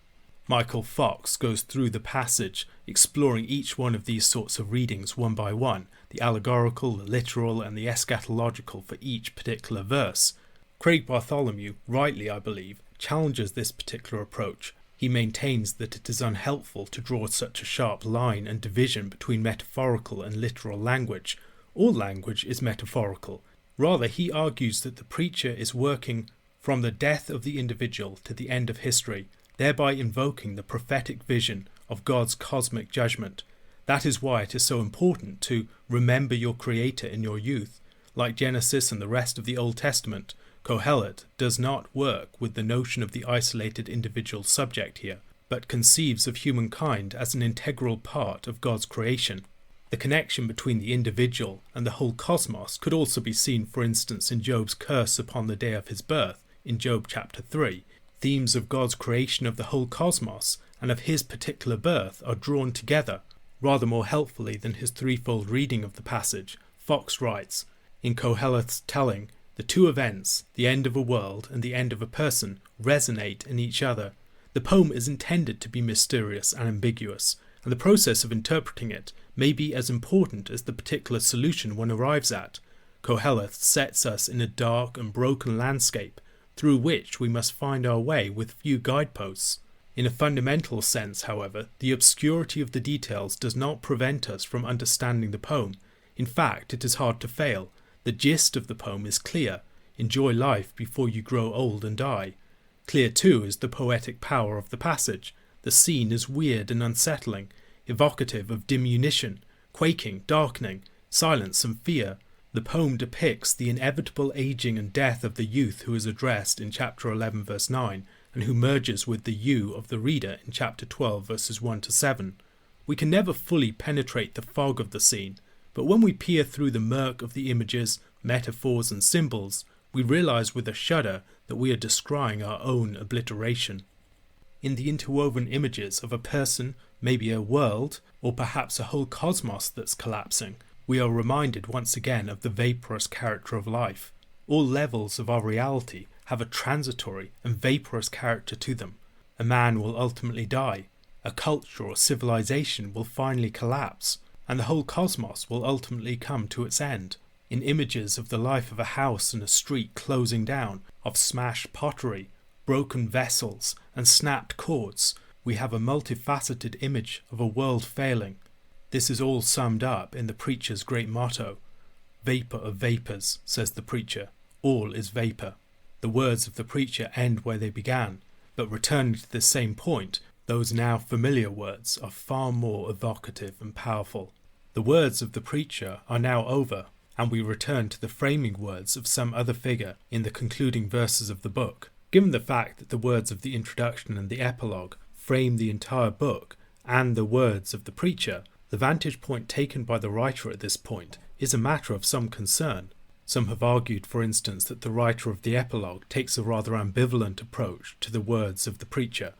Michael Fox goes through the passage, exploring each one of these sorts of readings one by one, the allegorical, the literal, and the eschatological for each particular verse. Craig Bartholomew, rightly I believe, challenges this particular approach. He maintains that it is unhelpful to draw such a sharp line and division between metaphorical and literal language. All language is metaphorical. Rather, he argues that the preacher is working from the death of the individual to the end of history, thereby invoking the prophetic vision of God's cosmic judgment. That is why it is so important to remember your Creator in your youth. Like Genesis and the rest of the Old Testament, Kohelet does not work with the notion of the isolated individual subject here, but conceives of humankind as an integral part of God's creation. The connection between the individual and the whole cosmos could also be seen, for instance, in Job's curse upon the day of his birth, in Job chapter 3. Themes of God's creation of the whole cosmos and of his particular birth are drawn together, rather more helpfully than his threefold reading of the passage. Fox writes, in Kohelet's telling, the two events, the end of a world and the end of a person, resonate in each other. The poem is intended to be mysterious and ambiguous, and the process of interpreting it may be as important as the particular solution one arrives at. Kohelet sets us in a dark and broken landscape through which we must find our way with few guideposts. In a fundamental sense, however, the obscurity of the details does not prevent us from understanding the poem. In fact, it is hard to fail. The gist of the poem is clear. Enjoy life before you grow old and die. Clear too is the poetic power of the passage. The scene is weird and unsettling, evocative of diminution, quaking, darkening, silence and fear. The poem depicts the inevitable aging and death of the youth who is addressed in chapter 11 verse 9 and who merges with the you of the reader in chapter 12 verses 1 to 7. We can never fully penetrate the fog of the scene, but when we peer through the murk of the images, metaphors and symbols, we realize with a shudder that we are descrying our own obliteration. In the interwoven images of a person, maybe a world, or perhaps a whole cosmos that's collapsing, we are reminded once again of the vaporous character of life. All levels of our reality have a transitory and vaporous character to them. A man will ultimately die, a culture or civilization will finally collapse, and the whole cosmos will ultimately come to its end. In images of the life of a house and a street closing down, of smashed pottery, broken vessels and snapped cords, we have a multifaceted image of a world failing. This is all summed up in the preacher's great motto. Vapour of vapours, says the preacher, all is vapour. The words of the preacher end where they began, but returning to the same point, those now familiar words are far more evocative and powerful. The words of the preacher are now over, and we return to the framing words of some other figure in the concluding verses of the book. Given the fact that the words of the introduction and the epilogue frame the entire book, and the words of the preacher, the vantage point taken by the writer at this point is a matter of some concern. Some have argued, for instance, that the writer of the epilogue takes a rather ambivalent approach to the words of the preacher.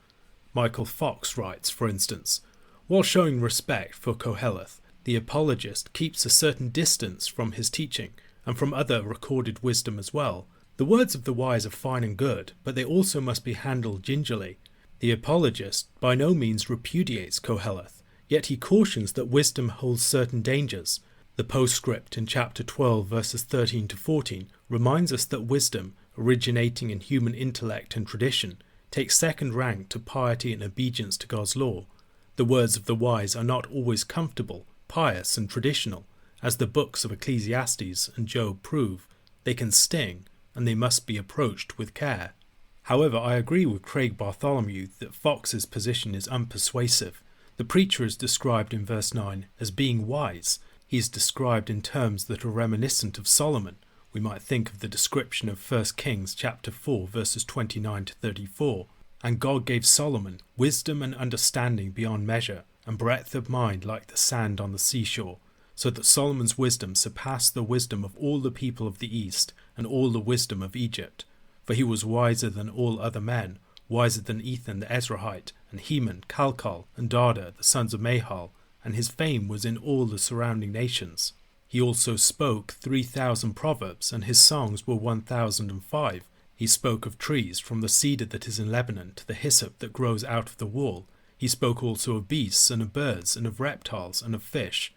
Michael Fox writes, for instance, while showing respect for Kohelet, the apologist keeps a certain distance from his teaching, and from other recorded wisdom as well. The words of the wise are fine and good, but they also must be handled gingerly. The apologist by no means repudiates Kohelet, yet he cautions that wisdom holds certain dangers. The postscript in chapter 12 verses 13 to 14 reminds us that wisdom, originating in human intellect and tradition, takes second rank to piety and obedience to God's law. The words of the wise are not always comfortable, pious and traditional, as the books of Ecclesiastes and Job prove. They can sting, and they must be approached with care. However, I agree with Craig Bartholomew that Fox's position is unpersuasive. The preacher is described in verse 9 as being wise. He is described in terms that are reminiscent of Solomon. We might think of the description of 1 Kings chapter 4 verses 29 to 34. And God gave Solomon wisdom and understanding beyond measure, and breadth of mind like the sand on the seashore, so that Solomon's wisdom surpassed the wisdom of all the people of the East and all the wisdom of Egypt. For he was wiser than all other men, wiser than Ethan the Ezrahite, and Heman, Calcol, and Darda, the sons of Mahal, and his fame was in all the surrounding nations. He also spoke 3,000 proverbs, and his songs were 1,005. He spoke of trees, from the cedar that is in Lebanon to the hyssop that grows out of the wall. He spoke also of beasts, and of birds, and of reptiles, and of fish.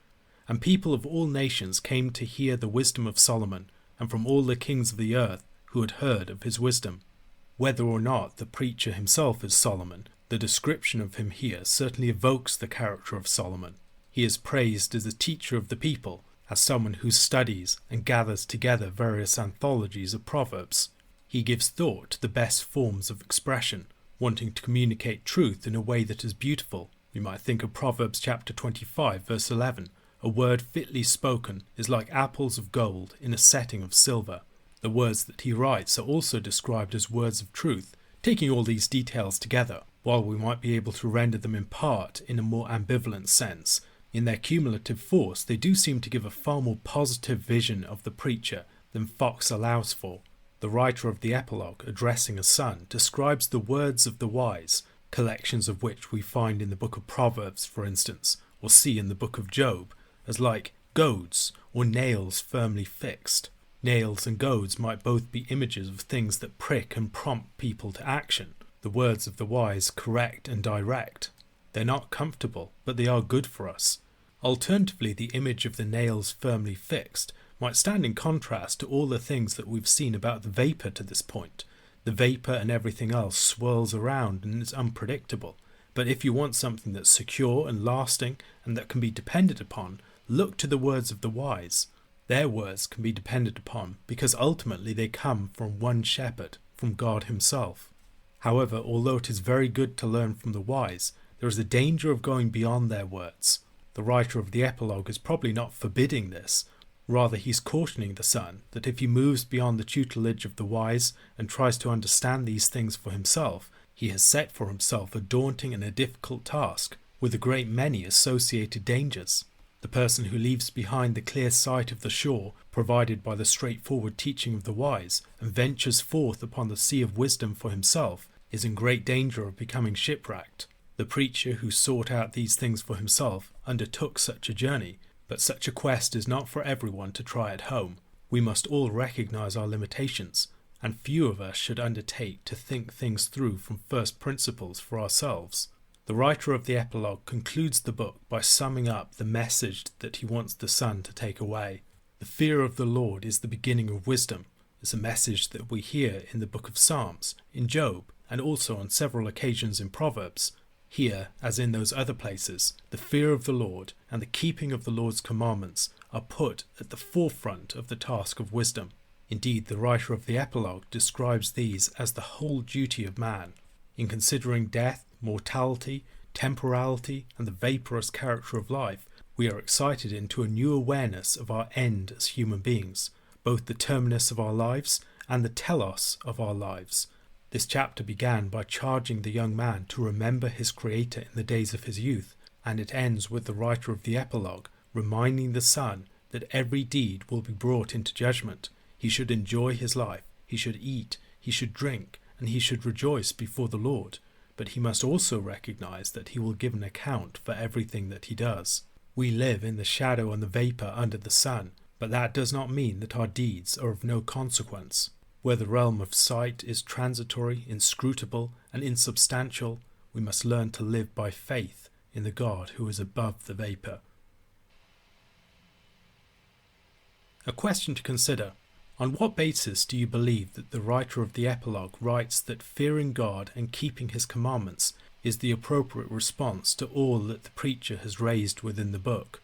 And people of all nations came to hear the wisdom of Solomon, and from all the kings of the earth who had heard of his wisdom. Whether or not the preacher himself is Solomon, the description of him here certainly evokes the character of Solomon. He is praised as a teacher of the people, as someone who studies and gathers together various anthologies of proverbs. He gives thought to the best forms of expression, wanting to communicate truth in a way that is beautiful. We might think of Proverbs chapter 25 verse 11. A word fitly spoken is like apples of gold in a setting of silver. The words that he writes are also described as words of truth. Taking all these details together, while we might be able to render them in part in a more ambivalent sense, in their cumulative force they do seem to give a far more positive vision of the preacher than Fox allows for. The writer of the epilogue, addressing a son, describes the words of the wise, collections of which we find in the book of Proverbs, for instance, or see in the book of Job, as like goads or nails firmly fixed. Nails and goads might both be images of things that prick and prompt people to action. The words of the wise correct and direct. They're not comfortable, but they are good for us. Alternatively, the image of the nails firmly fixed might stand in contrast to all the things that we've seen about the vapour to this point. The vapour and everything else swirls around and is unpredictable. But if you want something that's secure and lasting and that can be depended upon, look to the words of the wise. Their words can be depended upon because ultimately they come from one shepherd, from God himself. However, although it is very good to learn from the wise, there is a danger of going beyond their words. The writer of the epilogue is probably not forbidding this. Rather, he's cautioning the son that if he moves beyond the tutelage of the wise and tries to understand these things for himself, he has set for himself a daunting and a difficult task, with a great many associated dangers. The person who leaves behind the clear sight of the shore, provided by the straightforward teaching of the wise, and ventures forth upon the sea of wisdom for himself, is in great danger of becoming shipwrecked. The preacher who sought out these things for himself undertook such a journey, but such a quest is not for everyone to try at home. We must all recognize our limitations, and few of us should undertake to think things through from first principles for ourselves. The writer of the epilogue concludes the book by summing up the message that he wants the son to take away. The fear of the Lord is the beginning of wisdom. It's a message that we hear in the book of Psalms, in Job, and also on several occasions in Proverbs. Here, as in those other places, the fear of the Lord and the keeping of the Lord's commandments are put at the forefront of the task of wisdom. Indeed, the writer of the epilogue describes these as the whole duty of man. In considering death, mortality, temporality, and the vaporous character of life, we are excited into a new awareness of our end as human beings, both the terminus of our lives and the telos of our lives. This chapter began by charging the young man to remember his Creator in the days of his youth, and it ends with the writer of the epilogue reminding the son that every deed will be brought into judgment. He should enjoy his life, he should eat, he should drink, and he should rejoice before the Lord, but he must also recognize that he will give an account for everything that he does. We live in the shadow and the vapour under the sun, but that does not mean that our deeds are of no consequence. Where the realm of sight is transitory, inscrutable, and insubstantial, we must learn to live by faith in the God who is above the vapour. A question to consider. On what basis do you believe that the writer of the epilogue writes that fearing God and keeping his commandments is the appropriate response to all that the preacher has raised within the book?